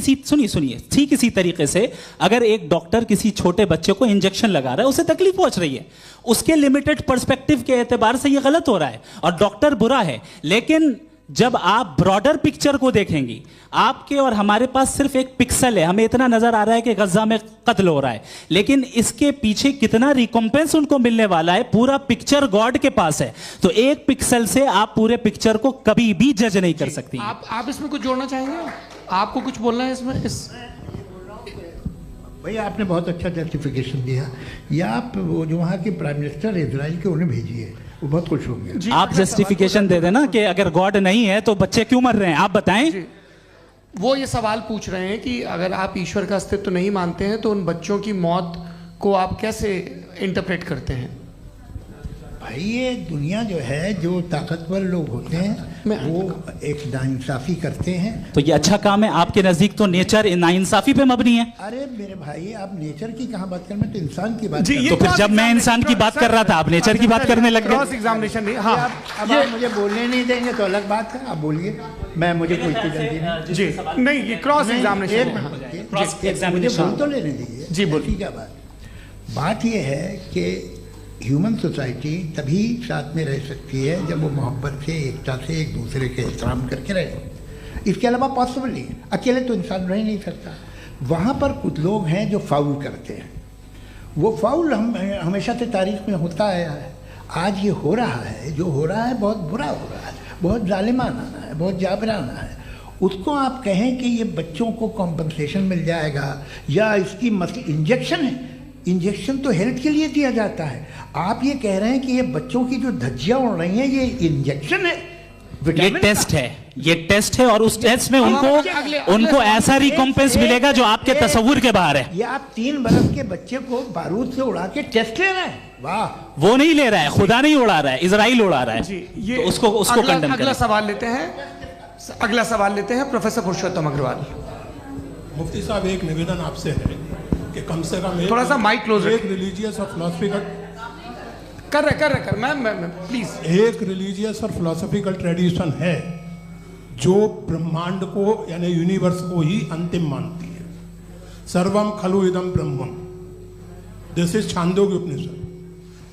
इसी तरीके से अगर एक डॉक्टर किसी छोटे बच्चे को इंजेक्शन लगा रहा है, उसे तकलीफ पहुंच रही है, उसके लिमिटेड पर्सपेक्टिव के एतबार से यह गलत हो रहा है और डॉक्टर बुरा है। लेकिन जब आप ब्रॉडर पिक्चर को देखेंगी, आपके और हमारे पास सिर्फ एक पिक्सल है, हमें इतना नजर आ रहा है कि गज़ा में कत्ल हो रहा है, लेकिन इसके पीछे कितना रिकॉम्पेंस उनको मिलने वाला है, पूरा पिक्चर गॉड के पास है। तो एक पिक्सल से आप पूरे पिक्चर को कभी भी जज नहीं कर सकती। आप इसमें कुछ जोड़ना चाहेंगे? आपको कुछ बोलना है इसमें? भैया आपने बहुत अच्छा जस्टिफिकेशन दिया, या आप वो जो वहाँ के प्राइम मिनिस्टर इजराइल के उन्हें भेजिए, वो बहुत खुश होंगे। आप जस्टिफिकेशन दे देना कि अगर गॉड नहीं है तो बच्चे क्यों मर रहे हैं, आप बताएं। वो ये सवाल पूछ रहे हैं कि अगर आप ईश्वर का अस्तित्व नहीं मानते हैं तो उन बच्चों की मौत को आप कैसे इंटरप्रेट करते हैं? भाई ये दुनिया जो है, जो ताकतवर लोग होते हैं वो एक नाइंसाफ़ी करते हैं। तो ये अच्छा काम है आपके नजदीक, तो नेचर नाइंसाफ़ी पे मबनी है। अरे मेरे भाई, आप नेचर की कहाँ बात कर रहे हैं, तो इंसान की बात। तो फिर जब मैं इंसान की बात कर रहा था, आप नेचर की बात करने लग गए। क्रॉस एग्जामिनेशन नहीं। हाँ, अब आप मुझे बोलने नहीं देंगे तो अलग बात है, आप बोलिए, मैं मुझे कोई जल्दी नहीं। जी नहीं, ये क्रॉस एग्जामिनेशन बोल तो लेने दीजिए। जी बोलिए। क्या बात ये है कि ह्यूमन सोसाइटी तभी साथ में रह सकती है जब वो मोहब्बत से, एकता से, एक दूसरे के एहतराम करके रहे। इसके अलावा पॉसिबल नहीं है, अकेले तो इंसान रह नहीं सकता। वहाँ पर कुछ लोग हैं जो फाउल करते हैं, वो फाउल हमेशा से तारीख में होता आया है। आज ये हो रहा है, जो हो रहा है बहुत बुरा हो रहा है, बहुत जालिमाना है, बहुत जाबराना है। उसको आप कहें कि ये बच्चों को कॉम्पनसेशन मिल जाएगा या इसकी इंजेक्शन है, इंजेक्शन तो हेल्थ के लिए दिया जाता है। आप ये कह रहे हैं कि ये बच्चों की जो धज्जियां उड़ रही हैं ये इंजेक्शन है, ये टेस्ट है, ये टेस्ट है, और उस टेस्ट में उनको ऐसा रिकॉम्पेंस मिलेगा जो आपके तसव्वुर के बाहर है। ये आप 3 बरस के बच्चे को बारूद से उड़ा के टेस्ट ले रहे हैं। वाह, वो नहीं ले रहा है, खुदा नहीं उड़ा रहा है, इजराइल उड़ा रहा है। जी, ये तो उसको कंडेम अगला सवाल लेते हैं प्रोफेसर पुरुषोत्तम अग्रवाल। मुफ्ती साहब, एक निवेदन आपसे है कि कम से कम थोड़ा सा माइक क्लोज एक रिलीजियस और फिलोसफिकल कर मैम प्लीज। एक रिलीजियस और फिलोसफिकल ट्रेडिशन है जो ब्रह्मांड को यानी यूनिवर्स को ही अंतिम मानती है। सर्वम खलु इदम ब्रह्मम, this is Chandogya Upanishad,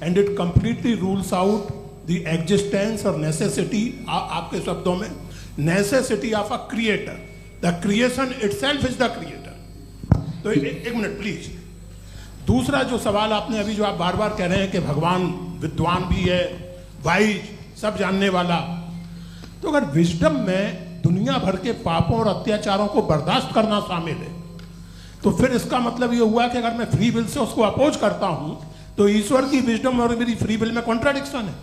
and it completely rules out the existence और नेसेसिटी, आपके शब्दों में necessity of a creator. The creation itself is the creator. तो एक मिनट प्लीज। दूसरा जो सवाल आपने अभी जो आप बार बार कह रहे हैं कि भगवान विद्वान भी है, वाइज, सब जानने वाला, तो अगर विजडम में दुनिया भर के पापों और अत्याचारों को बर्दाश्त करना शामिल है, तो फिर इसका मतलब ये हुआ कि अगर मैं फ्री विल से उसको अपोज करता हूं तो ईश्वर की विजडम और मेरी फ्री विल में कॉन्ट्राडिक्शन है।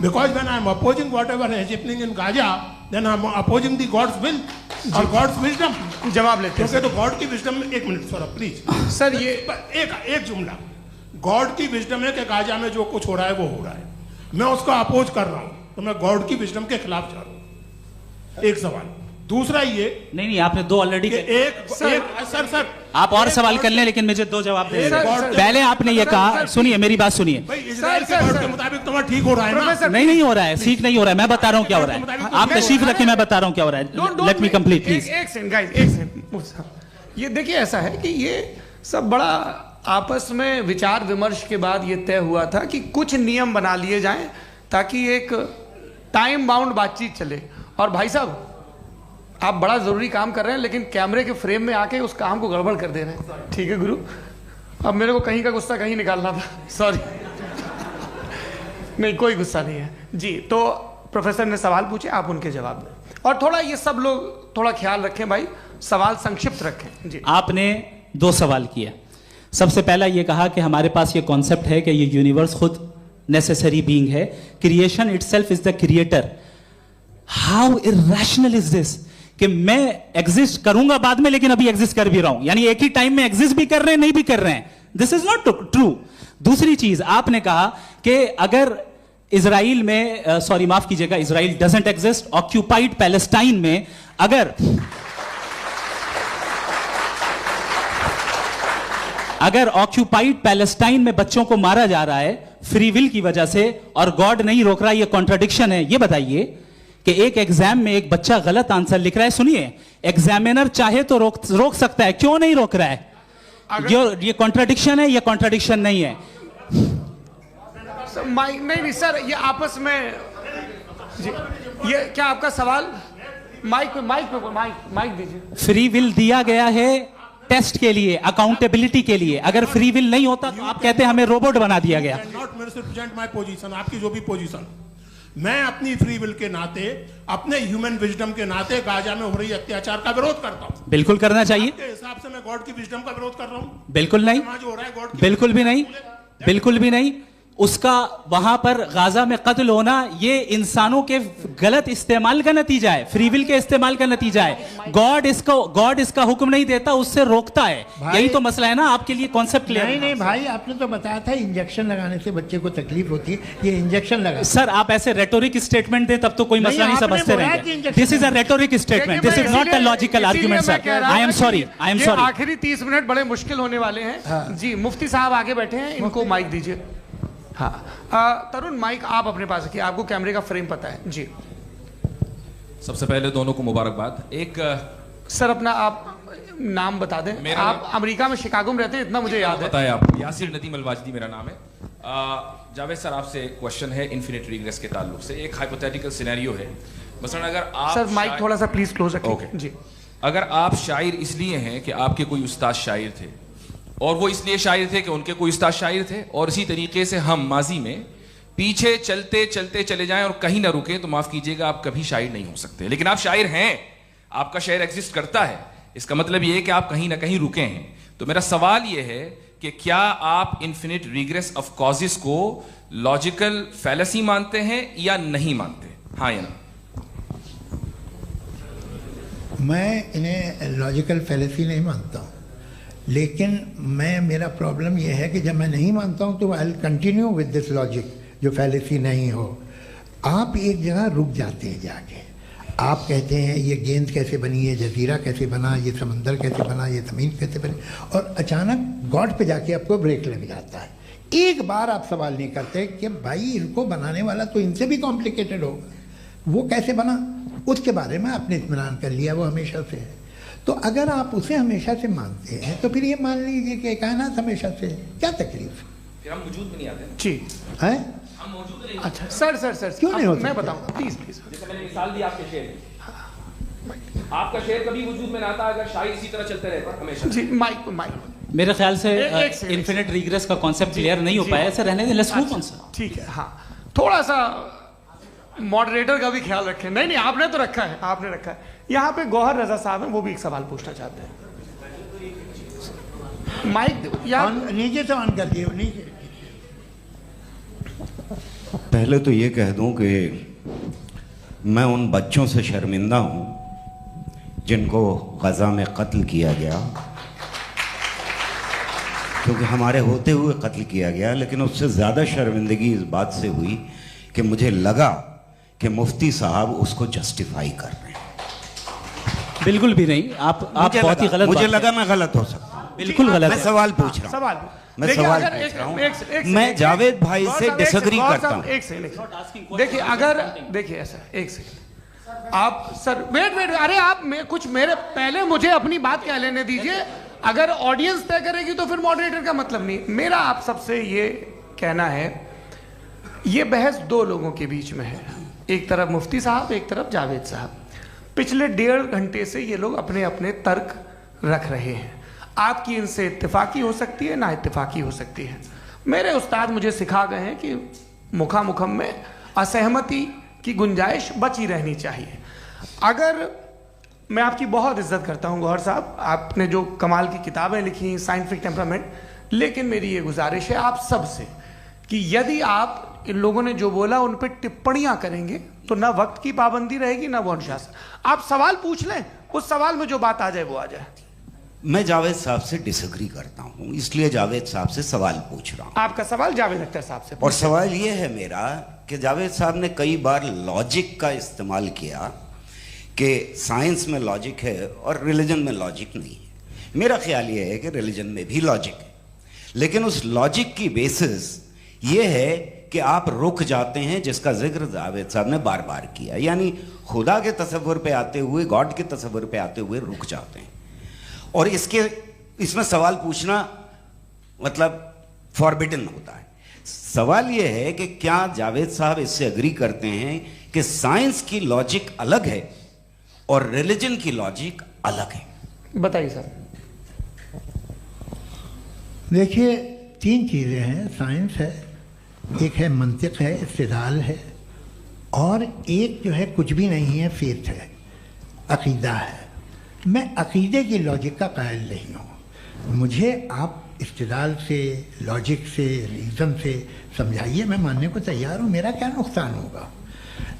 Because when I am opposing whatever is happening in Gaza, then I am opposing the God's will और गॉड्स विजडम। जवाब लेते हैं तो गॉड की विजडम, एक मिनट सौरभ प्लीज सर, ये एक जुमला। गॉड की विजडम है कि गाजा में जो कुछ हो रहा है वो हो रहा है, मैं उसका अपोज कर रहा हूं, तो मैं गॉड की विजडम के खिलाफ जा रहा हूं। एक सवाल। दूसरा ये नहीं आपने दो ऑलरेडी। सर आप और सवाल कर लें, लेकिन मुझे दो जवाब दे। पहले आपने ये कहा, सुनिए मेरी बात सुनिए। इजराइल के गॉड के मुताबिक तुम्हारा ठीक हो रहा है ना? नहीं हो रहा है, ठीक नहीं हो रहा है। मैं बता रहा हूँ क्या हो रहा है, आप तशरीफ रखिए, मैं बता रहा हूँ क्या हो रहा है। Let me complete please. एक सेकंड गाइस, एक सेकंड। ये देखिए, ऐसा है कि ये सब बड़ा आपस में विचार विमर्श के बाद ये तय हुआ था कि कुछ नियम बना लिए जाएं ताकि एक टाइम बाउंड बातचीत चले। और भाई साहब, आप बड़ा जरूरी काम कर रहे हैं, लेकिन कैमरे के फ्रेम में आके उस काम को गड़बड़ कर दे रहे हैं। ठीक है गुरु, अब मेरे को कहीं का गुस्सा कहीं निकालना था, सॉरी। नहीं, कोई गुस्सा नहीं है जी। तो प्रोफेसर ने सवाल पूछे, आप उनके जवाब दें, और थोड़ा ये सब लोग थोड़ा ख्याल रखें भाई, सवाल संक्षिप्त रखें जी। आपने दो सवाल किया। सबसे पहला ये कहा कि हमारे पास ये कॉन्सेप्ट है कि ये यूनिवर्स खुद नेसेसरी बीइंग है, creation itself is the creator. How irrational is this कि मैं एग्जिस्ट करूंगा बाद में, लेकिन अभी एग्जिस्ट कर भी रहा हूं, यानी एक ही टाइम में एग्जिस्ट भी कर रहे हैं, नहीं भी कर रहे हैं। This is not true. दूसरी चीज आपने कहा कि अगर इजराइल में, सॉरी माफ कीजिएगा, Israel doesn't exist, occupied Palestine में अगर ऑक्यूपाइड पैलेस्टाइन में बच्चों को मारा जा रहा है फ्री विल की वजह से और गॉड नहीं रोक रहा, ये कॉन्ट्रडिक्शन है। ये बताइए कि एक एग्जाम में एक बच्चा गलत आंसर लिख रहा है, सुनिए, एग्जामिनर चाहे तो रोक सकता है, क्यों नहीं रोक रहा है? ये कॉन्ट्रडिक्शन है, ये कॉन्ट्रडिक्शन नहीं है। माइक नहीं सर, ये आपस में जी, ये क्या आपका सवाल? माइक दीजिए। फ्री विल दिया गया है टेस्ट के लिए, अकाउंटेबिलिटी के लिए। अगर फ्री विल नहीं होता तो आप कहते हैं हमें रोबोट बना दिया गया। नॉट मिसरिप्रेजेंट माय पोजीशन, आपकी जो भी पोजीशन, मैं अपनी फ्री विल के नाते, अपने ह्यूमन विजडम के नाते गाजा में हो रही अत्याचार का विरोध करता हूं। बिल्कुल करना चाहिए। के हिसाब से मैं गॉड की विजडम का विरोध कर रहा हूं? बिल्कुल नहीं, जो हो रहा है गॉड की, बिल्कुल भी नहीं, बिल्कुल भी नहीं। उसका वहां पर गाजा में कत्ल होना ये इंसानों के गलत इस्तेमाल का नतीजा है, फ्री विल के इस्तेमाल का नतीजा है। गॉड इसका हुक्म नहीं देता, उससे रोकता है। यही तो मसला है ना, आपके लिए कॉन्सेप्ट क्लियर नहीं भाई, आपने तो बताया था इंजेक्शन लगाने से बच्चे को तकलीफ होती है, ये इंजेक्शन लगा। सर आप ऐसे रेटोरिक स्टेटमेंट दे तब तो कोई मसला नहीं समझते रहेंगे। This is a rhetoric statement, this is not a logical argument sir. I am sorry, I am sorry. आखिरी 30 मिनट बड़े मुश्किल होने वाले हैं जी। मुफ्ती साहब आगे बैठे हैं, इनको माइक दीजिए। हाँ, तरुण माइक आप अपने पास रखिए, आपको कैमरे का फ्रेम पता है जी। सबसे पहले दोनों को मुबारकबाद। एक सर अपना आप नाम बता दें। आप अमेरिका में शिकागो में रहते हैं, इतना मुझे याद है। बताया आपको, यासिर नदीम अलवाजदी मेरा नाम है। जावेद सर, आपसे क्वेश्चन है इन्फिनिट रिग्रेस के ताल्लुक से। एक हाइपोथेटिकल सिनेरियो है, मसलन अगर आप सर माइक थोड़ा सा प्लीज क्लोज रखिए। ओके जी। अगर आप शायर इसलिए हैं कि आपके कोई उस्ताद शायर थे, और वो इसलिए शायर थे कि उनके कोई उस्ताद शायर थे, और इसी तरीके से हम माजी में पीछे चलते चलते चले जाएं और कहीं ना रुके, तो माफ कीजिएगा आप कभी शायर नहीं हो सकते। लेकिन आप शायर हैं, आपका शायर एग्जिस्ट करता है, इसका मतलब ये है कि आप कहीं ना कहीं रुके हैं। तो मेरा सवाल ये है कि क्या आप इन्फिनिट रिग्रेस ऑफ कॉजेस को लॉजिकल फैलेसी मानते हैं या नहीं मानते? हाँ या ना? मैं इन्हें लॉजिकल फैलेसी नहीं मानता हूँ, लेकिन मेरा प्रॉब्लम यह है कि जब मैं नहीं मानता हूँ तो I will continue with this logic जो फैलेसी नहीं हो। आप एक जगह रुक जाते हैं जाके, आप कहते हैं ये गेंद कैसे बनी, ये जजीरा कैसे बना, ये समंदर कैसे बना, ये ज़मीन कैसे बनी, और अचानक गॉड पे जाके आपको ब्रेक लग जाता है। एक बार आप सवाल नहीं करते कि भाई इनको बनाने वाला तो इनसे भी कॉम्प्लिकेटेड होगा, वो कैसे बना, उसके बारे में आपने इत्मीनान कर लिया, वो हमेशा से है। तो अगर आप उसे हमेशा से मानते हैं तो फिर ये मान लीजिए कि कायनात हमेशा से है, क्या तकलीफ? फिर हम वजूद में नहीं आते जी है? हम मौजूद नहीं। अच्छा सर क्यों नहीं हो मैं सकते? बताऊंगा प्लीज प्लीज। जैसे मैंने मिसाल दी आपके शेर की, आपका शेर कभी वजूद में ना आता अगर शायद इसी तरह चलते रहते हमेशा। जी माइक मेरे ख्याल से एक सेकंड, इन्फिनिट रिग्रेस का कॉन्सेप्ट क्लियर नहीं हो पाया, सर रहने दें, लेट्स मूव ऑन सर। ठीक है। हाँ थोड़ा सा मॉडरेटर का भी ख्याल रखें। नहीं आपने तो रखा है, आपने रखा है। यहाँ पे गौहर रजा साहब हैं, वो भी एक सवाल पूछना चाहते हैं। माइक यहाँ नीचे से ऑन कर दिए नीचे। पहले तो ये कह दूं कि मैं उन बच्चों से शर्मिंदा हूं जिनको गजा में कत्ल किया गया, क्योंकि हमारे होते हुए कत्ल किया गया। लेकिन उससे ज़्यादा शर्मिंदगी इस बात से हुई कि मुझे लगा कि मुफ्ती साहब उसको जस्टिफाई कर रहे हैं। बिल्कुल भी नहीं, आप बहुत ही गलत। मुझे लगा मैं गलत हो सकता हूं, बिल्कुल गलत। मैं सवाल पूछ रहा हूं, सवाल मैं सवाल पूछ रहा हूं। मैं जावेद भाई से डिसएग्री करता हूं। एक सेकंड देखिए, अगर देखिए ऐसा एक सेकंड आप सर वेट अरे आप कुछ मेरे पहले मुझे अपनी बात कह लेने दीजिए। अगर ऑडियंस तय करेगी तो फिर मॉडरेटर का मतलब नहीं। मेरा आप सबसे ये कहना है, ये बहस दो लोगों के बीच में है, एक तरफ मुफ्ती साहब, एक तरफ जावेद साहब। पिछले 1.5 घंटे से ये लोग अपने अपने तर्क रख रहे हैं। आपकी इनसे इत्तेफाकी हो सकती है, ना इत्तेफाकी हो सकती है। मेरे उस्ताद मुझे सिखा गए हैं कि मुखामुखम में असहमति की गुंजाइश बची रहनी चाहिए। अगर मैं आपकी बहुत इज्जत करता हूं गौहर साहब, आपने जो कमाल की किताबें लिखी, साइंटिफिक टेम्परामेंट, लेकिन मेरी ये गुजारिश है आप सबसे कि यदि आप इन लोगों ने जो बोला उन पर टिप्पणियां करेंगे तो ना वक्त की पाबंदी रहेगी, ना वो अनुशासन। आप सवाल पूछ लें, उस सवाल में जो बात आ जाए वो आ जाए। मैं जावेद साहब से डिसएग्री करता हूं, इसलिए जावेद साहब से सवाल पूछ रहा हूं। आपका सवाल जावेद अख्तर साहब से। और सवाल यह है मेरा कि जावेद साहब ने कई बार लॉजिक का इस्तेमाल किया कि साइंस में लॉजिक है और रिलीजन में लॉजिक नहीं है। मेरा ख्याल यह है कि रिलीजन में भी लॉजिक है, लेकिन उस लॉजिक की बेसिस ये है कि आप रुक जाते हैं, जिसका जिक्र जावेद साहब ने बार बार किया, यानी खुदा के तसव्वुर पे आते हुए, गॉड के तसव्वुर पे आते हुए रुक जाते हैं। और इसमें सवाल पूछना मतलब फॉरबिडन होता है। सवाल यह है कि क्या जावेद साहब इससे एग्री करते हैं कि साइंस की लॉजिक अलग है और रिलीजन की लॉजिक अलग है? बताइए सर। देखिए 3 चीज़ें हैं, साइंस है, एक है मंतिक है, इस्तिदलाल है, और एक जो है कुछ भी नहीं है, फेथ है, अकीदा है। मैं अकीदे की लॉजिक का कायल नहीं हूँ। मुझे आप इस्तिदलाल से, लॉजिक से, रीज़न से समझाइए, मैं मानने को तैयार हूँ, मेरा क्या नुकसान होगा।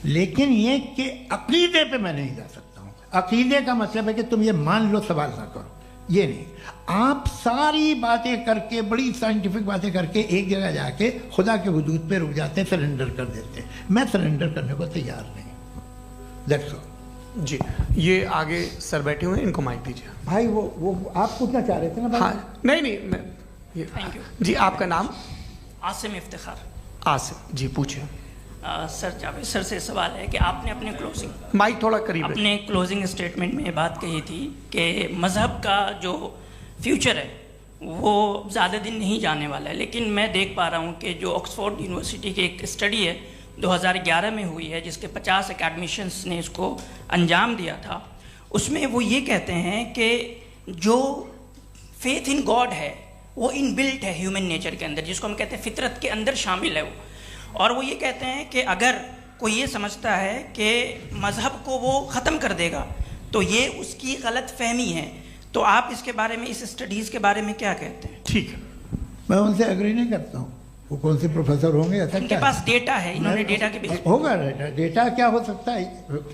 लेकिन ये कि अकीदे पे मैं नहीं जा सकता हूँ। अकीदे का मतलब है कि तुम ये मान लो, सवाल ना करो, ये नहीं। आप सारी बातें करके, बड़ी साइंटिफिक बातें करके एक जगह जाके खुदा के वजूद पे रुक जाते हैं, सरेंडर कर देते हैं। मैं सरेंडर करने को तैयार नहीं। That's all. जी ये आगे सर बैठे हुए हैं, इनको माइक दीजिए। भाई वो आप पूछना चाह रहे थे ना भाई? हाँ नहीं मैं ये थैंक यू जी। आपका नाम? आसिम इफ्तिखार। आसिम जी, पूछिए। सर जावेद सर से सवाल है कि आपने अपने माइक थोड़ा करीब है। अपने क्लोजिंग स्टेटमेंट में ये बात कही थी कि मज़हब का जो फ्यूचर है वो ज़्यादा दिन नहीं जाने वाला है, लेकिन मैं देख पा रहा हूँ कि जो ऑक्सफोर्ड यूनिवर्सिटी की एक स्टडी है 2011 में हुई है, जिसके 50 एकेडमिशियंस ने इसको अंजाम दिया था, उसमें वो ये कहते हैं कि जो फेथ इन गॉड है वो इनबिल्ट है ह्यूमन नेचर के अंदर, जिसको हम कहते हैं फितरत के अंदर शामिल है वो। और वो ये कहते हैं कि अगर कोई ये समझता है कि मज़हब को वो ख़त्म कर देगा तो ये उसकी गलत फहमी है। तो आप इसके बारे में, इस स्टडीज़ के बारे में क्या कहते हैं? ठीक है, मैं उनसे एग्री नहीं करता हूँ। वो कौन से प्रोफेसर होंगे? ऐसा उनके पास डेटा है, इन्होंने डेटा के बेस होगा। डेटा क्या हो सकता है?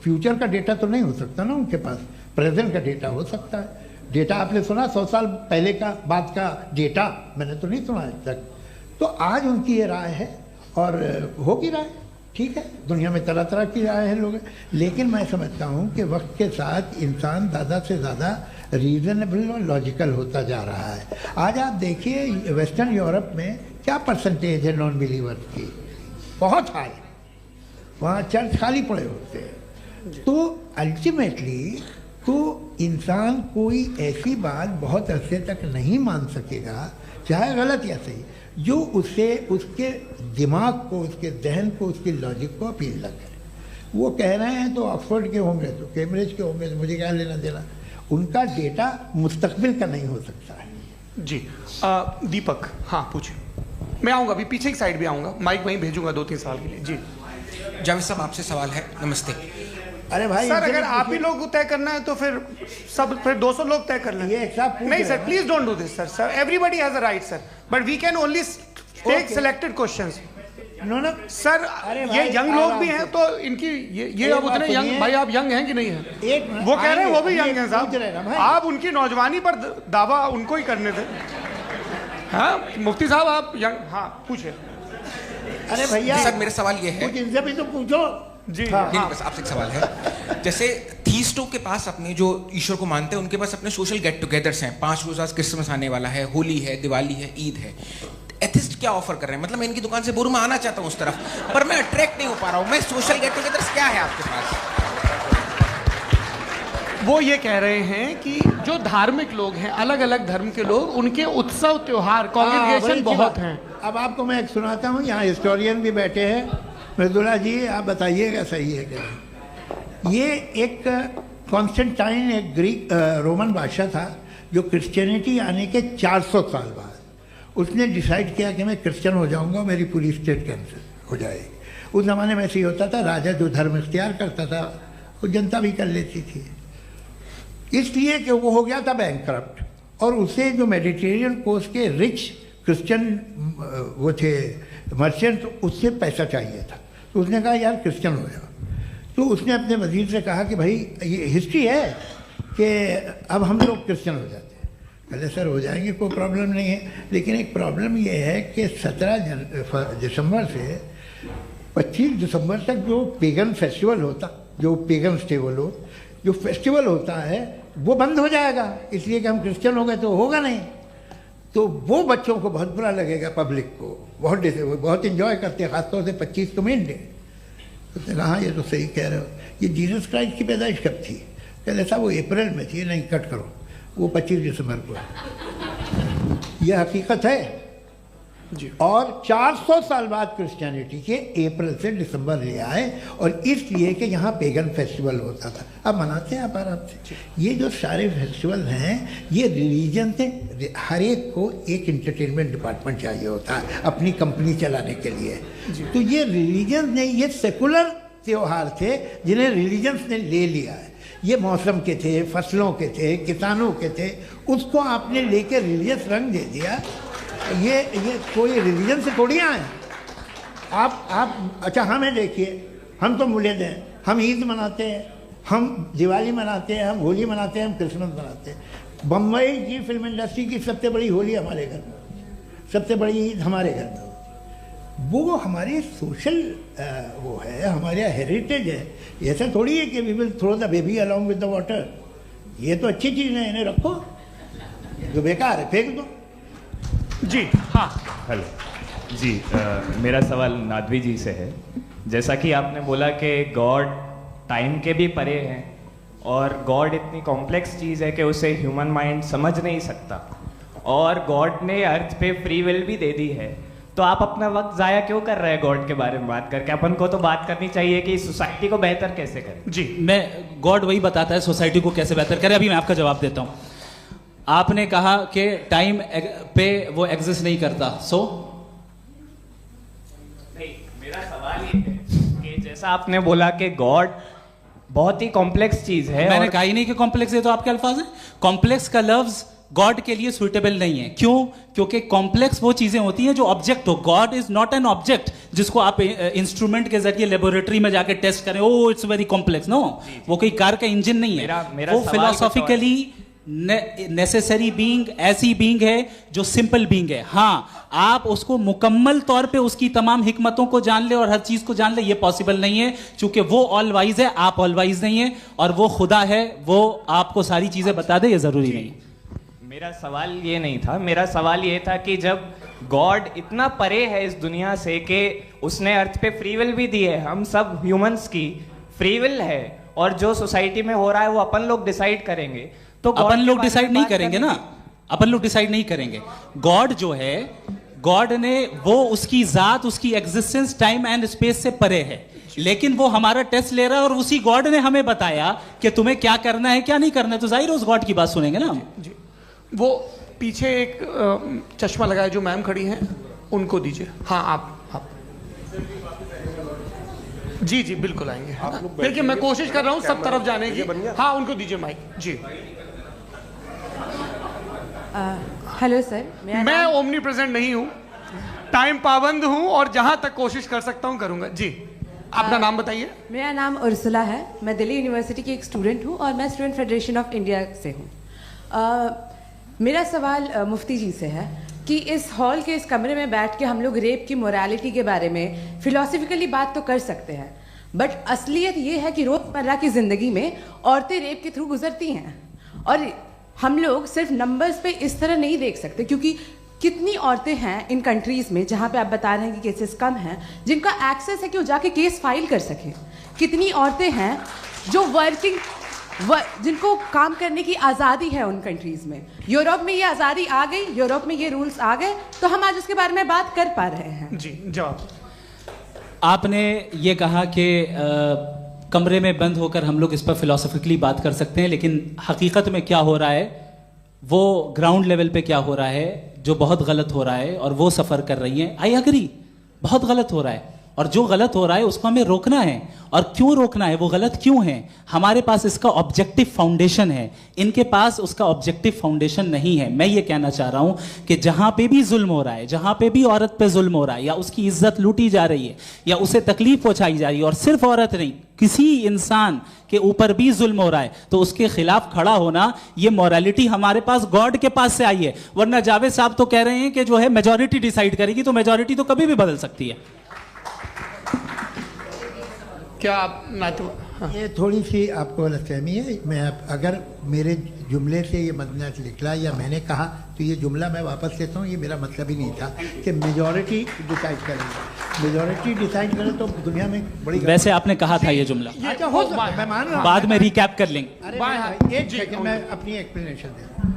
फ्यूचर का डेटा तो नहीं हो सकता ना उनके पास, प्रेजेंट का डेटा हो सकता है। डेटा आपने सुना 100 साल पहले का बाद का डेटा? मैंने तो नहीं सुना आज तक। तो आज उनकी ये राय है और हो भी राय, ठीक है, दुनिया में तरह तरह की राय है लोग, लेकिन मैं समझता हूँ कि वक्त के साथ इंसान ज़्यादा से ज़्यादा रीजनेबल और लॉजिकल होता जा रहा है। आज आप देखिए वेस्टर्न यूरोप में क्या परसेंटेज है नॉन बिलीवर्स की, बहुत हाई, वहाँ चर्च खाली पड़े होते हैं। तो अल्टीमेटली तो इंसान कोई ऐसी बात बहुत अरसे तक नहीं मान सकेगा, चाहे गलत या सही, जो उसे उसके दिमाग को, उसके जहन को, उसकी लॉजिक को अपील न करे। वो कह रहे हैं तो ऑक्सफोर्ड के होंगे तो कैम्ब्रिज के होंगे, तो मुझे क्या लेना देना, उनका डेटा मुस्तकबिल का नहीं हो सकता है। जी दीपक, हाँ पूछिए। मैं आऊँगा, अभी पीछे की साइड भी आऊँगा, माइक वहीं भेजूंगा 2-3 साल के लिए। जी जावेद साहब, आपसे सवाल है। नमस्ते। अरे भाई सर, अगर आप ही लोग तय करना है तो फिर 200 लोग तय कर लें। ये सब नहीं sir, please don't do this sir. Sir everybody has a right sir, but we can only take selected questions. No sir, ये यंग लोग भी हैं तो इनकी ये अब उतने यंग, भाई आप यंग हैं कि नहीं है? वो कह रहे हैं वो भी यंग हैं साहब, आप उनकी नौजवानी पर दावा उनको ही करने थे। हाँ मुफ्ती साहब आप यंग, हाँ पूछे। अरे भैया सर मेरा सवाल ये है, कुछ इनसे भी तो पूछो। जी नहीं, बस आपसे एक सवाल है। जैसे थीस्टों के पास अपने जो ईश्वर को मानते हैं उनके पास अपने सोशल गेट टुगेदर्स हैं, 5 रोज़ा क्रिसमस आने वाला है, होली है, दिवाली है, ईद है। एथिस्ट क्या ऑफर कर रहे हैं? मतलब मैं इनकी दुकान से बोलूं मैं आना चाहता हूं उस तरफ, पर मैं अट्रैक्ट नहीं हो पा रहा हूं। मैं सोशल गेट टुगेदर्स क्या है आपके पास? वो ये कह रहे हैं कि जो धार्मिक लोग हैं, अलग अलग धर्म के लोग, उनके उत्सव त्योहार कॉन्ग्रेगेशन बहुत हैं। अब आपको मैं एक सुनाता हूँ, यहाँ हिस्टोरियन भी बैठे हैं। मृदुला जी आप बताइएगा सही है क्या? ये एक कॉन्स्टेंटाइन, एक ग्रीक रोमन बादशाह था जो क्रिश्चियनिटी आने के 400 साल बाद उसने डिसाइड किया कि मैं क्रिश्चियन हो जाऊंगा, मेरी पूरी स्टेट कैंसिल हो जाएगी। उस ज़माने में ऐसे ही होता था, राजा जो धर्म इख्तियार करता था वो जनता भी कर लेती थी, इसलिए कि वो हो गया था बैंकरप्ट, और उसे जो मेडिटेरियन कोस्ट के रिच क्रिश्चियन वो थे मर्चेंट, उससे पैसा चाहिए था। तो उसने कहा यार क्रिश्चियन हो जाओ। तो उसने अपने वजीर से कहा कि भाई ये हिस्ट्री है कि अब हम लोग क्रिश्चियन हो जाते हैं। कहले सर हो जाएंगे, कोई प्रॉब्लम नहीं है, लेकिन एक प्रॉब्लम ये है कि 17 दिसंबर से 25 दिसंबर तक जो पेगन फेस्टिवल होता, जो पेगन जो फेस्टिवल होता है वो बंद हो जाएगा, इसलिए कि हम क्रिश्चियन हो गए तो होगा नहीं। तो वो बच्चों को बहुत बुरा लगेगा, पब्लिक को बहुत इंजॉय करते हैं, खासतौर से 25 को मेन डे। उसने कहा हाँ ये तो सही कह रहे हो, ये जीसस क्राइस्ट की पैदाइश कब थी? कहले साहब वो अप्रैल में थी। नहीं कट करो, वो 25 दिसंबर को है। यह हकीकत है जी। और 400 साल बाद क्रिश्चियनिटी के अप्रैल से दिसंबर ले आए, और इसलिए कि यहाँ पेगन फेस्टिवल होता था। अब मनाते हैं आप आराम से। ये जो सारे फेस्टिवल हैं ये रिलीजन से, हर एक को एक इंटरटेनमेंट डिपार्टमेंट चाहिए होता है अपनी कंपनी चलाने के लिए। तो ये रिलीजन ने, ये सेकुलर त्योहार थे जिन्हें रिलीजन्स ने ले लिया है। ये मौसम के थे, फसलों के थे, किसानों के थे, उसको आपने लेके रिलीजियस रंग दे दिया। ये कोई रिलीजन से थोड़ी आए आप। अच्छा हमें देखिए, हम तो मुल्द हैं, हम ईद मनाते हैं, हम दिवाली मनाते हैं, हम होली मनाते हैं, हम क्रिसमस मनाते हैं। बम्बई की फिल्म इंडस्ट्री की सबसे बड़ी होली हमारे घर में, सबसे बड़ी ईद हमारे घर में। वो हमारी सोशल वो है, हमारा हेरिटेज है। ऐसा थोड़ी है कि we will throw the baby along with the water. ये तो अच्छी चीज़ है, इन्हें रखो, जो बेकार है फेंक दो। जी हाँ हेलो जी, मेरा सवाल नादवी जी से है। जैसा कि आपने बोला कि गॉड टाइम के भी परे हैं, और गॉड इतनी कॉम्प्लेक्स चीज़ है कि उसे ह्यूमन माइंड समझ नहीं सकता, और गॉड ने अर्थ पे फ्री विल भी दे दी है। तो आप अपना वक्त ज़ाया क्यों कर रहे हैं गॉड के बारे में बात करके? अपन को तो बात करनी चाहिए कि सोसाइटी को बेहतर कैसे करें। जी, मैं गॉड वही बताता है सोसाइटी को कैसे बेहतर करें। अभी मैं आपका जवाब देता हूँ। आपने कहा कि टाइम पे वो एग्जिस्ट नहीं करता, सो नहीं, मेरा सवाल ये है कि जैसा आपने बोला कि गॉड बहुत ही कॉम्प्लेक्स चीज है। मैंने कहा ही नहीं कि कॉम्प्लेक्स है, तो आपके अल्फाज हैं। कॉम्प्लेक्स का लफ्ज गॉड के लिए सुइटेबल नहीं है। क्यों? क्योंकि कॉम्प्लेक्स वो चीजें होती हैं जो ऑब्जेक्ट हो। God is not an object जिसको आप इंस्ट्रूमेंट के जरिए लेबोरेटरी में जाके टेस्ट करें, oh it's very complex. No, वो कोई कार का इंजन नहीं है। वो फिलोसॉफिकली नेसेसरी बीइंग ऐसी बीइंग है जो सिंपल बीइंग है। हाँ, आप उसको मुकम्मल तौर पे उसकी तमाम हिकमतों को जान ले और हर चीज को जान ले, ये पॉसिबल नहीं है, क्योंकि वो ऑल वाइज है, आप ऑल वाइज नहीं है, और वो खुदा है, वो आपको सारी चीजें बता दे, ये जरूरी नहीं। मेरा सवाल ये नहीं था, मेरा सवाल ये था कि जब गॉड इतना परे है इस दुनिया से कि उसने अर्थ पे फ्री विल भी दी है, हम सब ह्यूमंस की फ्री विल है, और जो सोसाइटी में हो रहा है वो अपन लोग डिसाइड करेंगे, तो अपन लोग डिसाइड नहीं करेंगे ना, अपन लोग डिसाइड नहीं करेंगे। गॉड जो है, गॉड ने वो उसकी जात, उसकी एग्जिस्टेंस टाइम एंड स्पेस से परे है, लेकिन वो हमारा टेस्ट ले रहा है और उसी गॉड ने हमें बताया कि तुम्हें क्या करना है क्या नहीं करना है, तो जाहिर है उस गॉड की बात सुनेंगे ना हम। जी, वो पीछे एक चश्मा लगाए जो मैम खड़ी हैं, उनको दीजिए। हाँ, आप जी जी बिल्कुल आएंगे। देखिए मैं कोशिश कर रहा हूँ सब तरफ जाने की। हाँ, उनको दीजिए माइक। जी, हेलो सर, मैं ओमनी प्रेजेंट नहीं हूँ, टाइम पाबंद हूँ और जहां तक कोशिश कर सकता हूँ करूंगा। जी, अपना नाम बताइए। मेरा नाम उर्सुला है, मैं दिल्ली यूनिवर्सिटी की एक स्टूडेंट हूँ और मैं स्टूडेंट फेडरेशन ऑफ इंडिया से हूँ। मेरा सवाल मुफ्ती जी से है कि इस हॉल के इस कमरे में बैठ के हम लोग रेप की मोरालिटी के बारे में फिलोसफिकली बात तो कर सकते हैं, बट असलियत ये है कि रोजमर्रा की ज़िंदगी में औरतें रेप के थ्रू गुजरती हैं, और हम लोग सिर्फ नंबर्स पे इस तरह नहीं देख सकते, क्योंकि कितनी औरतें हैं इन कंट्रीज़ में जहाँ पे आप बता रहे हैं कि केसेस कम हैं, जिनका एक्सेस है कि वो जाके केस फाइल कर सकें। कितनी औरतें हैं जो जिनको काम करने की आज़ादी है उन कंट्रीज़ में। यूरोप में ये आज़ादी आ गई, यूरोप में ये रूल्स आ गए, तो हम आज उसके बारे में बात कर पा रहे हैं। जी, जवाब। आपने ये कहा कि कमरे में बंद होकर हम लोग इस पर फिलोसफिकली बात कर सकते हैं, लेकिन हकीकत में क्या हो रहा है, वो ग्राउंड लेवल पे क्या हो रहा है, जो बहुत गलत हो रहा है, और वो सफ़र कर रही हैं। आई अग्री, बहुत गलत हो रहा है, और जो गलत हो रहा है उसको हमें रोकना है। और क्यों रोकना है, वो गलत क्यों है, हमारे पास इसका ऑब्जेक्टिव फाउंडेशन है, इनके पास उसका ऑब्जेक्टिव फाउंडेशन नहीं है। मैं ये कहना चाह रहा हूं कि जहां पे भी जुल्म हो रहा है, जहां पे भी औरत पे जुल्म हो रहा है, या उसकी इज्जत लूटी जा रही है, या उसे तकलीफ पहुंचाई जा रही है, और सिर्फ औरत नहीं, किसी इंसान के ऊपर भी जुल्म हो रहा है, तो उसके खिलाफ खड़ा होना, ये मॉरलिटी हमारे पास गॉड के पास से आई है। वरना जावेद साहब तो कह रहे हैं कि जो है मेजॉरिटी डिसाइड करेगी, तो मेजॉरिटी तो कभी भी बदल सकती है। क्या आप हाँ। ये थोड़ी सी आपको गलतफहमी है। मैं अगर मेरे जुमले से ये मतलब निकला या मैंने कहा, तो ये जुमला मैं वापस लेता हूँ, ये मेरा मतलब ही नहीं था कि मेजॉरिटी डिसाइड करेंगे। मेजॉरिटी डिसाइड करे तो दुनिया में बड़ी, वैसे आपने कहा था ये जुमला। अच्छा, हो सकता है, मैं मान रहा हूँ, बाद में रिकैप कर लेंगे। एक सेकंड मैं अपनी एक्सप्लेनेशन दे रहा हूँ।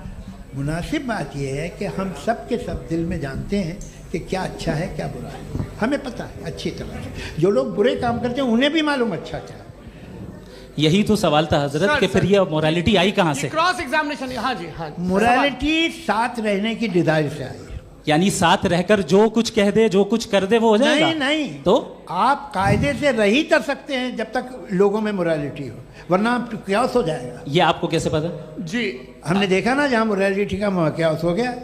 मुनासिब बात यह है कि हम सब के सब दिल में जानते हैं कि क्या अच्छा है क्या बुरा है, हमें पता है अच्छी तरह से। जो लोग बुरे काम करते हैं उन्हें भी मालूम अच्छा क्या है। यही तो सवाल था हजरत कि फिर ये मोरालिटी आई कहाँ से? Cross examination. हाँ जी, हाँ। मोरालिटी साथ रहने की डिजायर से आई है, यानी साथ रहकर जो कुछ कह दे, जो कुछ कर दे, वो हो जाएगा? नहीं नहीं, तो आप कायदे से रह ही कर सकते हैं जब तक लोगों में मोरालिटी हो, वरना क्यास हो जाएगा। ये आपको कैसे पता? जी, हमने देखा ना, जहाँ मोरालिटी का क्यास हो गया,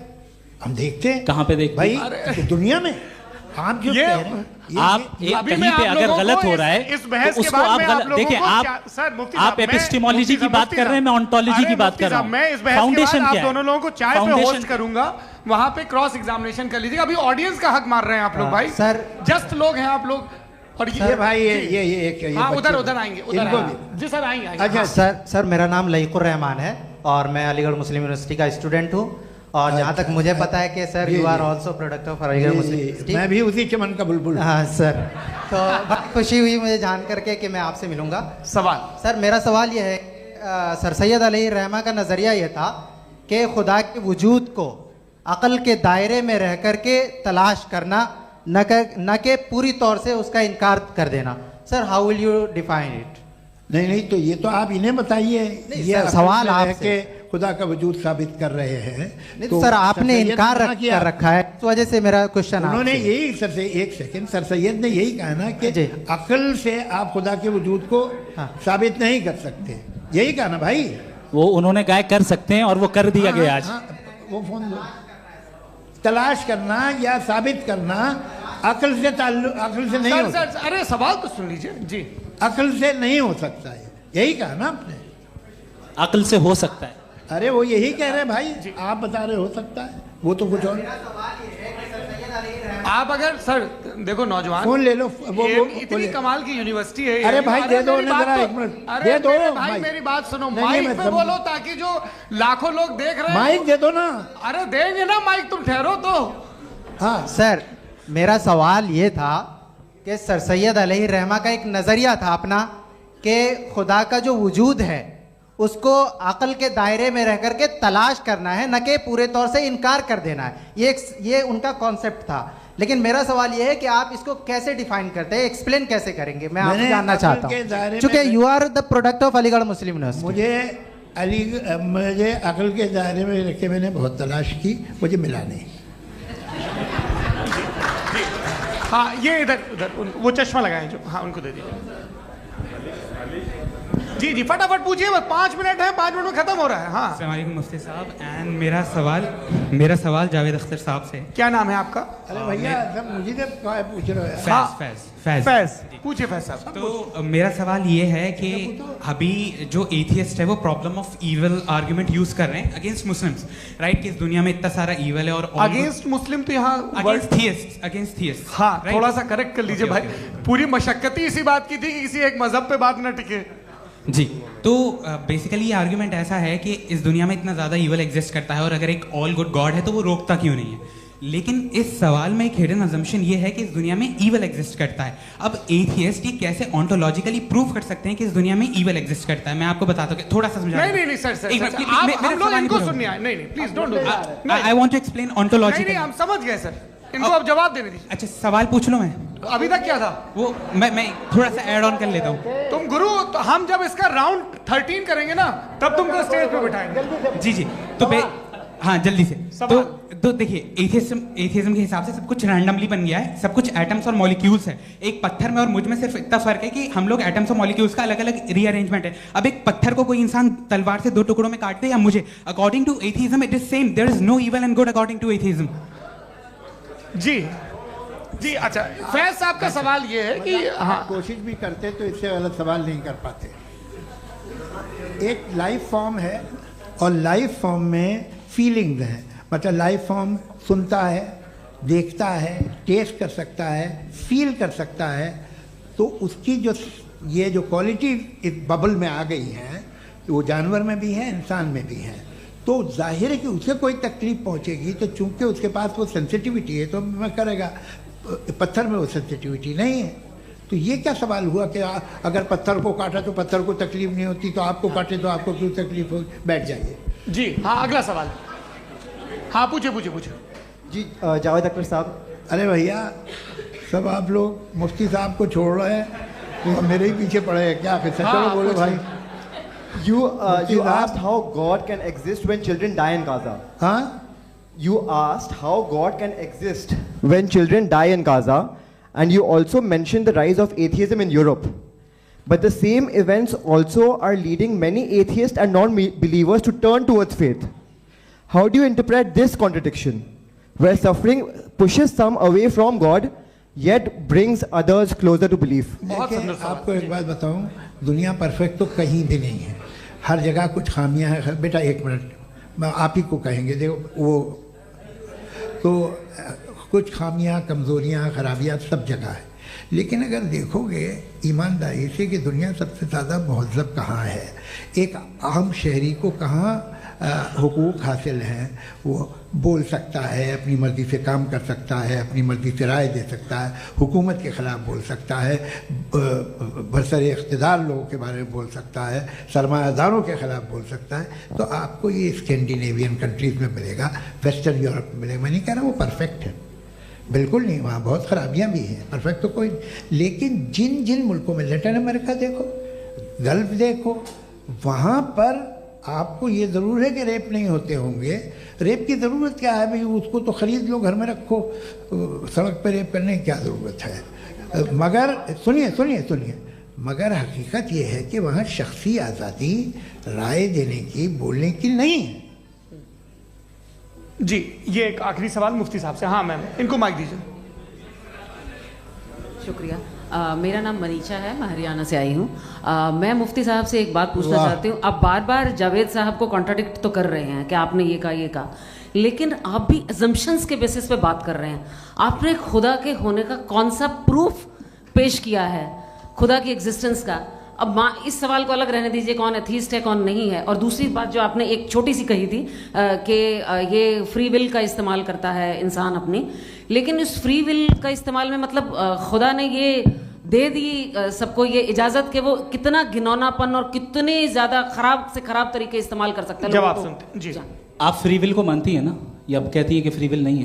हम देखते हैं। कहाँ पे देखते भाई? दुनिया में। आप जो कह रहे हैं, आप कहीं पे अगर गलत हो रहा है तो उसको आप गलत देखिए। आप एपिस्टेमोलॉजी की बात कर रहे हैं, मैं ऑन्टोलॉजी की बात कर रहा हूं। मैं इस बहस के बाद आप दोनों लोगों को चाय पे होस्ट करूंगा, वहां पे क्रॉस एग्जामिनेशन कर लीजिएगा। अभी ऑडियंस का हक मार रहे हैं आप लोग भाई, सर जस्ट लोग हैं आप लोग। और ये भाई ये हाँ, उधर आएंगे, उधर जी सर आएंगे। अच्छा सर, मेरा नाम लईकुर रहमान है और मैं अलीगढ़ मुस्लिम यूनिवर्सिटी का स्टूडेंट हूँ, और जहाँ तक मुझे पता है कि sir you are also product of Aligarh Muslim University. मैं भी उसी चमन का बुलबुल। हाँ सर, तो बहुत खुशी हुई मुझे जान करके कि मैं आपसे मिलूंगा। सवाल सर, मेरा सवाल यह है, सर सैयद अलैहि रहमा का नज़रिया यह था कि खुदा के वजूद को अक़ल के दायरे में रह कर के तलाश करना, न कि पूरी तौर से उसका इनकार कर देना। Sir, how will you define it? नहीं, तो ये तो आप इन्हें बताइए। ये सवाल आपसे खुदा का वजूद साबित कर रहे हैं। नहीं तो सर, आपने इनकार कर रखा है, इस वजह से मेरा क्वेश्चन। उन्होंने यही सर से एक सेकंड, सर सैयद ने यही कहा ना कि अक्ल से आप खुदा के वजूद को साबित नहीं कर सकते, यही कहा ना भाई। वो उन्होंने कहा कर सकते हैं और वो कर दिया गया आज। वो फोन तलाश करना या साबित करना अक्ल से नहीं हो सकता। अरे सवाल तो सुन लीजिए जी। अक्ल से नहीं हो सकता है, यही कहा ना आपने। अक्ल से हो सकता है। अरे वो यही कह रहे हैं भाई, आप बता रहे हो सकता है, वो तो कुछ और। आप अगर सर देखो नौजवान फोन ले लो, वो इतनी कमाल की यूनिवर्सिटी है। अरे भाई दे दो ना जरा, एक मिनट दे दो भाई, मेरी बात सुनो, माइक पे बोलो ताकि जो लाखों लोग देख रहे हैं। माइक दे दो ना। अरे देंगे ना माइक, तुम ठहरो तो। हाँ सर, मेरा सवाल ये था कि सर सैयद अलैहि रहमा का एक नज़रिया था अपना कि खुदा का जो वजूद है उसको अकल के दायरे में रह करके तलाश करना है, न कि पूरे तौर से इनकार कर देना है। ये उनका कॉन्सेप्ट था। लेकिन मेरा सवाल ये है कि आप इसको कैसे डिफाइन करते हैं, एक्सप्लेन कैसे करेंगे, मैं आपसे जानना चाहता हूँ, क्योंकि you are the product of Aligarh Muslim University. मुझे अकल के दायरे में रख के मैंने बहुत तलाश की, मुझे मिला नहीं। हाँ ये इधर वो चश्मा लगाए जो, हाँ उनको दे दीजिए। जी जी फटाफट पूछिए, बस 5 मिनट है, 5 मिनट में खत्म हो रहा है। हाँ अस्सलाम वालेकुम मुफ्ती साहब, एंड मेरा सवाल जावेद अख्तर साहब से। क्या नाम है आपका? अरे भैया सब मुझे पूछ रहे हो। फैज पूछिए फैज साहब। तो मेरा सवाल ये है कि अभी जो एथियस्ट है वो problem of evil argument use कर रहे हैं अगेंस्ट मुस्लिम्स, राइट? कि इस दुनिया में इतना सारा इविल है और अगेंस्ट मुस्लिम तो यहाँ अगेंस्ट थियस्ट। हाँ थोड़ा सा करेक्ट कर लीजिए भाई, पूरी मशक्कत ही इसी बात की थी कि किसी एक मजहब पे बात न टिके। जी, तो बेसिकली ये आर्ग्यूमेंट ऐसा है कि इस दुनिया में इतना ज़्यादा ईवल एग्जिस्ट करता है और अगर एक ऑल गुड गॉड है तो वो रोकता क्यों नहीं है? लेकिन इस सवाल में एक हिडन अजम्पशन ये है कि इस दुनिया में ईवल एग्जिस्ट करता है। अब एथियस्ट ये कैसे ऑन्टोलॉजिकली प्रूव कर सकते हैं कि इस दुनिया में ईवल एग्जिस्ट करता है? मैं आपको बताता हूँ, थोड़ा सा समझा। नहीं सर हम लोग इनको सुनिए। नहीं please don't do that. I want to explain ontologically. हम समझ गए सर, इनको अब जवाब देने दीजिए। अच्छा सवाल पूछ लो। मैं अभी तक क्या था वो मैं थोड़ा सा ऐड ऑन कर लेता हूँ। तुम गुरु, तो हम जब इसका राउंड 13 करेंगे ना तब तुमको स्टेज पे बिठाएंगे। जी तो हाँ जल्दी से। तो देखिए एथियज्म के हिसाब से सब कुछ रैंडमली बन गया है, सब कुछ एटम्स और मॉलिक्यूल्स है। एक पत्थर में और मुझ में सिर्फ इतना फर्क है कि हम लोग एटम्स और मॉलिक्यूल्स का अलग अलग रीअरेंजमेंट है। अब एक पत्थर को कोई इंसान तलवार से 2 टुकड़ों में काट दे या मुझे, according to atheism it is same. There is no evil and good according to atheism. जी अच्छा, फैज साहब का सवाल ये है कि हाँ कोशिश भी करते तो इससे गलत सवाल नहीं कर पाते। एक लाइफ फॉर्म है और लाइफ फॉर्म में फीलिंग्स हैं, मतलब लाइफ फॉर्म सुनता है, देखता है, टेस्ट कर सकता है, फील कर सकता है। तो उसकी ये जो क्वालिटी इस बबल में आ गई हैं, वो जानवर में भी है, इंसान में भी है। तो जाहिर है कि उसे कोई तकलीफ पहुंचेगी, तो चूंकि उसके पास वो सेंसिटिविटी है तो मैं करेगा। पत्थर में वो सेंसिटिविटी नहीं है। तो ये क्या सवाल हुआ कि अगर पत्थर को काटा तो पत्थर को तकलीफ नहीं होती, तो आपको काटे तो आपको क्यों तकलीफ हो? बैठ जाइए। जी हाँ अगला सवाल। हाँ पूछे जी जावेद अख्तर साहब। अरे भैया सब आप लोग मुफ्ती साहब को छोड़ रहे हैं और मेरे ही पीछे पड़े हैं क्या? फिर चलो बोलो भाई। You asked how God can exist when children die in Gaza. Huh? You asked how God can exist when children die in Gaza, and you also mentioned the rise of atheism in Europe. But the same events also are leading many atheists and non-believers to turn towards faith. How do you interpret this contradiction, where suffering pushes some away from God, yet brings others closer to belief? आपको एक बात बताऊं, दुनिया perfect तो कहीं भी नहीं है, हर जगह कुछ खामियां हैं। बेटा एक मिनट, मैं आप ही को कहेंगे, देखो वो तो कुछ खामियां, कमज़ोरियां, खराबियां सब जगह है। लेकिन अगर देखोगे ईमानदारी से कि दुनिया सबसे ज़्यादा महज़्ज़ब कहाँ है, एक आम शहरी को कहाँ हुकूक हासिल हैं, वो बोल सकता है, अपनी मर्ज़ी से काम कर सकता है, अपनी मर्ज़ी से राय दे सकता है, हुकूमत के ख़िलाफ़ बोल सकता है, बरसरे इक़्तिदार लोगों के बारे में बोल सकता है, सरमायादारों के ख़िलाफ़ बोल सकता है। तो आपको ये स्कैंडिनेवियन कंट्रीज़ में मिलेगा, वेस्टर्न यूरोप में मिलेगा। मैं नहीं कह रहा वो परफेक्ट है, बिल्कुल नहीं, वहाँ बहुत ख़राबियाँ भी हैं, परफेक्ट तो कोई। लेकिन जिन जिन मुल्कों में, लैटिन अमेरिका देखो, गल्फ़ देखो, वहाँ पर आपको ये ज़रूर है कि रेप नहीं होते होंगे। रेप की ज़रूरत क्या है भाई? उसको तो ख़रीद लो, घर में रखो, सड़क पर रेप करने की क्या ज़रूरत है? मगर सुनिए, मगर हकीकत ये है कि वहाँ शख्सी आज़ादी राय देने की, बोलने की नहीं है। जी ये एक आखिरी सवाल मुफ्ती साहब से। हाँ मैम, इनको माइक दीजिए। शुक्रिया। मेरा नाम मनीषा है, मैं हरियाणा से आई हूँ। मैं मुफ्ती साहब से एक बात पूछना चाहती हूँ। आप बार बार जावेद साहब को कॉन्ट्राडिक्ट तो कर रहे हैं कि आपने ये कहा, लेकिन आप भी अजम्पशंस के बेसिस पे बात कर रहे हैं। आपने खुदा के होने का कौन सा प्रूफ पेश किया है खुदा की एग्जिस्टेंस का? अब इस सवाल को अलग रहने दीजिए, कौन एथीस्ट है कौन नहीं है। और दूसरी बात जो आपने एक छोटी सी कही थी कि ये फ्री विल का इस्तेमाल करता है इंसान अपनी, लेकिन इस फ्री विल का इस्तेमाल में मतलब खुदा ने ये दे दी सबको ये इजाज़त कि वो कितना घिनौनापन और कितने ज़्यादा ख़राब से ख़राब तरीके इस्तेमाल कर सकता है। जवाब सुनते जी। आप फ्री विल को मानती है ना, या अब कहती है कि फ्री विल नहीं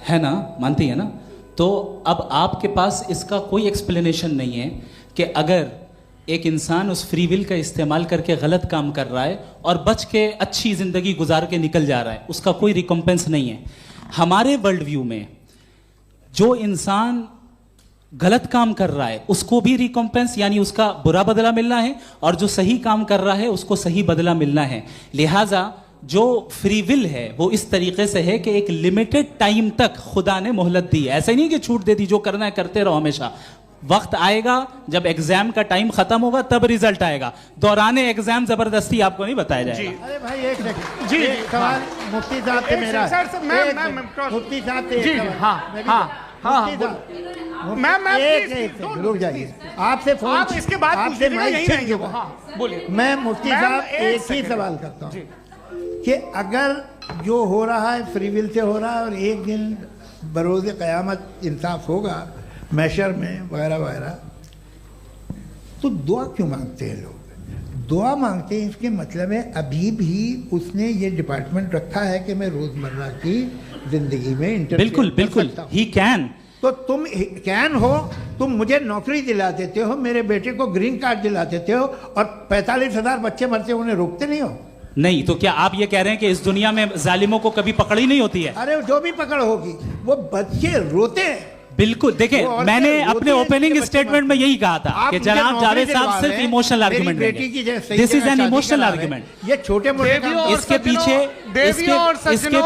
है ना? मानती है ना? तो अब आपके पास इसका कोई एक्सप्लेनेशन नहीं है कि अगर एक इंसान उस फ्री विल का इस्तेमाल करके गलत काम कर रहा है और बच के अच्छी ज़िंदगी गुजार के निकल जा रहा है, उसका कोई रिकम्पेंस नहीं है। हमारे वर्ल्ड व्यू में जो इंसान गलत काम कर रहा है उसको भी रिकम्पेंस यानी उसका बुरा बदला मिलना है, और जो सही काम कर रहा है उसको सही बदला मिलना है। लिहाजा जो फ्री विल है वो इस तरीके से है कि एक लिमिटेड टाइम तक खुदा ने मोहलत दी है। ऐसा नहीं कि छूट दे दी, जो करना है करते रहो हमेशा। वक्त आएगा जब एग्जाम का टाइम खत्म होगा तब रिजल्ट आएगा। दौराने एग्जाम जबरदस्ती आपको नहीं बताया जाएगा। अरे भाई एक सेकंड, जी सवाल मुफ्ती साहब से मेरा, मुफ्ती साहब से जी हाँ रुक जाइए, आपसे फोन, आप इसके बाद आपसे यही रहेंगे वो। हाँ बोलिए। मैं मुफ्ती साहब एक ही सवाल करता हूँ कि अगर जो हो रहा है फ्री विल से हो रहा है और एक दिन बरोज़ क़यामत इंसाफ होगा मैशर में वगैरह वगैरह, तो दुआ क्यों मांगते हैं लोग? दुआ मांगते हैं इसके मतलब है अभी भी उसने ये डिपार्टमेंट रखा है कि मैं रोज़मर्रा की ज़िंदगी में बिल्कुल ही कैन। तो तुम कैन हो, तुम मुझे नौकरी दिला देते हो, मेरे बेटे को ग्रीन कार्ड दिला देते हो, और 45,000 बच्चे मरते उन्हें रोकते नहीं हो। नहीं तो क्या आप ये कह रहे हैं कि इस दुनिया में जालिमों को कभी पकड़ ही नहीं होती है? अरे जो भी पकड़ होगी वो बच्चे रोते हैं। बिल्कुल, देखें मैंने अपने ओपनिंग स्टेटमेंट में यही कहा था कि जनाब जावेद साहब सिर्फ इमोशनल आर्गुमेंट देंगे। This is an emotional argument. ये छोटे मोटे इसके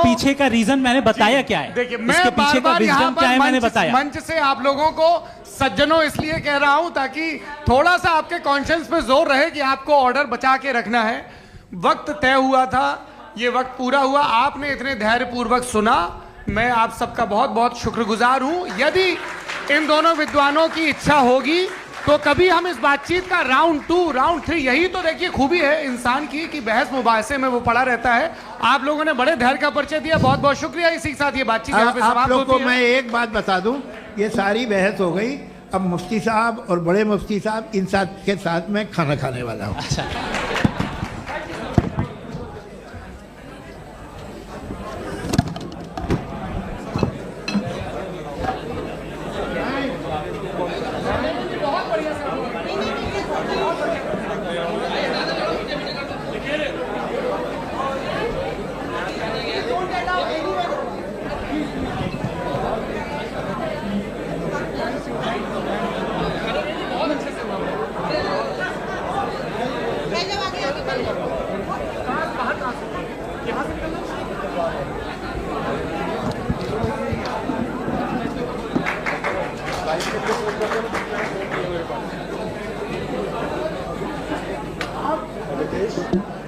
पीछे का रीजन मैंने बताया क्या है, इसके पीछे का विजडम क्या है मैंने बताया। मंच से आप लोगों को सज्जनों इसलिए कह रहा हूं ताकि थोड़ा सा आपके कॉन्शियंस पे जोर रहे कि आपको ऑर्डर बचा के रखना है। वक्त तय हुआ था, ये वक्त पूरा हुआ, आपने इतने धैर्यपूर्वक सुना, मैं आप सबका बहुत बहुत शुक्रगुजार हूं। यदि इन दोनों विद्वानों की इच्छा होगी तो कभी हम इस बातचीत का राउंड 2, राउंड 3, यही तो देखिए खूबी है इंसान की कि बहस मुबाहसे में वो पड़ा रहता है। आप लोगों ने बड़े धैर्य का परिचय दिया, बहुत बहुत शुक्रिया। इसी के साथ ये बातचीत यहाँ पे समाप्त होती है। आप लोग को मैं एक बात बता दूं, ये सारी बहस हो गई, अब मुफ्ती साहब और बड़े मुफ्ती साहब इन साथ के साथ मैं खाना खाने वाला हूँ। अच्छा आप